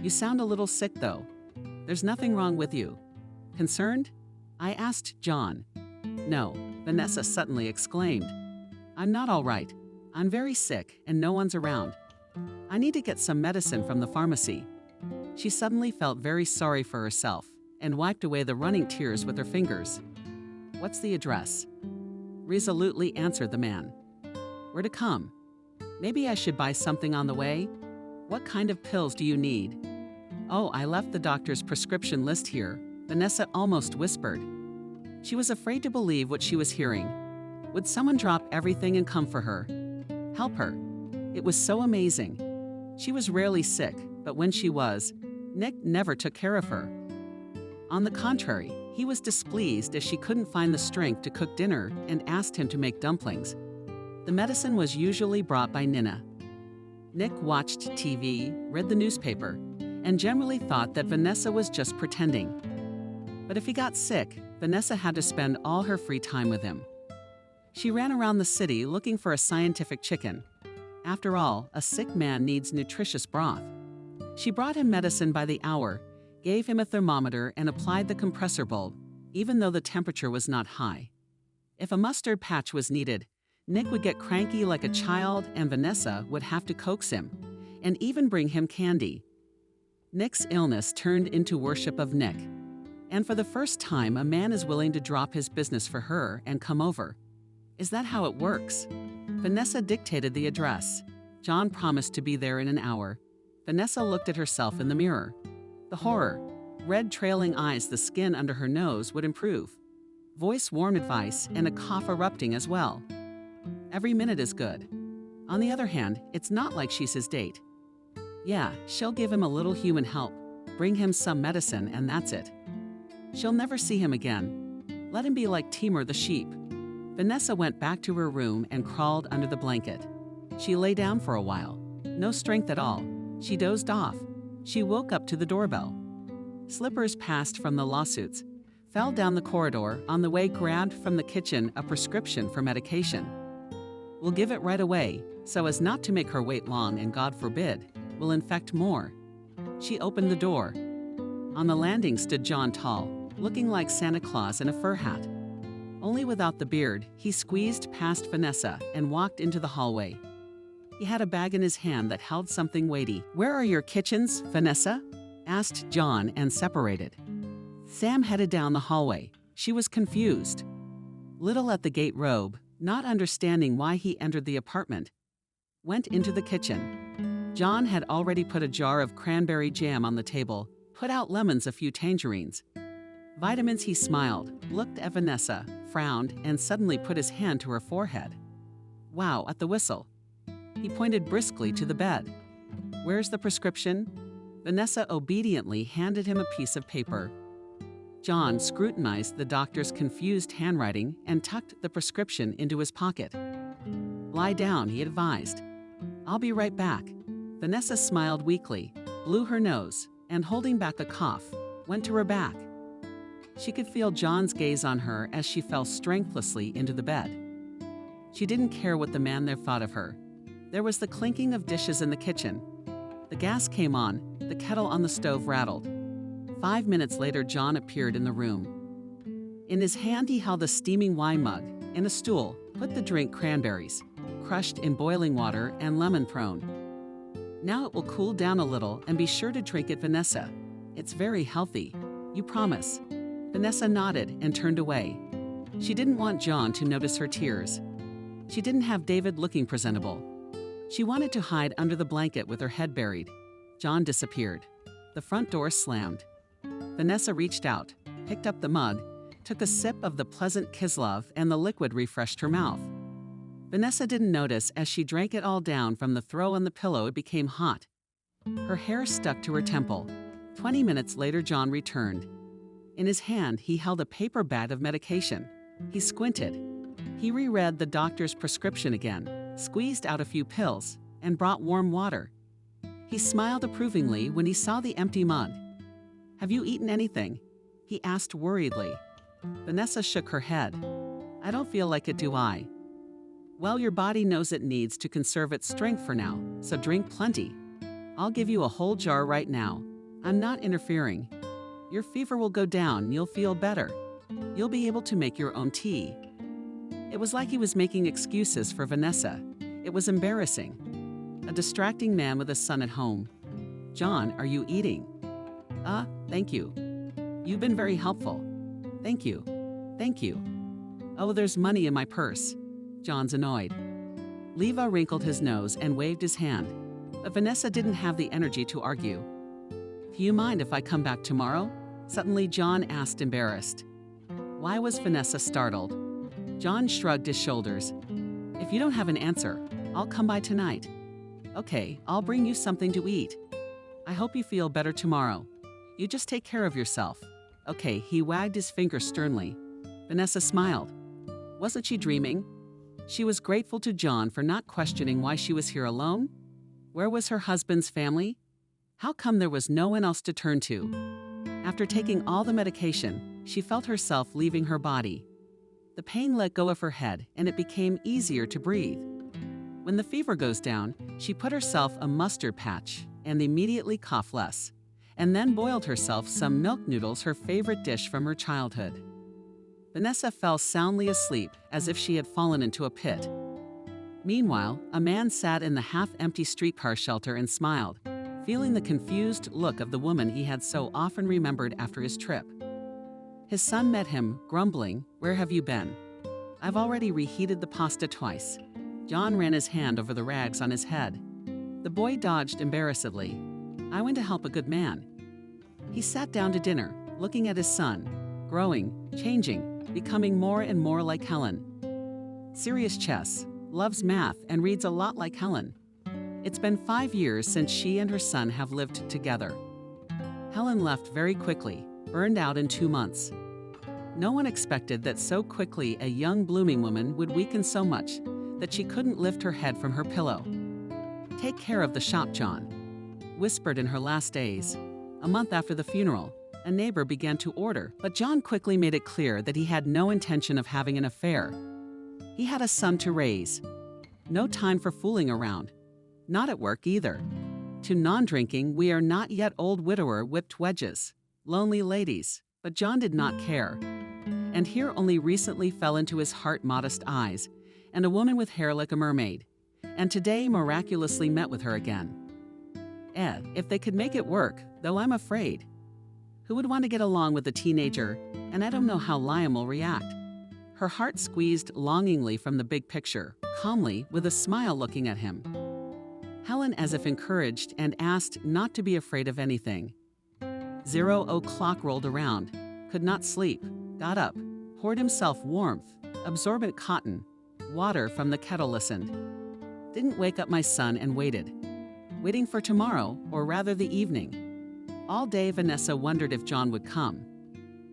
You sound a little sick, though. There's nothing wrong with you. Concerned? I asked John. No, Vanessa suddenly exclaimed. I'm not all right. I'm very sick and no one's around. I need to get some medicine from the pharmacy. She suddenly felt very sorry for herself and wiped away the running tears with her fingers. What's the address? Resolutely answered the man. Where to come? Maybe I should buy something on the way? What kind of pills do you need? Oh, I left the doctor's prescription list here, Vanessa almost whispered. She was afraid to believe what she was hearing. Would someone drop everything and come for her? Help her? It was so amazing. She was rarely sick, but when she was, Nick never took care of her. On the contrary, he was displeased as she couldn't find the strength to cook dinner and asked him to make dumplings. The medicine was usually brought by Nina. Nick watched TV, read the newspaper, and generally thought that Vanessa was just pretending. But if he got sick, Vanessa had to spend all her free time with him. She ran around the city looking for a scientific chicken. After all, a sick man needs nutritious broth. She brought him medicine by the hour, gave him a thermometer, and applied the compressor bulb, even though the temperature was not high. If a mustard patch was needed, Nick would get cranky like a child and Vanessa would have to coax him, and even bring him candy. Nick's illness turned into worship of Nick. And for the first time, a man is willing to drop his business for her and come over. Is that how it works? Vanessa dictated the address. John promised to be there in an hour. Vanessa looked at herself in the mirror. The horror, red trailing eyes, the skin under her nose would improve. Voice warm advice and a cough erupting as well. Every minute is good. On the other hand, it's not like she's his date. Yeah, she'll give him a little human help, bring him some medicine, and that's it. She'll never see him again. Let him be like Timur the sheep. Vanessa went back to her room and crawled under the blanket. She lay down for a while. No strength at all. She dozed off. She woke up to the doorbell. Slippers passed from the lawsuits, fell down the corridor, on the way grabbed from the kitchen a prescription for medication. We'll give it right away, so as not to make her wait long and, God forbid, will infect more. She opened the door. On the landing stood John Tall, looking like Santa Claus in a fur hat. Only without the beard, he squeezed past Vanessa and walked into the hallway. He had a bag in his hand that held something weighty. "Where are your kitchens, Vanessa?" asked John, and separated. Sam headed down the hallway. She was confused. Little at the gate Robe, not understanding why he entered the apartment, went into the kitchen. John had already put a jar of cranberry jam on the table, put out lemons, a few tangerines. Vitamins. He smiled, looked at Vanessa, frowned, and suddenly put his hand to her forehead. Wow, at the whistle. He pointed briskly to the bed. "Where's the prescription?" Vanessa obediently handed him a piece of paper. John scrutinized the doctor's confused handwriting and tucked the prescription into his pocket. "Lie down," he advised. "I'll be right back." Vanessa smiled weakly, blew her nose, and holding back a cough, went to her back. She could feel John's gaze on her as she fell strengthlessly into the bed. She didn't care what the man there thought of her. There was the clinking of dishes in the kitchen. The gas came on, the kettle on the stove rattled. 5 minutes later, John appeared in the room. In his hand, he held a steaming wine mug and a stool. Put the drink cranberries, crushed in boiling water and lemon thrown. "Now it will cool down a little, and be sure to drink it, Vanessa. It's very healthy. You promise?" Vanessa nodded and turned away. She didn't want John to notice her tears. She didn't have David looking presentable. She wanted to hide under the blanket with her head buried. John disappeared. The front door slammed. Vanessa reached out, picked up the mug, took a sip of the pleasant Kislev, and the liquid refreshed her mouth. Vanessa didn't notice as she drank it all down. From the throw on the pillow, it became hot. Her hair stuck to her temple. 20 minutes later, John returned. In his hand, he held a paper bag of medication. He squinted. He reread the doctor's prescription again, squeezed out a few pills, and brought warm water. He smiled approvingly when he saw the empty mug. "Have you eaten anything?" he asked worriedly. Vanessa shook her head. "I don't feel like it, do I?" "Well, your body knows it needs to conserve its strength for now, so drink plenty. I'll give you a whole jar right now. I'm not interfering. Your fever will go down, you'll feel better. You'll be able to make your own tea." It was like he was making excuses for Vanessa. It was embarrassing. A distracting man with a son at home. "John, are you eating?" Thank you. You've been very helpful." "Thank you. Thank you." "Oh, there's money in my purse." John's annoyed. Leva wrinkled his nose and waved his hand, but Vanessa didn't have the energy to argue. "Do you mind if I come back tomorrow?" Suddenly, John asked, embarrassed. Why was Vanessa startled? John shrugged his shoulders. "If you don't have an answer, I'll come by tonight." "Okay, I'll bring you something to eat. I hope you feel better tomorrow. You just take care of yourself." "Okay," he wagged his finger sternly. Vanessa smiled. Wasn't she dreaming? She was grateful to John for not questioning why she was here alone. Where was her husband's family? How come there was no one else to turn to? After taking all the medication, she felt herself leaving her body. The pain let go of her head, and it became easier to breathe. When the fever goes down, she put herself a mustard patch and immediately coughed less, and then boiled herself some milk noodles, her favorite dish from her childhood. Vanessa fell soundly asleep as if she had fallen into a pit. Meanwhile, a man sat in the half-empty streetcar shelter and smiled, feeling the confused look of the woman he had so often remembered after his trip. His son met him, grumbling, "Where have you been?" "I've already reheated the pasta twice." John ran his hand over the rags on his head. The boy dodged embarrassedly. "I went to help a good man." He sat down to dinner, looking at his son, growing, changing, becoming more and more like Helen. Serious chess, loves math, and reads a lot like Helen. It's been 5 years since she and her son have lived together. Helen left very quickly, burned out in 2 months. No one expected that so quickly a young blooming woman would weaken so much that she couldn't lift her head from her pillow. "Take care of the shop, John," whispered in her last days. A month after the funeral, a neighbor began to order, but John quickly made it clear that he had no intention of having an affair. He had a son to raise. No time for fooling around. Not at work either. To non-drinking, we are not yet old widower whipped wedges, lonely ladies, but John did not care. And here only recently fell into his heart modest eyes, and a woman with hair like a mermaid, and today miraculously met with her again. If they could make it work, though I'm afraid. Who would want to get along with a teenager, and I don't know how Liam will react. Her heart squeezed longingly from the big picture, calmly, with a smile looking at him. Helen as if encouraged and asked not to be afraid of anything. 00:00 rolled around, could not sleep, got up, poured himself warmth, absorbent cotton, water from the kettle, listened. Didn't wake up my son and waited. Waiting for tomorrow, or rather the evening. All day Vanessa wondered if John would come.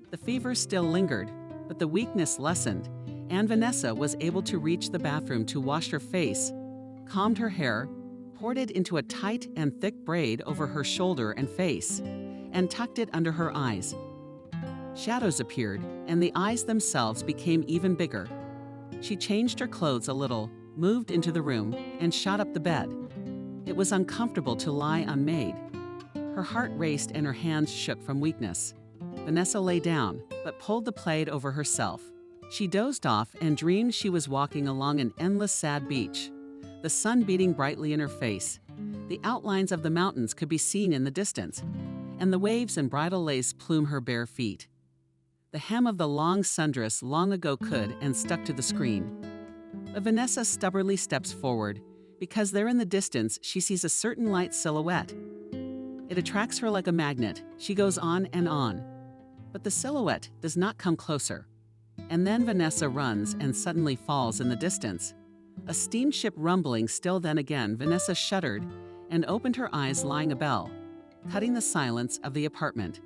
The fever still lingered, but the weakness lessened, and Vanessa was able to reach the bathroom to wash her face, combed her hair, poured it into a tight and thick braid over her shoulder and face, and tucked it under her eyes. Shadows appeared, and the eyes themselves became even bigger. She changed her clothes a little, moved into the room, and shot up the bed. It was uncomfortable to lie unmade. Her heart raced and her hands shook from weakness. Vanessa lay down, but pulled the plaid over herself. She dozed off and dreamed she was walking along an endless sad beach, the sun beating brightly in her face. The outlines of the mountains could be seen in the distance, and the waves and bridal lace plume her bare feet. The hem of the long sundress long ago could and stuck to the screen. But Vanessa stubbornly steps forward, because there in the distance she sees a certain light silhouette. It attracts her like a magnet. She goes on and on. But the silhouette does not come closer. And then Vanessa runs and suddenly falls in the distance. A steamship rumbling still then again, Vanessa shuddered and opened her eyes, lying a bell, cutting the silence of the apartment.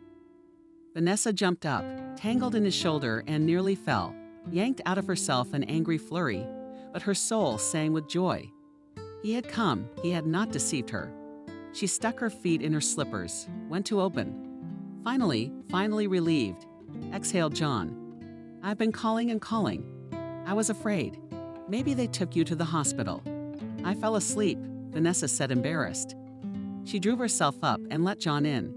Vanessa jumped up, tangled in his shoulder, and nearly fell, yanked out of herself an angry flurry, but her soul sang with joy. He had come, he had not deceived her. She stuck her feet in her slippers, went to open. Finally relieved, exhaled John. "I've been calling and calling. I was afraid. Maybe they took you to the hospital." "I fell asleep," Vanessa said, embarrassed. She drew herself up and let John in.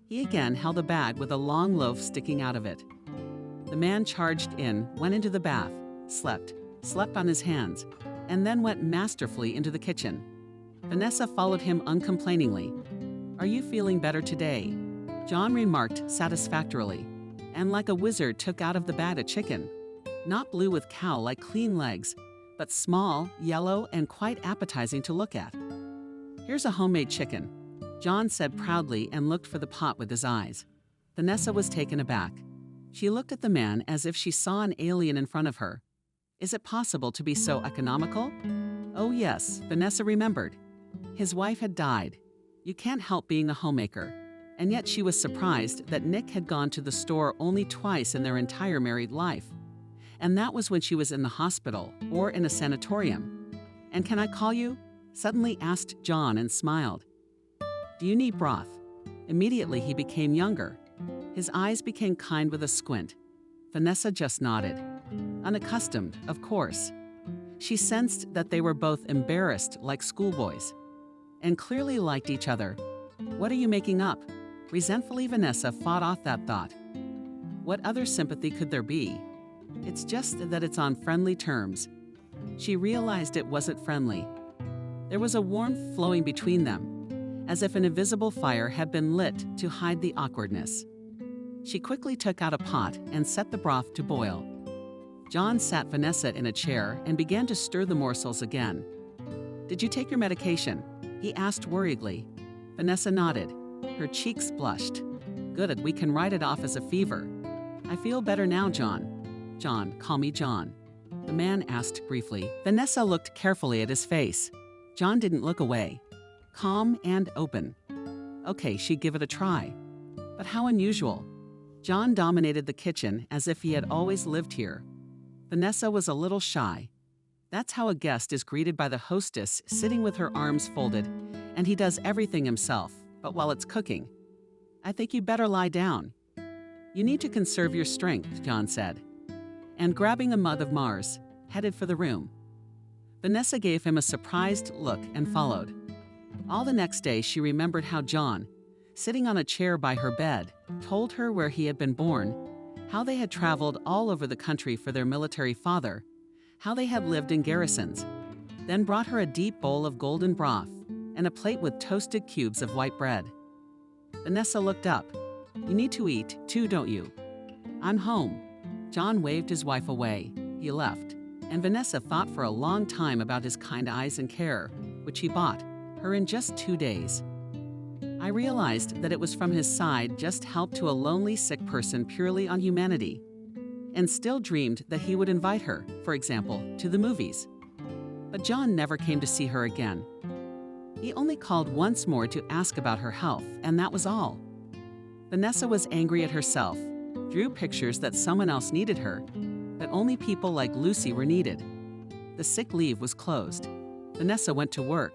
He again held a bag with a long loaf sticking out of it. The man charged in, went into the bath, slept on his hands, and then went masterfully into the kitchen. Vanessa followed him uncomplainingly. "Are you feeling better today?" John remarked satisfactorily, and like a wizard took out of the bag a chicken. Not blue with cow-like clean legs, but small, yellow, and quite appetizing to look at. "Here's a homemade chicken," John said proudly and looked for the pot with his eyes. Vanessa was taken aback. She looked at the man as if she saw an alien in front of her. Is it possible to be so economical? Oh yes, Vanessa remembered. His wife had died. You can't help being a homemaker. And yet she was surprised that Nick had gone to the store only twice in their entire married life. And that was when she was in the hospital or in a sanatorium. "And can I call you?" suddenly asked John and smiled. "Do you need broth?" Immediately he became younger. His eyes became kind with a squint. Vanessa just nodded. Unaccustomed, of course. She sensed that they were both embarrassed like schoolboys, and clearly liked each other. "What are you making up?" Resentfully, Vanessa fought off that thought. What other sympathy could there be? It's just that it's on friendly terms. She realized it wasn't friendly. There was a warmth flowing between them, as if an invisible fire had been lit to hide the awkwardness. She quickly took out a pot and set the broth to boil. John sat Vanessa in a chair and began to stir the morsels again. "Did you take your medication?" he asked worriedly. Vanessa nodded. Her cheeks blushed. "Good, we can write it off as a fever." "I feel better now, John." "John, call me John." the man asked briefly. Vanessa looked carefully at his face. John didn't look away. Calm and open. Okay, she'd give it a try. But how unusual. John dominated the kitchen as if he had always lived here. Vanessa was a little shy. That's how a guest is greeted by the hostess, sitting with her arms folded, and he does everything himself, but while it's cooking. I think you better lie down. You need to conserve your strength, John said. And grabbing a mug of Mars, headed for the room. Vanessa gave him a surprised look and followed. All the next day, she remembered how John, sitting on a chair by her bed, told her where he had been born, how they had traveled all over the country for their military father, how they had lived in garrisons, then brought her a deep bowl of golden broth and a plate with toasted cubes of white bread. Vanessa looked up. You need to eat, too, don't you? I'm home. John waved his wife away. He left, and Vanessa thought for a long time about his kind eyes and care, which he bought her in just 2 days. I realized that it was from his side just help to a lonely sick person purely on humanity, and still dreamed that he would invite her, for example, to the movies. But John never came to see her again. He only called once more to ask about her health, and that was all. Vanessa was angry at herself, drew pictures that someone else needed her, but only people like Lucy were needed. The sick leave was closed. Vanessa went to work.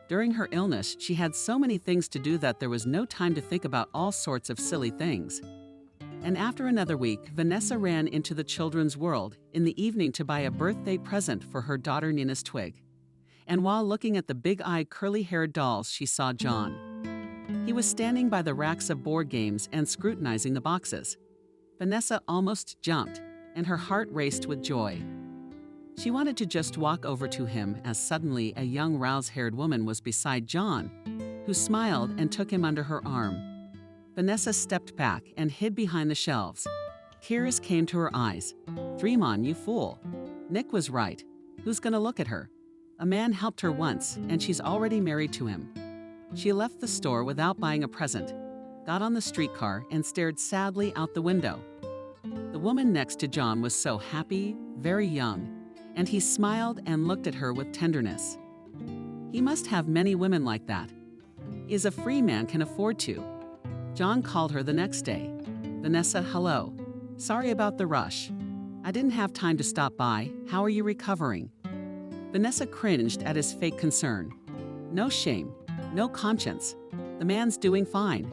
During her illness, she had so many things to do that there was no time to think about all sorts of silly things. And after another week, Vanessa ran into the children's world in the evening to buy a birthday present for her daughter Nina's Twig. And while looking at the big-eyed, curly-haired dolls, she saw John. He was standing by the racks of board games and scrutinizing the boxes. Vanessa almost jumped, and her heart raced with joy. She wanted to just walk over to him as suddenly a young rouse-haired woman was beside John, who smiled and took him under her arm. Vanessa stepped back and hid behind the shelves. Tears came to her eyes. Dream on, you fool. Nick was right. Who's gonna look at her? A man helped her once, and she's already married to him. She left the store without buying a present, got on the streetcar, and stared sadly out the window. The woman next to John was so happy, very young, and he smiled and looked at her with tenderness. He must have many women like that. He is a free man, can afford to. John called her the next day. Vanessa, hello. Sorry about the rush. I didn't have time to stop by. How are you recovering? Vanessa cringed at his fake concern. No shame, no conscience. The man's doing fine.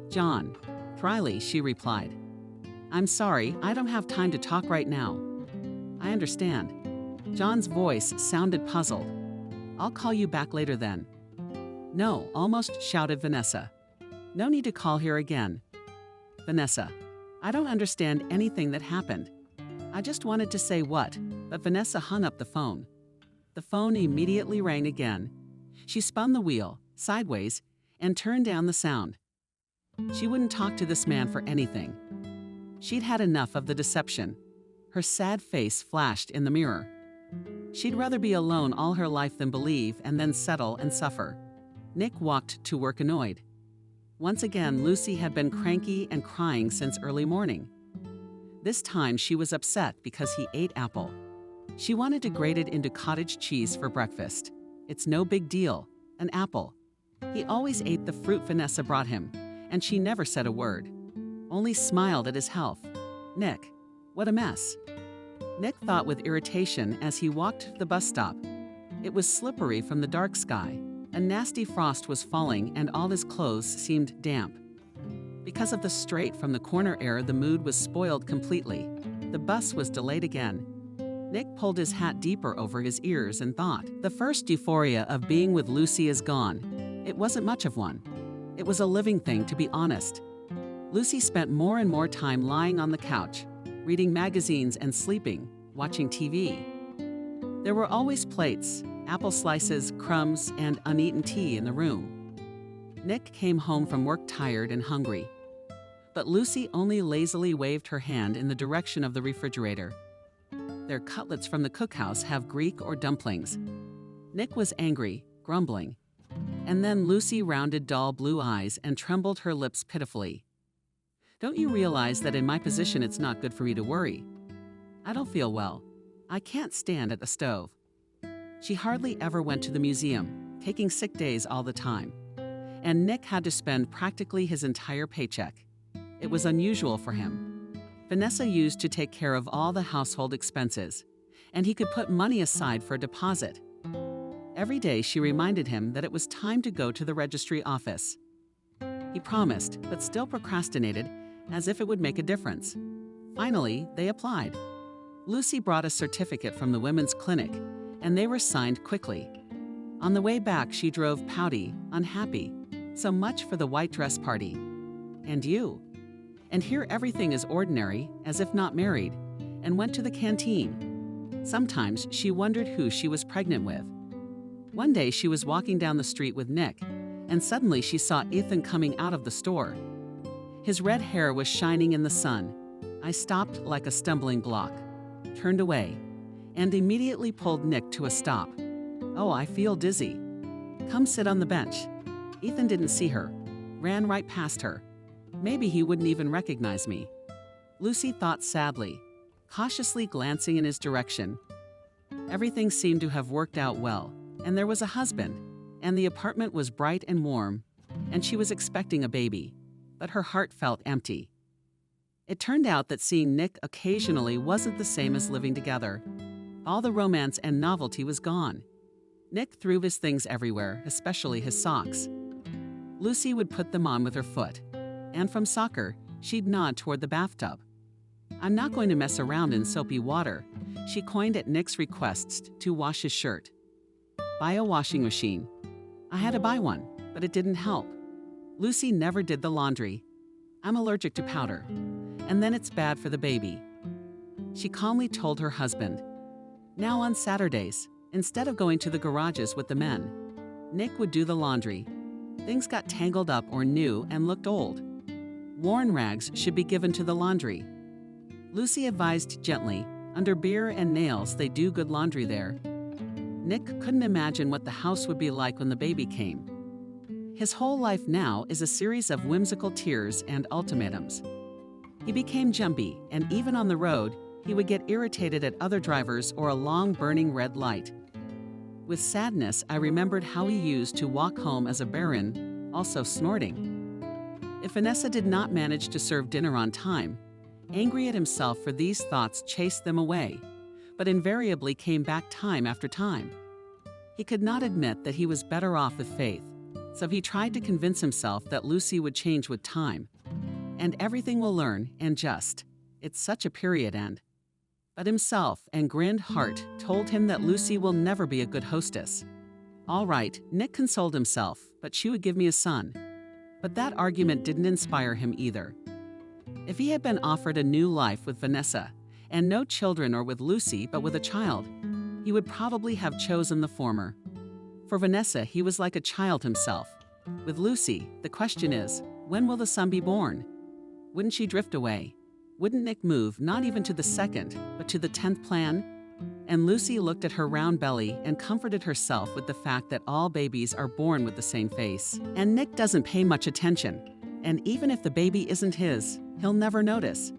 John. Dryly, she replied. I'm sorry, I don't have time to talk right now. I understand. John's voice sounded puzzled. I'll call you back later then. No, almost shouted Vanessa. No need to call here again. Vanessa, I don't understand anything that happened. I just wanted to say what, but Vanessa hung up the phone. The phone immediately rang again. She spun the wheel, sideways, and turned down the sound. She wouldn't talk to this man for anything. She'd had enough of the deception. Her sad face flashed in the mirror. She'd rather be alone all her life than believe and then settle and suffer. Nick walked to work annoyed. Once again, Lucy had been cranky and crying since early morning. This time she was upset because he ate apple. She wanted to grate it into cottage cheese for breakfast. It's no big deal, an apple. He always ate the fruit Vanessa brought him, and she never said a word, only smiled at his health. Nick, what a mess. Nick thought with irritation as he walked to the bus stop. It was slippery from the dark sky. A nasty frost was falling and all his clothes seemed damp. Because of the straight from the corner air, the mood was spoiled completely. The bus was delayed again. Nick pulled his hat deeper over his ears and thought, the first euphoria of being with Lucy is gone. It wasn't much of one. It was a living thing, to be honest. Lucy spent more and more time lying on the couch, reading magazines and sleeping, watching TV. There were always plates, apple slices, crumbs, and uneaten tea in the room. Nick came home from work tired and hungry. But Lucy only lazily waved her hand in the direction of the refrigerator. Their cutlets from the cookhouse have Greek or dumplings. Nick was angry, grumbling. And then Lucy rounded dull blue eyes and trembled her lips pitifully. Don't you realize that in my position it's not good for you to worry? I don't feel well. I can't stand at the stove. She hardly ever went to the museum, taking sick days all the time. And Nick had to spend practically his entire paycheck. It was unusual for him. Vanessa used to take care of all the household expenses, and he could put money aside for a deposit. Every day she reminded him that it was time to go to the registry office. He promised, but still procrastinated, as if it would make a difference. Finally, they applied. Lucy brought a certificate from the women's clinic, and they were signed quickly. On the way back, she drove pouty, unhappy. So much for the white dress party. And you. And here everything is ordinary, as if not married, and went to the canteen. Sometimes she wondered who she was pregnant with. One day she was walking down the street with Nick, and suddenly she saw Ethan coming out of the store. His red hair was shining in the sun. I stopped like a stumbling block, turned away, and immediately pulled Nick to a stop. Oh, I feel dizzy. Come sit on the bench. Ethan didn't see her, ran right past her. Maybe he wouldn't even recognize me. Lucy thought sadly, cautiously glancing in his direction. Everything seemed to have worked out well, and there was a husband, and the apartment was bright and warm, and she was expecting a baby, but her heart felt empty. It turned out that seeing Nick occasionally wasn't the same as living together. All the romance and novelty was gone. Nick threw his things everywhere, especially his socks. Lucy would put them on with her foot, and from soccer, she'd nod toward the bathtub. I'm not going to mess around in soapy water, she coined at Nick's requests to wash his shirt. Buy a washing machine. I had to buy one, but it didn't help. Lucy never did the laundry. I'm allergic to powder, and then it's bad for the baby. She calmly told her husband. Now on Saturdays, instead of going to the garages with the men, Nick would do the laundry. Things got tangled up or new and looked old. Worn rags should be given to the laundry. Lucy advised gently, under beer and nails they do good laundry there. Nick couldn't imagine what the house would be like when the baby came. His whole life now is a series of whimsical tears and ultimatums. He became jumpy, and even on the road, he would get irritated at other drivers or a long burning red light. With sadness, I remembered how he used to walk home as a baron, also snorting. If Vanessa did not manage to serve dinner on time, angry at himself for these thoughts chased them away, but invariably came back time after time. He could not admit that he was better off with Faith, so he tried to convince himself that Lucy would change with time. And everything will learn, and just. It's such a period end. But himself and grinned heart told him that Lucy will never be a good hostess. All right, Nick consoled himself, but she would give me a son. But that argument didn't inspire him either. If he had been offered a new life with Vanessa, and no children or with Lucy but with a child, he would probably have chosen the former. For Vanessa, he was like a child himself. With Lucy, the question is, when will the son be born? Wouldn't she drift away? Wouldn't Nick move not even to the second, but to the 10th plan? And Lucy looked at her round belly and comforted herself with the fact that all babies are born with the same face. And Nick doesn't pay much attention. And even if the baby isn't his, he'll never notice.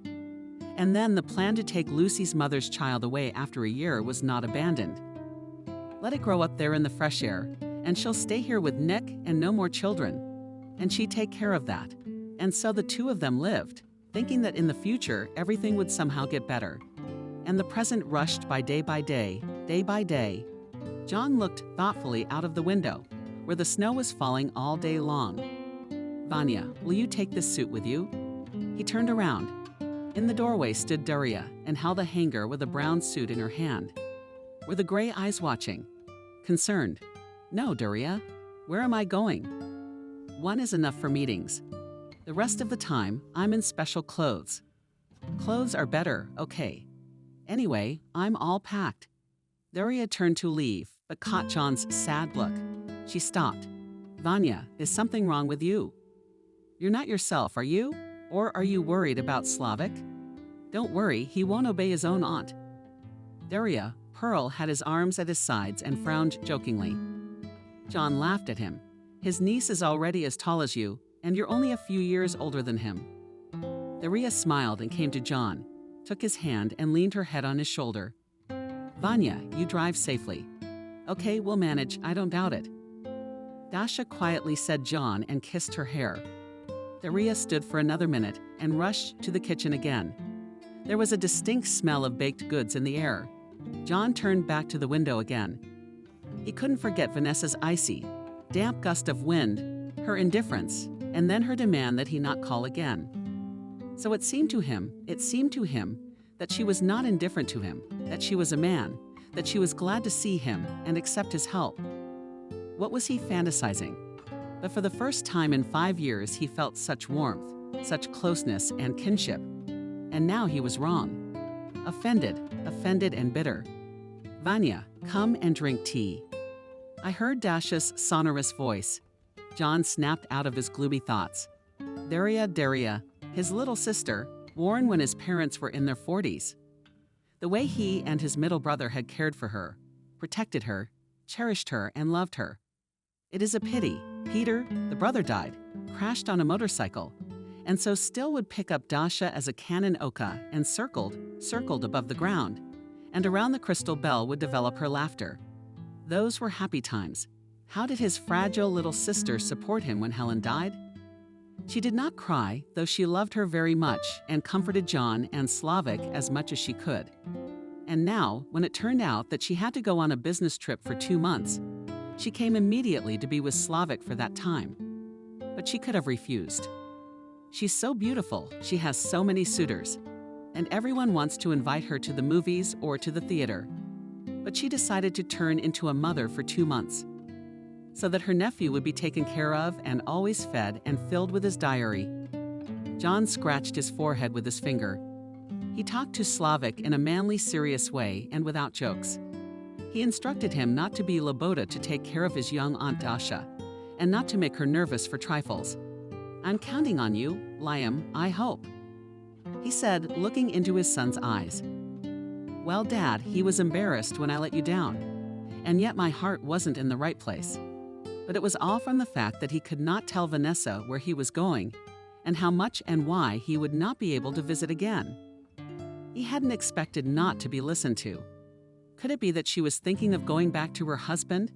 And then the plan to take Lucy's mother's child away after a year was not abandoned. Let it grow up there in the fresh air, and she'll stay here with Nick and no more children. And she'd take care of that. And so the two of them lived, thinking that in the future everything would somehow get better. And the present rushed by day by day, day by day. John looked thoughtfully out of the window, where the snow was falling all day long. Vanya, will you take this suit with you? He turned around. In the doorway stood Daria and held a hanger with a brown suit in her hand. Were the gray eyes watching? Concerned. No, Daria. Where am I going? One is enough for meetings. The rest of the time, I'm in special clothes. Clothes are better, okay. Anyway, I'm all packed. Daria turned to leave, but caught John's sad look. She stopped. Vanya, is something wrong with you? You're not yourself, are you? Or are you worried about Slavic? Don't worry, he won't obey his own aunt. Daria, Pearl had his arms at his sides and frowned jokingly. John laughed at him. His niece is already as tall as you, and you're only a few years older than him. Daria smiled and came to John, took his hand and leaned her head on his shoulder. Vanya, you drive safely. Okay, we'll manage, I don't doubt it. Dasha quietly said John and kissed her hair. Daria stood for another minute and rushed to the kitchen again. There was a distinct smell of baked goods in the air. John turned back to the window again. He couldn't forget Vanessa's icy, damp gust of wind, her indifference, and then her demand that he not call again. So it seemed to him that she was not indifferent to him, that she was a man, that she was glad to see him and accept his help. What was he fantasizing? But for the first time in 5 years, he felt such warmth, such closeness and kinship. And now he was wrong. Offended and bitter. Vanya, come and drink tea. I heard Dasha's sonorous voice. John snapped out of his gloomy thoughts. Daria, his little sister, born when his parents were in their 40s. The way he and his middle brother had cared for her, protected her, cherished her, and loved her. It is a pity. Peter, the brother, died, crashed on a motorcycle, and so still would pick up Dasha as a cannon oka and circled above the ground, and around the crystal bell would develop her laughter. Those were happy times. How did his fragile little sister support him when Helen died? She did not cry, though she loved her very much and comforted John and Slavik as much as she could. And now, when it turned out that she had to go on a business trip for 2 months, she came immediately to be with Slavik for that time. But she could have refused. She's so beautiful, she has so many suitors, and everyone wants to invite her to the movies or to the theater. But she decided to turn into a mother for 2 months, so that her nephew would be taken care of and always fed and filled with his diary. John scratched his forehead with his finger. He talked to Slavik in a manly, serious way and without jokes. He instructed him not to be Loboda to take care of his young Aunt Dasha, and not to make her nervous for trifles. I'm counting on you, Liam, I hope, he said, looking into his son's eyes. Well, Dad, he was embarrassed when I let you down, and yet my heart wasn't in the right place. But it was all from the fact that he could not tell Vanessa where he was going, and how much and why he would not be able to visit again. He hadn't expected not to be listened to. Could it be that she was thinking of going back to her husband?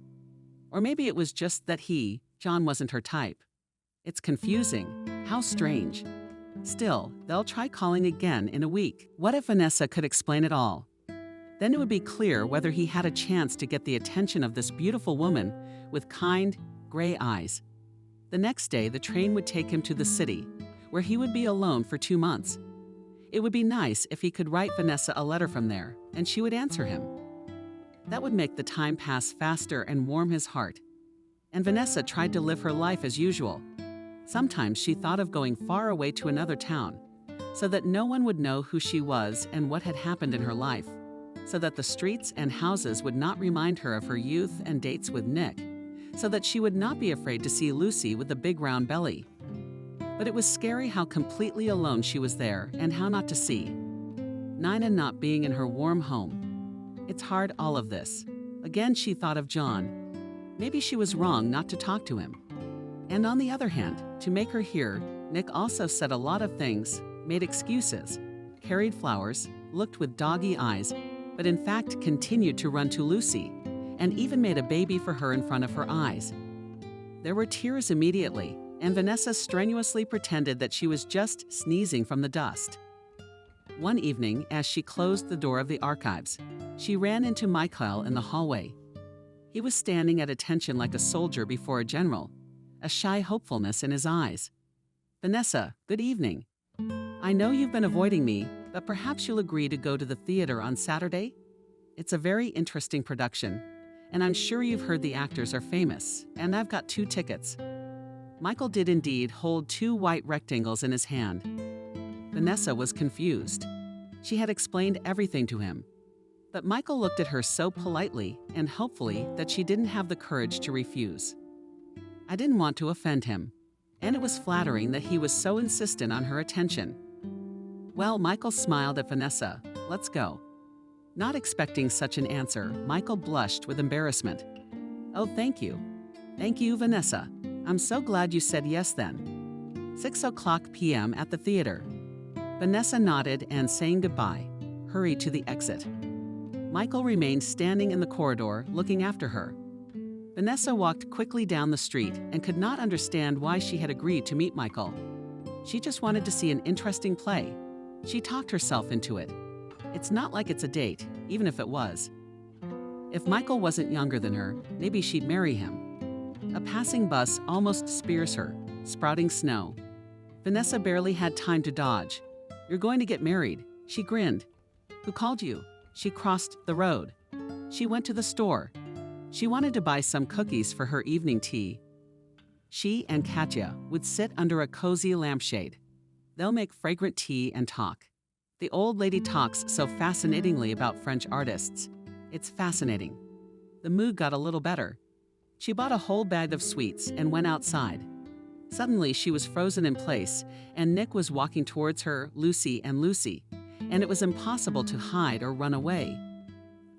Or maybe it was just that John, wasn't her type. It's confusing. How strange. Still, they'll try calling again in a week. What if Vanessa could explain it all? Then it would be clear whether he had a chance to get the attention of this beautiful woman with kind, gray eyes. The next day, the train would take him to the city, where he would be alone for 2 months. It would be nice if he could write Vanessa a letter from there, and she would answer him. That would make the time pass faster and warm his heart. And Vanessa tried to live her life as usual. Sometimes she thought of going far away to another town, so that no one would know who she was and what had happened in her life, so that the streets and houses would not remind her of her youth and dates with Nick, so that she would not be afraid to see Lucy with the big round belly. But it was scary how completely alone she was there and how not to see. Nina not being in her warm home. It's hard, all of this. Again, she thought of John. Maybe she was wrong not to talk to him. And on the other hand, to make her hear, Nick also said a lot of things, made excuses, carried flowers, looked with doggy eyes, but in fact continued to run to Lucy, and even made a baby for her in front of her eyes. There were tears immediately, and Vanessa strenuously pretended that she was just sneezing from the dust. One evening, as she closed the door of the archives, she ran into Michael in the hallway. He was standing at attention like a soldier before a general, a shy hopefulness in his eyes. Vanessa, good evening. I know you've been avoiding me, but perhaps you'll agree to go to the theater on Saturday? It's a very interesting production, and I'm sure you've heard the actors are famous, and I've got 2 tickets. Michael did indeed hold 2 white rectangles in his hand. Vanessa was confused. She had explained everything to him. But Michael looked at her so politely and hopefully that she didn't have the courage to refuse. I didn't want to offend him, and it was flattering that he was so insistent on her attention. Well, Michael smiled at Vanessa. Let's go. Not expecting such an answer, Michael blushed with embarrassment. Oh, thank you. Thank you, Vanessa. I'm so glad you said yes then. 6:00 p.m. at the theater. Vanessa nodded and, saying goodbye, hurried to the exit. Michael remained standing in the corridor, looking after her. Vanessa walked quickly down the street and could not understand why she had agreed to meet Michael. She just wanted to see an interesting play. She talked herself into it. It's not like it's a date, even if it was. If Michael wasn't younger than her, maybe she'd marry him. A passing bus almost spears her, sprouting snow. Vanessa barely had time to dodge. "You're going to get married," she grinned. "Who called you?" She crossed the road. She went to the store. She wanted to buy some cookies for her evening tea. She and Katya would sit under a cozy lampshade. They'll make fragrant tea and talk. The old lady talks so fascinatingly about French artists. It's fascinating. The mood got a little better. She bought a whole bag of sweets and went outside. Suddenly, she was frozen in place, and Nick was walking towards her, Lucy, and it was impossible to hide or run away.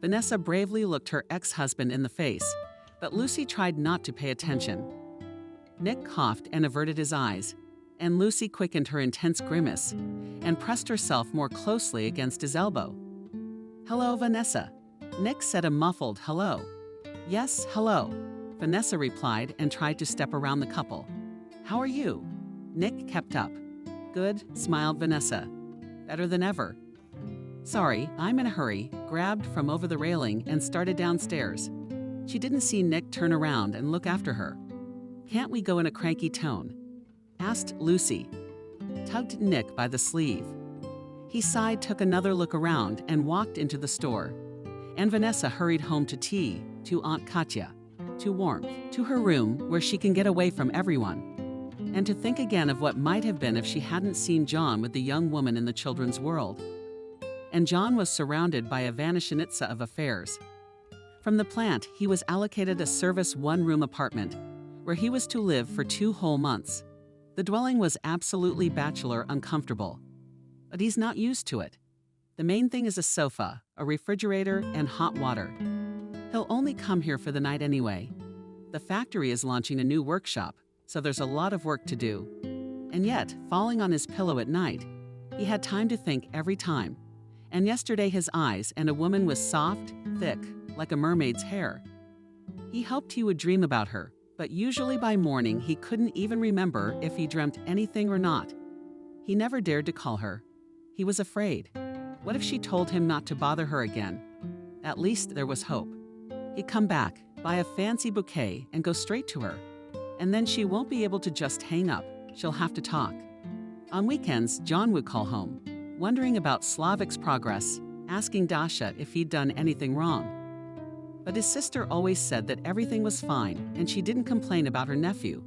Vanessa bravely looked her ex-husband in the face, but Lucy tried not to pay attention. Nick coughed and averted his eyes, and Lucy quickened her intense grimace and pressed herself more closely against his elbow. "Hello, Vanessa." Nick said a muffled hello. "Yes, hello," Vanessa replied and tried to step around the couple. "How are you?" Nick kept up. "Good," smiled Vanessa. "Better than ever." "Sorry, I'm in a hurry," grabbed from over the railing and started downstairs. She didn't see Nick turn around and look after her. "Can't we go in a cranky tone?" asked Lucy. Tugged Nick by the sleeve. He sighed, took another look around, and walked into the store. And Vanessa hurried home to tea, to Aunt Katya, to warmth, to her room where she can get away from everyone, and to think again of what might have been if she hadn't seen John with the young woman in the children's world. And John was surrounded by a Vanishnitsa of affairs. From the plant, he was allocated a service one-room apartment, where he was to live for 2 whole months. The dwelling was absolutely bachelor uncomfortable, but he's not used to it. The main thing is a sofa, a refrigerator, and hot water. He'll only come here for the night anyway. The factory is launching a new workshop, so there's a lot of work to do. And yet, falling on his pillow at night, he had time to think every time. And yesterday his eyes and a woman with soft, thick, like a mermaid's hair. He hoped he would dream about her, but usually by morning he couldn't even remember if he dreamt anything or not. He never dared to call her. He was afraid. What if she told him not to bother her again? At least there was hope. He'd come back, buy a fancy bouquet, and go straight to her. And then she won't be able to just hang up. She'll have to talk. On weekends, John would call home, wondering about Slavik's progress, asking Dasha if he'd done anything wrong. But his sister always said that everything was fine and she didn't complain about her nephew.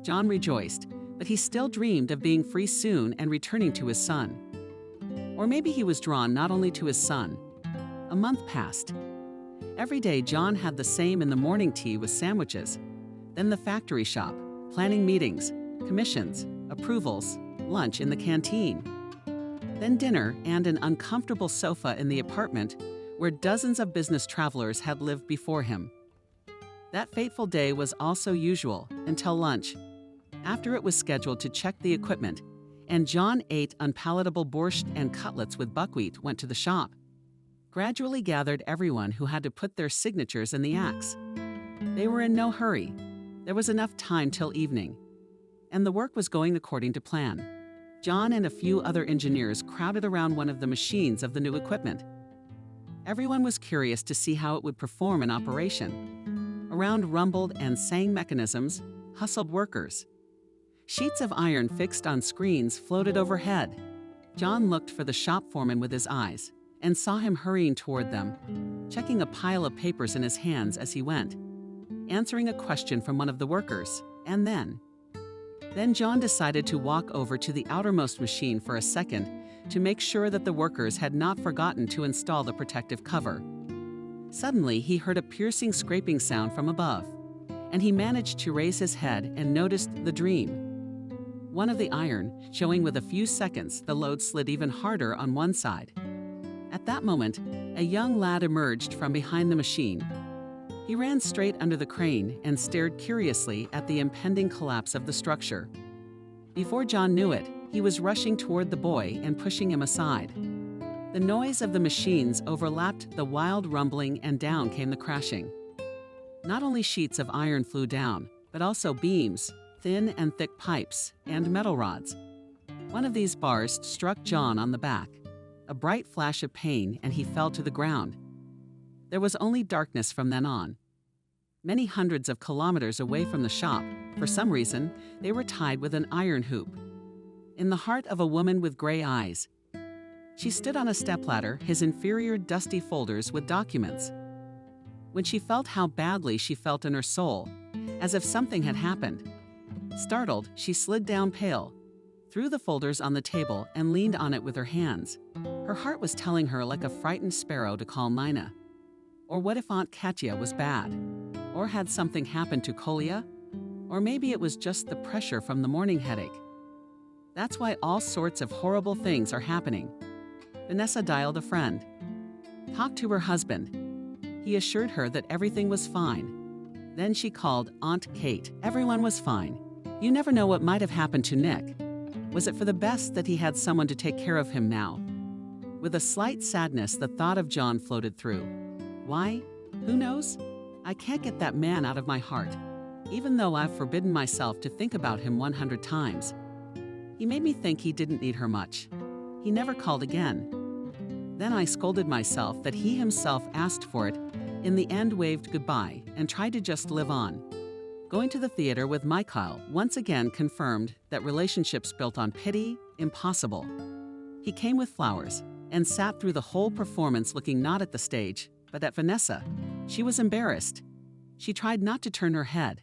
John rejoiced, but he still dreamed of being free soon and returning to his son. Or maybe he was drawn not only to his son. A month passed. Every day John had the same in the morning tea with sandwiches, then the factory shop, planning meetings, commissions, approvals, lunch in the canteen. Then dinner and an uncomfortable sofa in the apartment where dozens of business travelers had lived before him. That fateful day was also usual until lunch. After it was scheduled to check the equipment, and John ate unpalatable borscht and cutlets with buckwheat, went to the shop. Gradually gathered everyone who had to put their signatures in the acts. They were in no hurry. There was enough time till evening. And the work was going according to plan. John and a few other engineers crowded around one of the machines of the new equipment. Everyone was curious to see how it would perform in operation. Around rumbled and sang mechanisms, hustled workers. Sheets of iron fixed on screens floated overhead. John looked for the shop foreman with his eyes and saw him hurrying toward them, checking a pile of papers in his hands as he went, answering a question from one of the workers, and then John decided to walk over to the outermost machine for a second to make sure that the workers had not forgotten to install the protective cover. Suddenly, he heard a piercing scraping sound from above, and he managed to raise his head and noticed the dream. One of the iron, showing with a few seconds the load slid even harder on one side. At that moment, a young lad emerged from behind the machine. He ran straight under the crane and stared curiously at the impending collapse of the structure. Before John knew it, he was rushing toward the boy and pushing him aside. The noise of the machines overlapped the wild rumbling, and down came the crashing. Not only sheets of iron flew down, but also beams, thin and thick pipes, and metal rods. One of these bars struck John on the back. A bright flash of pain, and he fell to the ground. There was only darkness from then on. Many hundreds of kilometers away from the shop, for some reason, they were tied with an iron hoop. In the heart of a woman with gray eyes. She stood on a stepladder, his inferior dusty folders with documents. When she felt how badly she felt in her soul, as if something had happened. Startled, she slid down pale, threw the folders on the table and leaned on it with her hands. Her heart was telling her like a frightened sparrow to call Nina. Or what if Aunt Katya was bad? Or had something happened to Kolya? Or maybe it was just the pressure from the morning headache. That's why all sorts of horrible things are happening. Vanessa dialed a friend. Talked to her husband. He assured her that everything was fine. Then she called Aunt Kate. Everyone was fine. You never know what might have happened to Nick. Was it for the best that he had someone to take care of him now? With a slight sadness, the thought of John floated through. Why? Who knows? I can't get that man out of my heart, even though I've forbidden myself to think about him 100 times. He made me think he didn't need her much. He never called again. Then I scolded myself that he himself asked for it, in the end waved goodbye, and tried to just live on. Going to the theater with Mikhail once again confirmed that relationships built on pity, impossible. He came with flowers and sat through the whole performance looking not at the stage, but at Vanessa. She was embarrassed. She tried not to turn her head.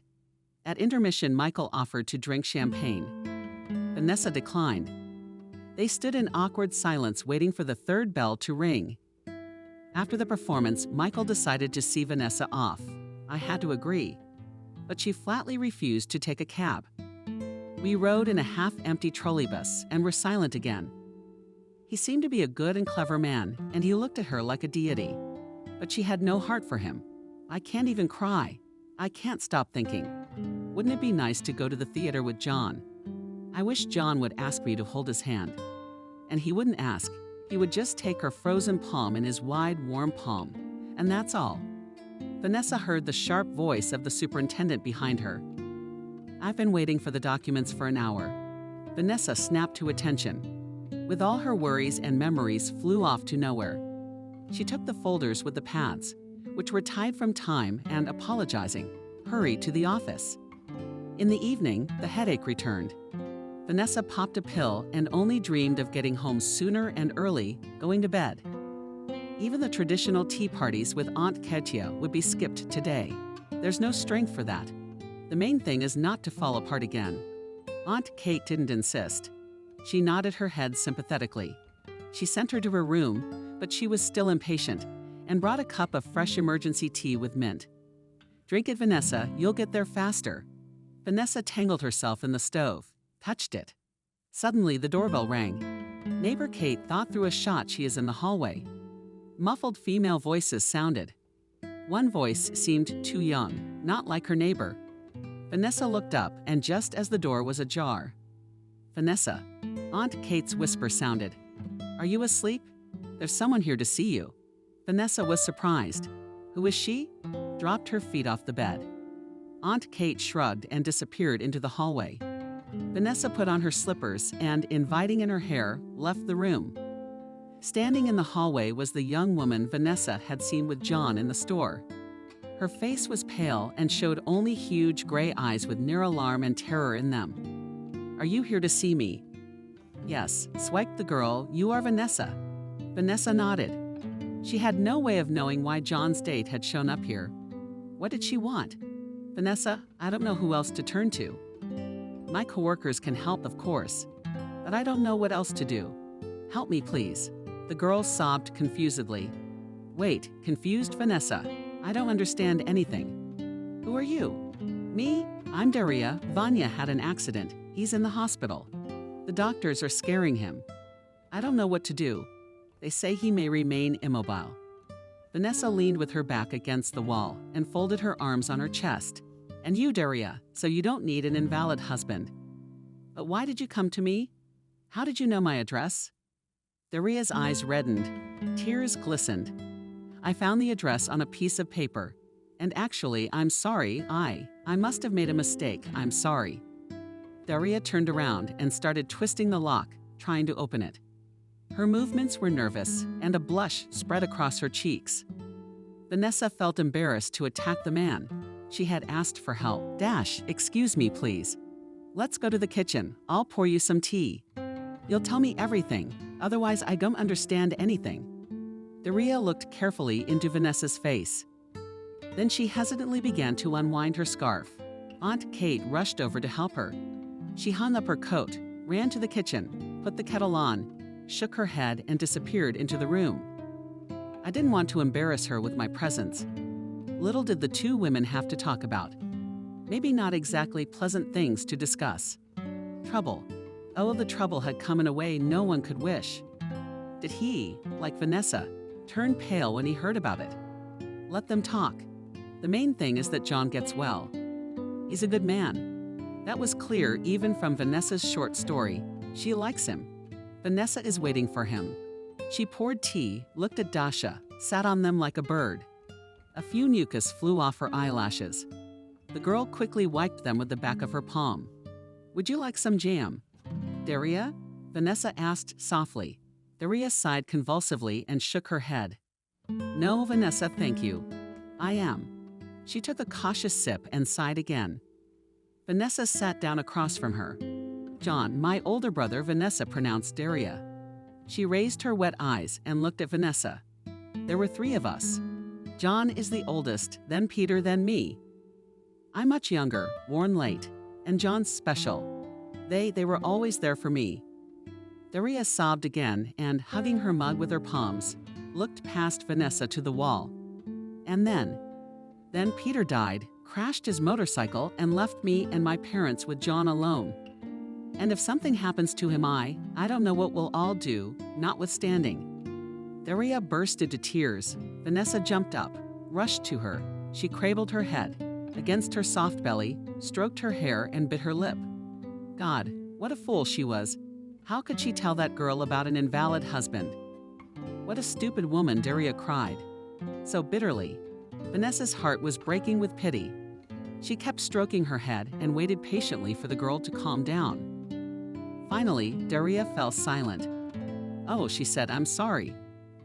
At intermission, Michael offered to drink champagne. Vanessa declined. They stood in awkward silence waiting for the third bell to ring. After the performance, Michael decided to see Vanessa off. I had to agree, but she flatly refused to take a cab. We rode in a half-empty trolleybus and were silent again. He seemed to be a good and clever man, and he looked at her like a deity. But she had no heart for him. I can't even cry. I can't stop thinking. Wouldn't it be nice to go to the theater with John? I wish John would ask me to hold his hand. And he wouldn't ask. He would just take her frozen palm in his wide, warm palm. And that's all. Vanessa heard the sharp voice of the superintendent behind her. I've been waiting for the documents for an hour. Vanessa snapped to attention. With all her worries and memories flew off to nowhere. She took the folders with the pads, which were tied from time, and apologizing, hurried to the office. In the evening, the headache returned. Vanessa popped a pill and only dreamed of getting home sooner and early, going to bed. Even the traditional tea parties with Aunt Katya would be skipped today. There's no strength for that. The main thing is not to fall apart again. Aunt Kate didn't insist. She nodded her head sympathetically. She sent her to her room, but she was still impatient, and brought a cup of fresh emergency tea with mint. Drink it, Vanessa, you'll get there faster. Vanessa tangled herself in the stove, touched it. Suddenly, the doorbell rang. Neighbor Kate thought through a shot she is in the hallway. Muffled female voices sounded. One voice seemed too young, not like her neighbor. Vanessa looked up, and just as the door was ajar, Vanessa, Aunt Kate's whisper sounded. Are you asleep? There's someone here to see you. Vanessa was surprised. Who is she? Dropped her feet off the bed. Aunt Kate shrugged and disappeared into the hallway. Vanessa put on her slippers and, inviting in her hair, left the room. Standing in the hallway was the young woman Vanessa had seen with John in the store. Her face was pale and showed only huge gray eyes with near alarm and terror in them. Are you here to see me? Yes, swiped the girl. You are Vanessa. Vanessa nodded. She had no way of knowing why John's date had shown up here. What did she want? Vanessa, I don't know who else to turn to. My coworkers can help, of course, but I don't know what else to do. Help me, please. The girl sobbed confusedly. Wait, confused Vanessa. I don't understand anything. Who are you? Me? I'm Daria. Vanya had an accident. He's in the hospital. The doctors are scaring him. I don't know what to do. They say he may remain immobile. Vanessa leaned with her back against the wall and folded her arms on her chest. And you, Daria, so you don't need an invalid husband. But why did you come to me? How did you know my address? Daria's eyes reddened. Tears glistened. I found the address on a piece of paper. And actually, I'm sorry, I must have made a mistake, I'm sorry. Daria turned around and started twisting the lock, trying to open it. Her movements were nervous, and a blush spread across her cheeks. Vanessa felt embarrassed to attack the man. She had asked for help. Excuse me, please. Let's go to the kitchen. I'll pour you some tea. You'll tell me everything, otherwise I don't understand anything. Daria looked carefully into Vanessa's face. Then she hesitantly began to unwind her scarf. Aunt Kate rushed over to help her. She hung up her coat, ran to the kitchen, put the kettle on, shook her head, and disappeared into the room. I didn't want to embarrass her with my presence. Little did the two women have to talk about. Maybe not exactly pleasant things to discuss. Trouble. Oh, the trouble had come in a way no one could wish. Did he, like Vanessa, turn pale when he heard about it? Let them talk. The main thing is that John gets well. He's a good man. That was clear even from Vanessa's short story. She likes him. Vanessa is waiting for him. She poured tea, looked at Dasha, sat on them like a bird. A few mucus flew off her eyelashes. The girl quickly wiped them with the back of her palm. Would you like some jam? Daria? Vanessa asked softly. Daria sighed convulsively and shook her head. No, Vanessa, thank you. I am. She took a cautious sip and sighed again. Vanessa sat down across from her. John, my older brother, Vanessa pronounced Daria. She raised her wet eyes and looked at Vanessa. There were three of us. John is the oldest, then Peter, then me. I'm much younger, born late, and John's special. They were always there for me. Daria sobbed again and, hugging her mug with her palms, looked past Vanessa to the wall. And then Peter died, crashed his motorcycle, and left me and my parents with John alone. And if something happens to him, I don't know what we'll all do, notwithstanding. Daria burst into tears. Vanessa jumped up, rushed to her. She cradled her head against her soft belly, stroked her hair, and bit her lip. God, what a fool she was. How could she tell that girl about an invalid husband? What a stupid woman, Daria cried. So bitterly. Vanessa's heart was breaking with pity. She kept stroking her head and waited patiently for the girl to calm down. Finally, Daria fell silent. Oh, she said, I'm sorry.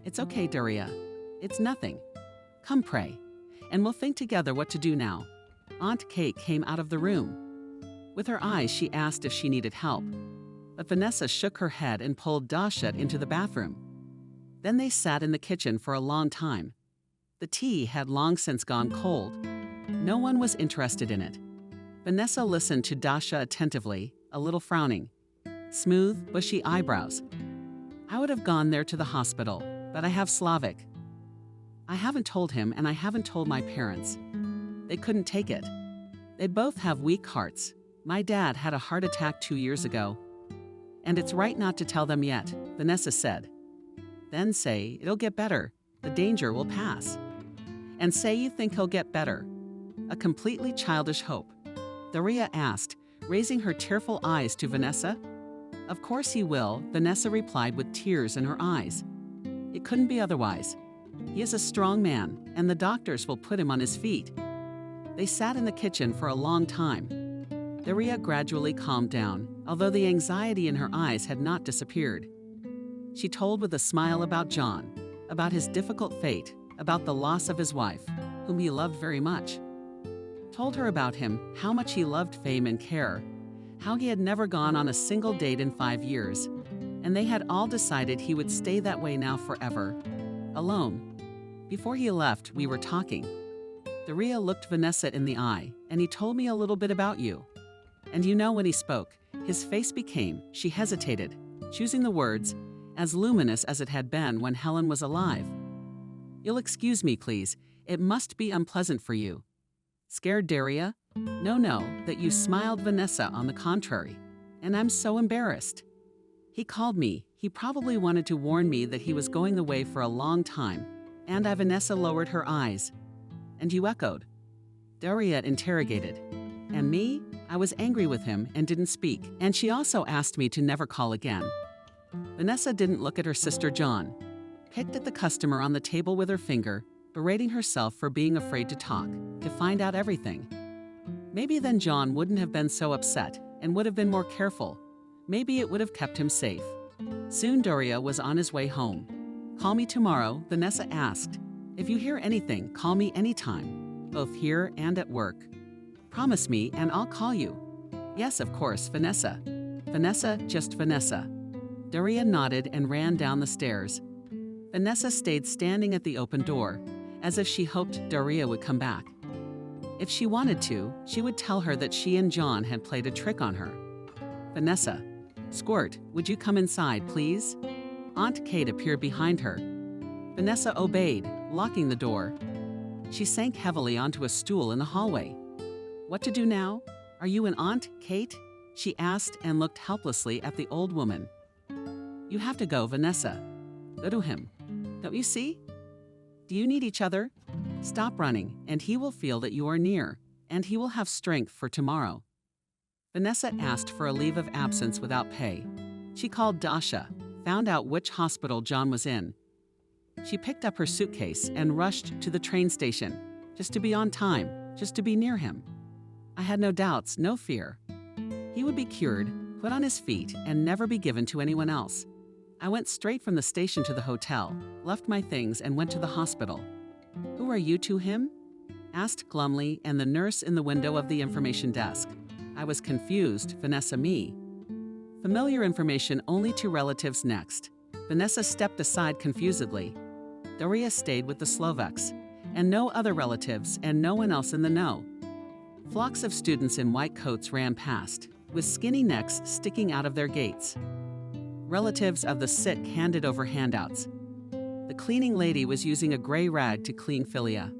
It's okay, Daria. It's nothing. Come pray, and we'll think together what to do now. Aunt Kate came out of the room. With her eyes, she asked if she needed help. But Vanessa shook her head and pulled Dasha into the bathroom. Then they sat in the kitchen for a long time. The tea had long since gone cold. No one was interested in it. Vanessa listened to Dasha attentively, a little frowning. Smooth, bushy eyebrows. I would have gone there to the hospital, but I have Slavic. I haven't told him, and I haven't told my parents. They couldn't take it. They both have weak hearts. My dad had a heart attack 2 years ago. And it's right not to tell them yet, Vanessa said. Then say, it'll get better. The danger will pass. And say you think he'll get better. A completely childish hope. Daria asked, raising her tearful eyes to Vanessa. Of course he will, Vanessa replied with tears in her eyes. It couldn't be otherwise. He is a strong man, and the doctors will put him on his feet. They sat in the kitchen for a long time. Daria gradually calmed down, although the anxiety in her eyes had not disappeared. She told with a smile about John, about his difficult fate, about the loss of his wife, whom he loved very much. Told her about him, how much he loved fame and care, how he had never gone on a single date in 5 years, and they had all decided he would stay that way now forever, alone. Before he left, we were talking. Daria looked Vanessa in the eye, and he told me a little bit about you. And you know, when he spoke, his face became, she hesitated, choosing the words, as luminous as it had been when Helen was alive. You'll excuse me, please. It must be unpleasant for you. Scared, Daria? No, that you smiled, Vanessa, on the contrary. And I'm so embarrassed. He called me. He probably wanted to warn me that he was going away for a long time. And Vanessa lowered her eyes. And you echoed. Daria interrogated. And me? I was angry with him and didn't speak. And she also asked me to never call again. Vanessa didn't look at her sister John, picked at the customer on the table with her finger, berating herself for being afraid to talk, to find out everything. Maybe then John wouldn't have been so upset and would have been more careful. Maybe it would have kept him safe. Soon Doria was on his way home. "Call me tomorrow," Vanessa asked. "If you hear anything, call me anytime, both here and at work. Promise me and I'll call you." "Yes, of course, Vanessa." Vanessa, just Vanessa. Doria nodded and ran down the stairs. Vanessa stayed standing at the open door, as if she hoped Doria would come back. If she wanted to, she would tell her that she and John had played a trick on her. "Vanessa, Squirt, would you come inside, please?" Aunt Kate appeared behind her. Vanessa obeyed, locking the door. She sank heavily onto a stool in the hallway. "What to do now? Are you an Aunt Kate?" she asked and looked helplessly at the old woman. "You have to go, Vanessa. Go to him. Don't you see? Do you need each other? Stop running, and he will feel that you are near, and he will have strength for tomorrow." Vanessa asked for a leave of absence without pay. She called Dasha, found out which hospital John was in. She picked up her suitcase and rushed to the train station, just to be on time, just to be near him. I had no doubts, no fear. He would be cured, put on his feet, and never be given to anyone else. I went straight from the station to the hotel, left my things, and went to the hospital. "Who are you to him?" asked glumly and the nurse in the window of the information desk. I was confused, Vanessa me. Familiar information only to relatives next. Vanessa stepped aside confusedly. Doria stayed with the Slovaks, and no other relatives and no one else in the know. Flocks of students in white coats ran past, with skinny necks sticking out of their gates. Relatives of the sick handed over handouts. The cleaning lady was using a gray rag to clean Philia.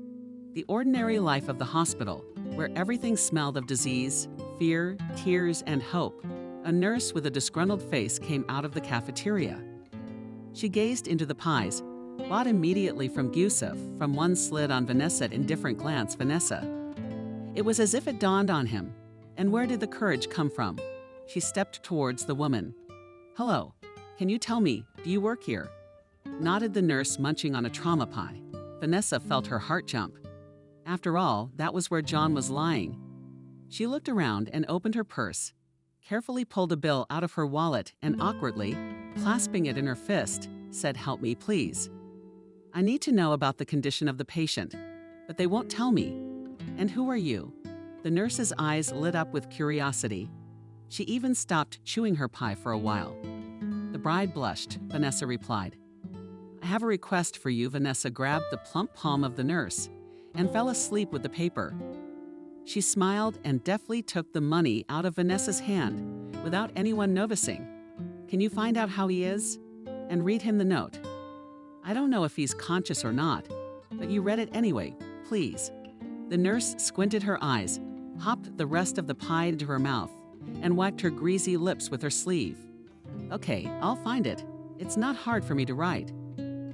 The ordinary life of the hospital, where everything smelled of disease, fear, tears, and hope. A nurse with a disgruntled face came out of the cafeteria. She gazed into the pies, bought immediately from Yusuf, from one slid on Vanessa at indifferent glance, Vanessa. It was as if it dawned on him. And where did the courage come from? She stepped towards the woman. "Hello, can you tell me, do you work here?" Nodded the nurse, munching on a trauma pie. Vanessa felt her heart jump. After all, that was where John was lying. She looked around and opened her purse, carefully pulled a bill out of her wallet and awkwardly, clasping it in her fist, said, "Help me, please. I need to know about the condition of the patient, but they won't tell me. And who are you?" The nurse's eyes lit up with curiosity. She even stopped chewing her pie for a while. The bride blushed, Vanessa replied. "I have a request for you." Vanessa grabbed the plump palm of the nurse and fell asleep with the paper. She smiled and deftly took the money out of Vanessa's hand without anyone noticing. "Can you find out how he is? And read him the note. I don't know if he's conscious or not, but you read it anyway, please." The nurse squinted her eyes, hopped the rest of the pie into her mouth, and wiped her greasy lips with her sleeve. "Okay, I'll find it. It's not hard for me to write."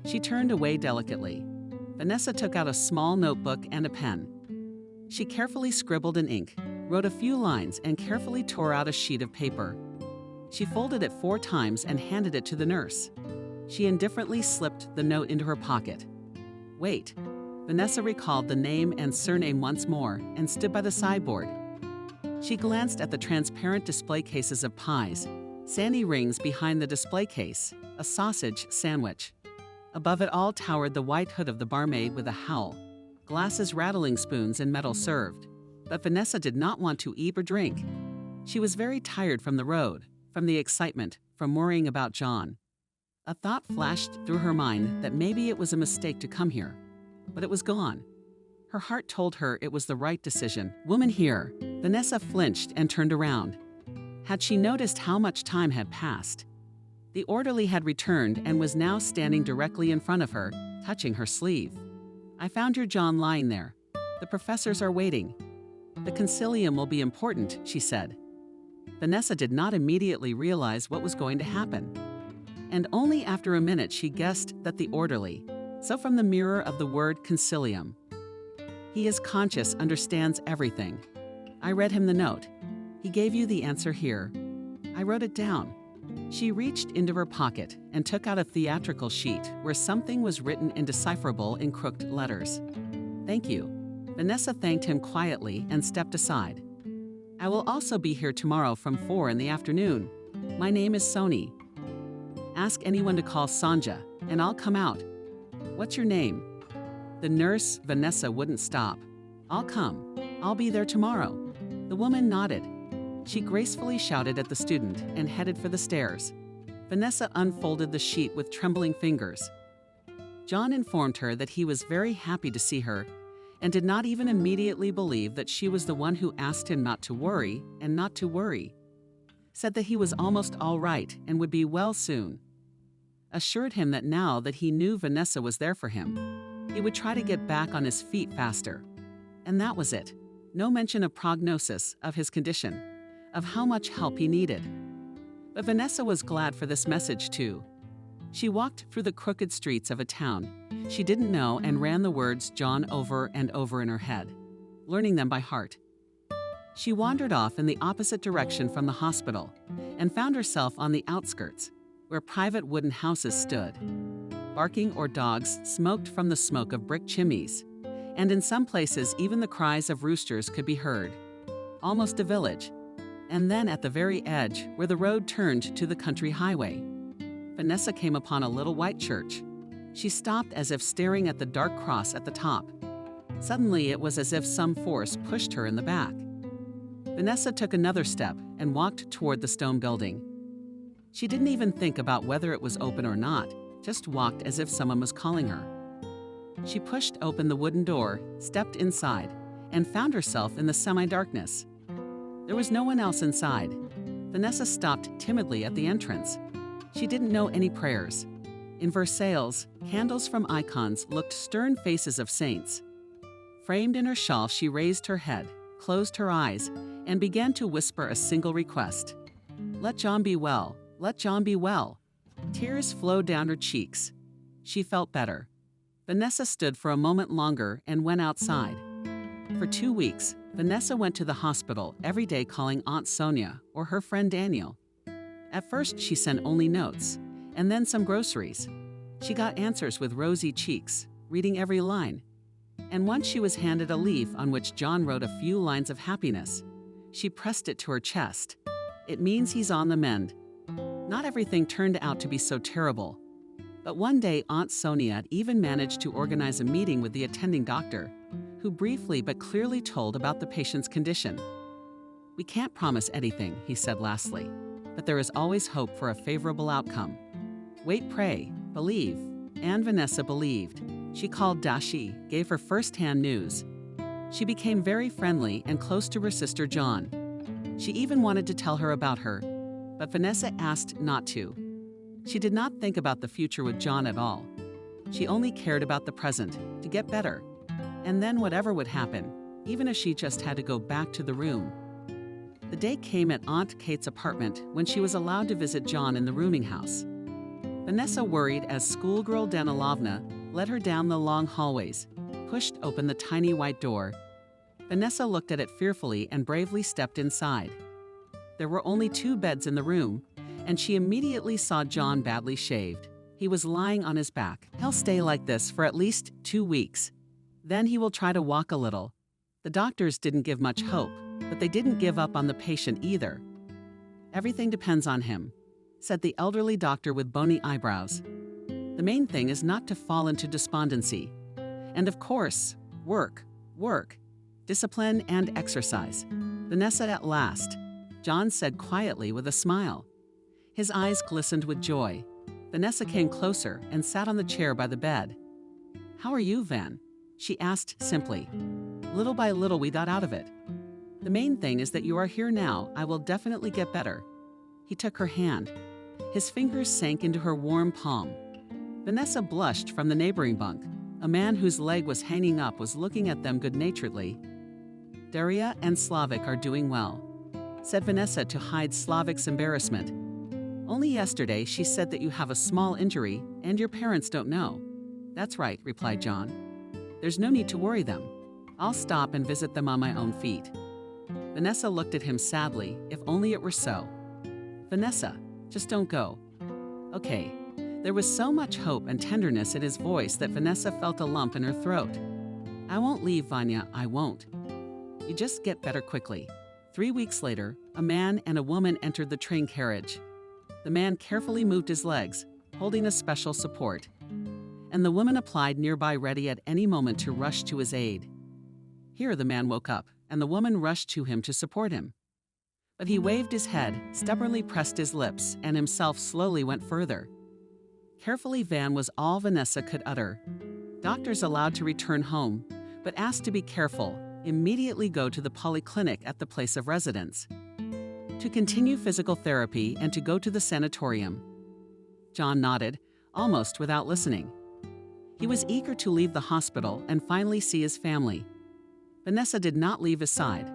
She turned away delicately. Vanessa took out a small notebook and a pen. She carefully scribbled in ink, wrote a few lines, and carefully tore out a sheet of paper. She folded it 4 times and handed it to the nurse. She indifferently slipped the note into her pocket. "Wait." Vanessa recalled the name and surname once more and stood by the sideboard. She glanced at the transparent display cases of pies, sandy rings behind the display case, a sausage sandwich. Above it all towered the white hood of the barmaid with a howl, glasses rattling, spoons and metal served. But Vanessa did not want to eat or drink. She was very tired from the road, from the excitement, from worrying about John. A thought flashed through her mind that maybe it was a mistake to come here, but it was gone. Her heart told her it was the right decision. "Woman here." Vanessa flinched and turned around. Had she noticed how much time had passed? The orderly had returned and was now standing directly in front of her, touching her sleeve. "I found your John lying there. The professors are waiting. The concilium will be important," she said. Vanessa did not immediately realize what was going to happen. And only after a minute she guessed that the orderly, so from the mirror of the word concilium. "He is conscious, understands everything. I read him the note. He gave you the answer here. I wrote it down. She reached into her pocket and took out a theatrical sheet where something was written indecipherable in crooked letters. "Thank you." Vanessa thanked him quietly and stepped aside. "I will also be here tomorrow from 4 in the afternoon. My name is Sony. Ask anyone to call Sanja, and I'll come out. What's your name?" The nurse, Vanessa, wouldn't stop. "I'll come. I'll be there tomorrow." The woman nodded. She gracefully shouted at the student and headed for the stairs. Vanessa unfolded the sheet with trembling fingers. John informed her that he was very happy to see her and did not even immediately believe that she was the one who asked him not to worry and not to worry. Said that he was almost all right and would be well soon. Assured him that now that he knew Vanessa was there for him, he would try to get back on his feet faster. And that was it. No mention of prognosis, of his condition, of how much help he needed. But Vanessa was glad for this message too. She walked through the crooked streets of a town she didn't know and ran the words John over and over in her head, learning them by heart. She wandered off in the opposite direction from the hospital and found herself on the outskirts, where private wooden houses stood. Barking or dogs smoked from the smoke of brick chimneys, and in some places even the cries of roosters could be heard. Almost a village. And then at the very edge, where the road turned to the country highway, Vanessa came upon a little white church. She stopped as if staring at the dark cross at the top. Suddenly it was as if some force pushed her in the back. Vanessa took another step and walked toward the stone building. She didn't even think about whether it was open or not, just walked as if someone was calling her. She pushed open the wooden door, stepped inside, and found herself in the semi-darkness. There was no one else inside. Vanessa stopped timidly at the entrance. She didn't know any prayers. In Versailles, candles from icons looked stern faces of saints. Framed in her shawl, she raised her head, closed her eyes, and began to whisper a single request. "Let John be well. Let John be well." Tears flowed down her cheeks. She felt better. Vanessa stood for a moment longer and went outside. For 2 weeks, Vanessa went to the hospital every day calling Aunt Sonia or her friend Daniel. At first, she sent only notes, and then some groceries. She got answers with rosy cheeks, reading every line. And once she was handed a leaf on which John wrote a few lines of happiness. She pressed it to her chest. "It means he's on the mend." Not everything turned out to be so terrible. But one day, Aunt Sonia even managed to organize a meeting with the attending doctor, who briefly but clearly told about the patient's condition. "We can't promise anything," he said lastly, "but there is always hope for a favorable outcome. Wait, pray, believe." And Vanessa believed. She called Dashi, gave her first-hand news. She became very friendly and close to her sister John. She even wanted to tell her about her, but Vanessa asked not to. She did not think about the future with John at all. She only cared about the present, to get better. And then whatever would happen, even if she just had to go back to the room. The day came at Aunt Kate's apartment when she was allowed to visit John in the rooming house. Vanessa worried as schoolgirl Danilovna led her down the long hallways, pushed open the tiny white door. Vanessa looked at it fearfully and bravely stepped inside. There were only 2 beds in the room, and she immediately saw John badly shaved. He was lying on his back. "He'll stay like this for at least 2 weeks. Then he will try to walk a little." The doctors didn't give much hope, but they didn't give up on the patient either. "Everything depends on him," said the elderly doctor with bony eyebrows. "The main thing is not to fall into despondency. And of course, work, discipline and exercise." "Vanessa, at last," John said quietly with a smile. His eyes glistened with joy. Vanessa came closer and sat on the chair by the bed. "How are you, Van?" she asked simply. "Little by little we got out of it. The main thing is that you are here now. I will definitely get better." He took her hand. His fingers sank into her warm palm. Vanessa blushed from the neighboring bunk. A man whose leg was hanging up was looking at them good-naturedly. "Daria and Slavik are doing well," said Vanessa to hide Slavik's embarrassment. "Only yesterday she said that you have a small injury and your parents don't know." "That's right," replied John. "There's no need to worry them. I'll stop and visit them on my own feet." Vanessa looked at him sadly, if only it were so. "Vanessa, Just don't go. Okay. There was so much hope and tenderness in his voice that Vanessa felt a lump in her throat. I won't leave, Vanya, I won't. You just get better quickly. 3 weeks later, a man and a woman entered the train carriage. The man carefully moved his legs, holding a special support, and the woman applied nearby, ready at any moment to rush to his aid. Here the man woke up, and the woman rushed to him to support him. But he waved his head, stubbornly pressed his lips, and himself slowly went further. Carefully Van was all Vanessa could utter. Doctors allowed to return home, but asked to be careful, immediately go to the polyclinic at the place of residence, to continue physical therapy, and to go to the sanatorium. John nodded, almost without listening. He was eager to leave the hospital and finally see his family. Vanessa did not leave his side.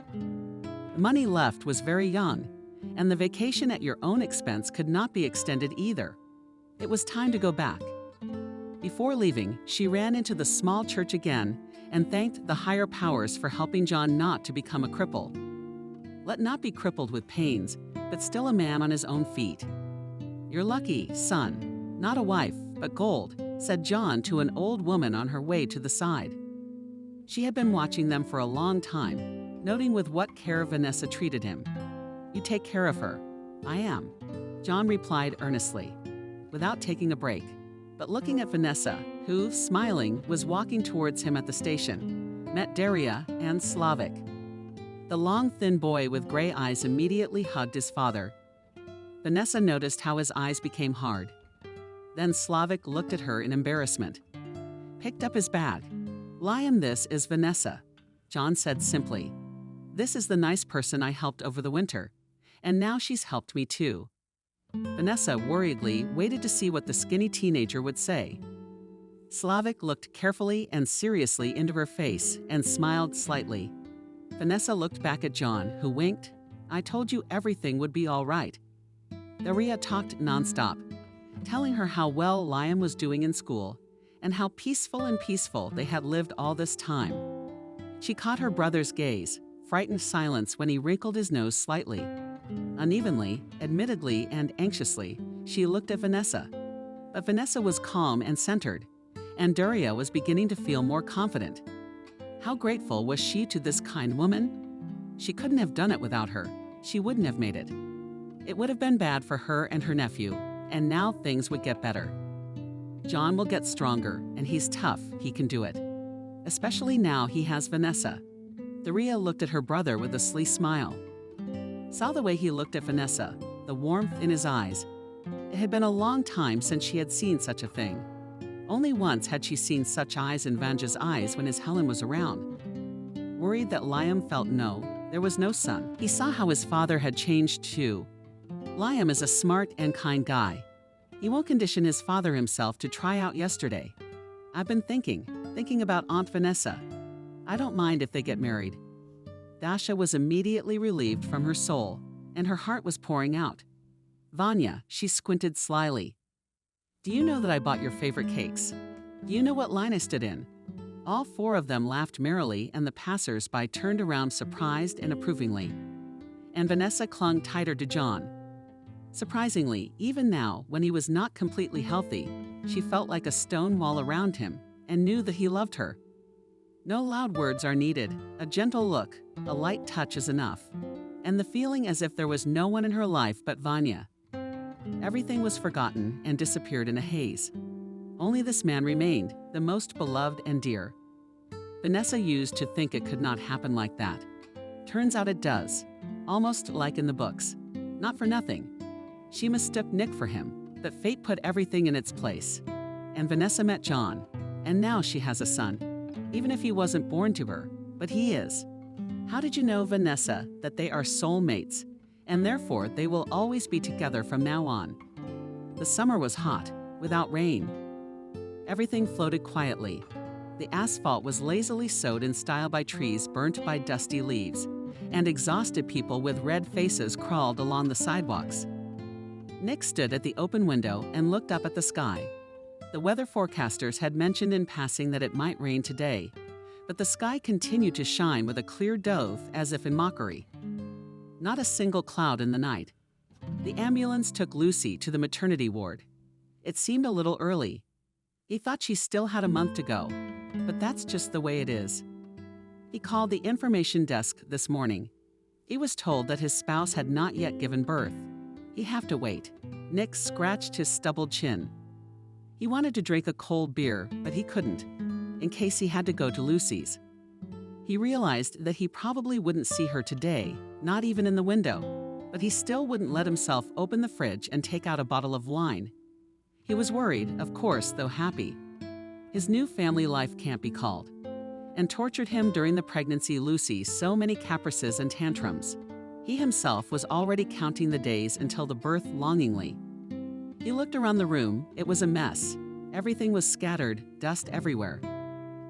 The money left was very young, and the vacation at your own expense could not be extended either. It was time to go back. Before leaving, she ran into the small church again and thanked the higher powers for helping John not to become a cripple. Let not be crippled with pains, but still a man on his own feet. You're lucky, son. Not a wife, but gold, said John to an old woman on her way to the side. She had been watching them for a long time, noting with what care Vanessa treated him. You take care of her. I am, John replied earnestly, without taking a break, but looking at Vanessa, who, smiling, was walking towards him at the station, met Daria and Slavik. The long, thin boy with gray eyes immediately hugged his father. Vanessa noticed how his eyes became hard. Then Slavik looked at her in embarrassment, picked up his bag. Liam, this is Vanessa, John said simply. This is the nice person I helped over the winter, and now she's helped me too. Vanessa worriedly waited to see what the skinny teenager would say. Slavik looked carefully and seriously into her face and smiled slightly. Vanessa looked back at John, who winked. I told you everything would be all right. Daria talked nonstop, telling her how well Liam was doing in school and how peaceful they had lived all this time. She caught her brother's gaze, frightened silence when he wrinkled his nose slightly. Unevenly, admittedly and anxiously, she looked at Vanessa. But Vanessa was calm and centered, and Daria was beginning to feel more confident. How grateful was she to this kind woman? She couldn't have done it without her. She wouldn't have made it. It would have been bad for her and her nephew, and now things would get better. John will get stronger, and he's tough, he can do it. Especially now he has Vanessa. Daria looked at her brother with a sly smile. Saw the way he looked at Vanessa, the warmth in his eyes. It had been a long time since she had seen such a thing. Only once had she seen such eyes in Vanja's eyes when his Helen was around. Worried that Liam felt no, there was no son. He saw how his father had changed too. Liam is a smart and kind guy. He won't condition his father himself to try out yesterday. I've been thinking about Aunt Vanessa. I don't mind if they get married. Dasha was immediately relieved from her soul, and her heart was pouring out. Vanya, she squinted slyly. Do you know that I bought your favorite cakes? Do you know what line I stood in? All four of them laughed merrily, and the passers-by turned around surprised and approvingly. And Vanessa clung tighter to John. Surprisingly, even now, when he was not completely healthy, she felt like a stone wall around him and knew that he loved her. No loud words are needed. A gentle look, a light touch is enough. And the feeling as if there was no one in her life but Vanya. Everything was forgotten and disappeared in a haze. Only this man remained, the most beloved and dear. Vanessa used to think it could not happen like that. Turns out it does, almost like in the books. Not for nothing. She mistook Nick for him, but fate put everything in its place. And Vanessa met John, and now she has a son. Even if he wasn't born to her, but he is. How did you know, Vanessa, that they are soulmates, and therefore they will always be together from now on? The summer was hot, without rain. Everything floated quietly. The asphalt was lazily sowed in style by trees burnt by dusty leaves, and exhausted people with red faces crawled along the sidewalks. Nick stood at the open window and looked up at the sky. The weather forecasters had mentioned in passing that it might rain today, but the sky continued to shine with a clear dove as if in mockery. Not a single cloud in the night. The ambulance took Lucy to the maternity ward. It seemed a little early. He thought she still had a month to go, but that's just the way it is. He called the information desk this morning. He was told that his spouse had not yet given birth. He'd have to wait. Nick scratched his stubbled chin. He wanted to drink a cold beer, but he couldn't, in case he had to go to Lucy's. He realized that he probably wouldn't see her today, not even in the window, but he still wouldn't let himself open the fridge and take out a bottle of wine. He was worried, of course, though happy. His new family life can't be called, and tortured him during the pregnancy Lucy so many caprices and tantrums. He himself was already counting the days until the birth longingly. He looked around the room. It was a mess. Everything was scattered, dust everywhere.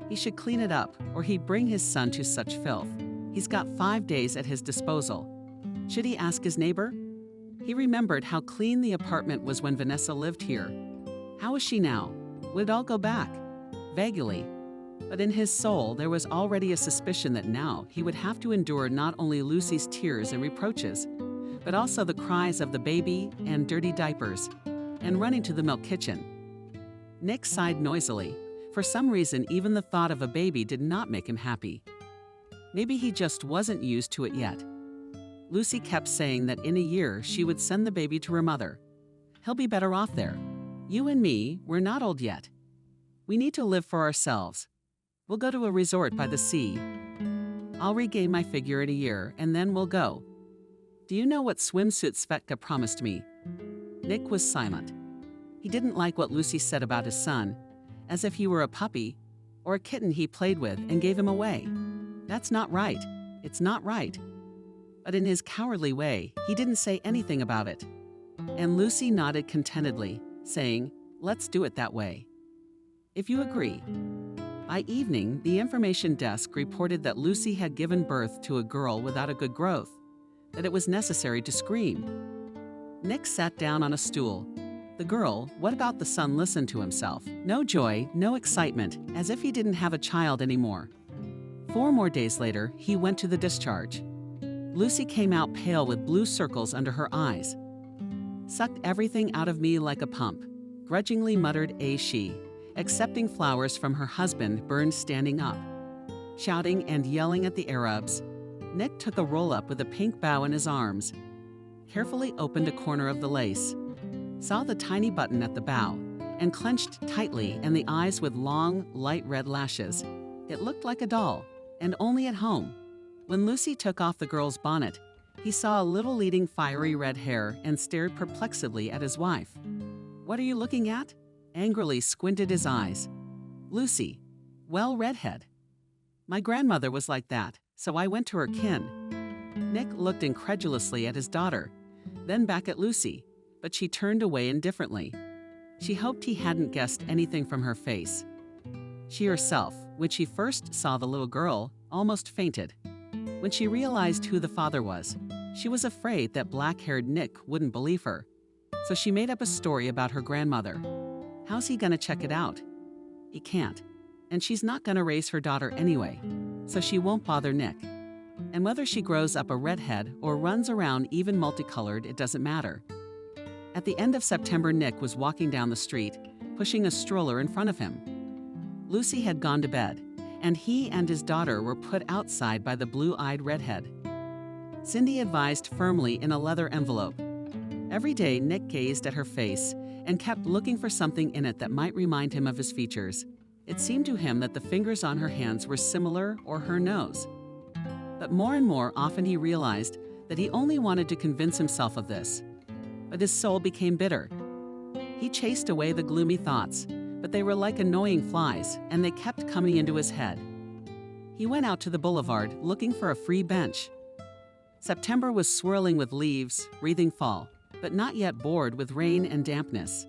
He should clean it up, or he'd bring his son to such filth. He's got 5 days at his disposal. Should he ask his neighbor? He remembered how clean the apartment was when Vanessa lived here. How is she now? Would it all go back? Vaguely. But in his soul, there was already a suspicion that now he would have to endure not only Lucy's tears and reproaches, but also the cries of the baby and dirty diapers, and running to the milk kitchen. Nick sighed noisily. For some reason, even the thought of a baby did not make him happy. Maybe he just wasn't used to it yet. Lucy kept saying that in a year she would send the baby to her mother. He'll be better off there. You and me, we're not old yet. We need to live for ourselves. We'll go to a resort by the sea. I'll regain my figure in a year, and then we'll go. Do you know what swimsuit Svetka promised me? Nick was silent. He didn't like what Lucy said about his son, as if he were a puppy or a kitten he played with and gave him away. That's not right. It's not right. But in his cowardly way, he didn't say anything about it. And Lucy nodded contentedly, saying, "Let's do it that way. If you agree." By evening, the information desk reported that Lucy had given birth to a girl without a good growth, that it was necessary to scream. Nick sat down on a stool. The girl, what about the son, listened to himself. No joy, no excitement, as if he didn't have a child anymore. 4 more days later, he went to the discharge. Lucy came out pale with blue circles under her eyes. "Sucked everything out of me like a pump," grudgingly muttered she, accepting flowers from her husband burned standing up. Shouting and yelling at the Arabs, Nick took a roll-up with a pink bow in his arms, carefully opened a corner of the lace, saw the tiny button at the bow, and clenched tightly and the eyes with long, light red lashes. It looked like a doll, and only at home. When Lucy took off the girl's bonnet, he saw a little leading fiery red hair and stared perplexedly at his wife. "What are you looking at?" Angrily squinted his eyes. "Lucy. Well, redhead. My grandmother was like that, so I went to her kin." Nick looked incredulously at his daughter, then back at Lucy, but she turned away indifferently. She hoped he hadn't guessed anything from her face. She herself, when she first saw the little girl, almost fainted. When she realized who the father was, she was afraid that black-haired Nick wouldn't believe her. So she made up a story about her grandmother. How's he gonna check it out? He can't. And she's not gonna raise her daughter anyway, so she won't bother Nick. And whether she grows up a redhead or runs around even multicolored, it doesn't matter. At the end of September, Nick was walking down the street, pushing a stroller in front of him. Lucy had gone to bed, and he and his daughter were put outside by the blue-eyed redhead. Cindy advised firmly in a leather envelope. Every day, Nick gazed at her face and kept looking for something in it that might remind him of his features. It seemed to him that the fingers on her hands were similar, or her nose. But more and more often he realized that he only wanted to convince himself of this. But his soul became bitter. He chased away the gloomy thoughts, but they were like annoying flies, and they kept coming into his head. He went out to the boulevard looking for a free bench. September was swirling with leaves, breathing fall, but not yet bored with rain and dampness.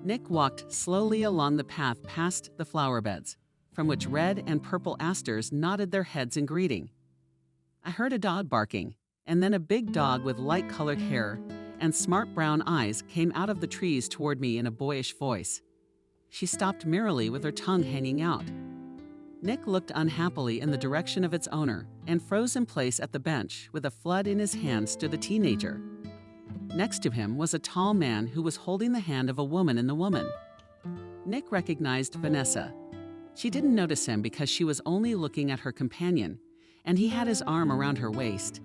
Nick walked slowly along the path past the flower beds, from which red and purple asters nodded their heads in greeting. I heard a dog barking, and then a big dog with light-colored hair and smart brown eyes came out of the trees toward me in a boyish voice. She stopped merrily with her tongue hanging out. Nick looked unhappily in the direction of its owner and froze in place at the bench. With a flood in his hand stood a teenager. Next to him was a tall man who was holding the hand of a woman in the woman. Nick recognized Vanessa. She didn't notice him because she was only looking at her companion, and he had his arm around her waist.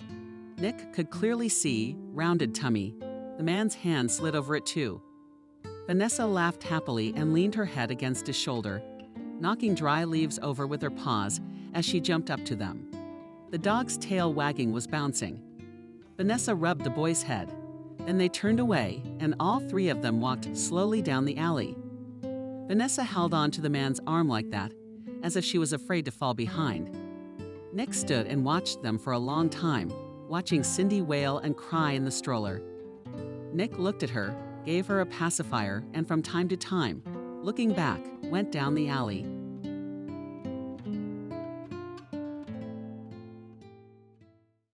Nick could clearly see rounded tummy. The man's hand slid over it too. Vanessa laughed happily and leaned her head against his shoulder, knocking dry leaves over with her paws as she jumped up to them. The dog's tail wagging was bouncing. Vanessa rubbed the boy's head. Then they turned away, and all three of them walked slowly down the alley. Vanessa held on to the man's arm like that, as if she was afraid to fall behind. Nick stood and watched them for a long time, watching Cindy wail and cry in the stroller. Nick looked at her, gave her a pacifier, and from time to time, looking back, went down the alley.